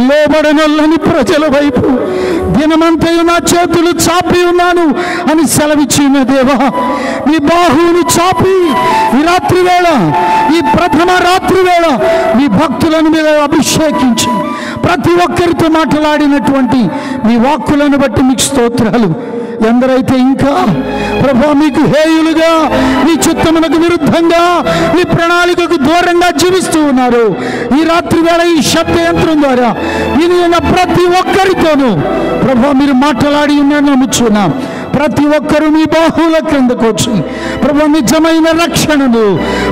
లోబడనొల్లని ప్రజల వైపు దినమంతయు నా చేతులు చాపి ఉన్నాను అని సెలవిచ్చిన దేవా, మీ బాహువును చాపి ఈ రాత్రి వేళ, ఈ ప్రథమ రాత్రి వేళ మీ భక్తులను మీరు అభిషేకించి ప్రతి ఒక్కరితో మాట్లాడినటువంటి మీ వాక్కులను బట్టి మీకు స్తోత్రాలు. ఎందరైతే ఇంకా ప్రభువా మీకు హేయులుగా, మీ చిత్తమునకు విరుద్ధంగా, మీ ప్రణాళికకు దూరంగా జీవిస్తూ ఉన్నారు, ఈ రాత్రి వేళ ఈ శబ్ద యంత్రం ద్వారా విని ఉన్న ప్రతి ఒక్కరితోనూ ప్రభువా మీరు మాట్లాడి ఉన్నారని నమ్ముచున్నాం. ప్రతి ఒక్కరూ మీ బాహువుల క్రిందకు వచ్చి ప్రభువా నిజమైన రక్షణను,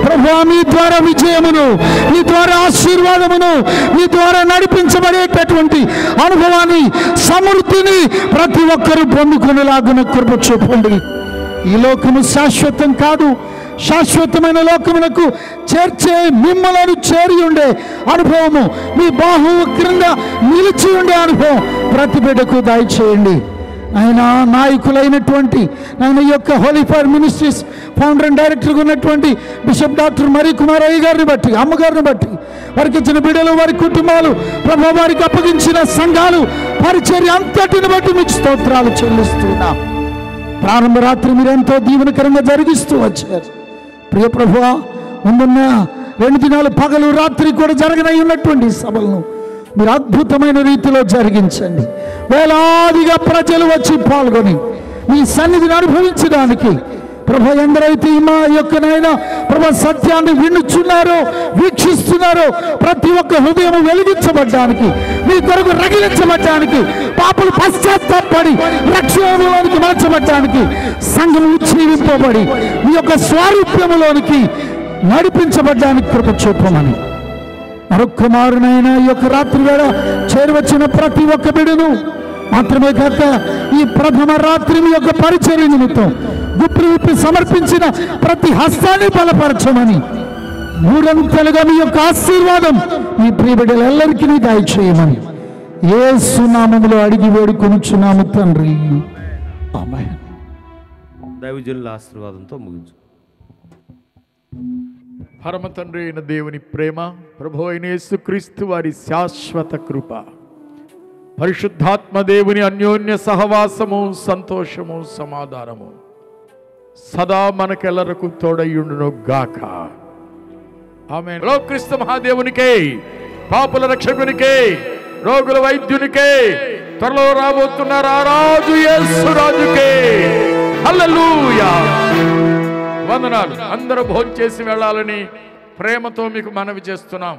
ప్రభువా మీ ద్వారా విజయమును, మీ ద్వారా ఆశీర్వాదమును, మీ ద్వారా నడిపించబడేటటువంటి అనుభవాన్ని, సమృద్ధిని ప్రతి ఒక్కరూ పొందుకునేలాగున కృప చూపండి. ఈ లోకము శాశ్వతం కాదు, శాశ్వతమైన లోకమునకు చేర్చే మిమ్మలను చేరి ఉండే అనుభవము, మీ బాహువు క్రింద నిలిచి ఉండే అనుభవం ప్రతి బిడ్డకు దయచేయండి. ఆయన నాయకులైనటువంటి ఆయన ఈ యొక్క Holi fire ministries founder and డైరెక్టర్గా ఉన్నటువంటి బిషప్ డాక్టర్ మరి కుమార్ అయ్య గారిని బట్టి, అమ్మగారిని బట్టి, వారికి ఇచ్చిన బిడ్డలు, వారి కుటుంబాలు, ప్రభు వారికి అప్పగించిన సంఘాలు, పరిచర్య అంతటిని బట్టి మీకు స్తోత్రాలు చెల్లిస్తున్నాం. ప్రారంభ రాత్రి మీరు ఎంతో దీవెనకరంగా జరిగిస్తూ వచ్చారు ప్రియ ప్రభువా. ముందున్న 2 దినాలు పగలు రాత్రి కూడా జరగనై ఉన్నటువంటి సభలను మీరు అద్భుతమైన రీతిలో జరిగించండి. వేలాదిగా ప్రజలు వచ్చి పాల్గొని మీ సన్నిధిని అనుభవించడానికి ప్రభు, ఎందరైతే మా యొక్క నాయన ప్రభు సత్యాన్ని వినుచున్నారో, వీక్షిస్తున్నారో, ప్రతి ఒక్క హృదయం వెలిగించబడ్డానికి, మీ కొరకు రగిలించబడ్డానికి, పాపలు పశ్చాత్తాపడి రక్షణలోనికి మార్చబడ్డానికి, సంఘం ఉజ్జీవింపబడి మీ యొక్క స్వారూప్యములోనికి నడిపించబడ్డానికి కృప చూపమని మరొక్క మారునైనా ఈ యొక్క రాత్రి వేళ చేరువచ్చిన ప్రతి ఒక్క బిడ్డను మాత్రమే కాక ఈ ప్రథమ రాత్రి మీ యొక్క పరిచర్య నిమిత్తం గుప్పిడి విప్పి సమర్పించిన ప్రతి హస్తాన్ని బలపరచమని, మూడంతలుగా మీ యొక్క ఆశీర్వాదం ఈ ప్రియ బిడ్డలందరికీ దయచేయమని యేసు నామములో అడిగి వేడుకొనుచున్నాము తండ్రి, ఆమేన్. దైవజనుల ఆశీర్వాదంతో ముగించు. పరమ తండ్రి అయిన దేవుని ప్రేమ, ప్రభు అయిన యేసుక్రీస్తు వారి శాశ్వత కృప, పరిశుద్ధాత్మ దేవుని అన్యోన్య సహవాసము, సంతోషము, సమాధానము సదా మనకెల్లరకు తోడయ్యుండును గాక. ఆమేన్. క్రీస్తు మహాదేవునికే, పాపుల రక్షకునికే, రోగుల వైద్యునికే, త్వరలో రాబోతున్న రారాజు యేసు రాజుకే హల్లెలూయా. వందనాలు. అందరూ భోంచేసి వెళ్ళాలని ప్రేమతో మీకు మనవి చేస్తున్నాం.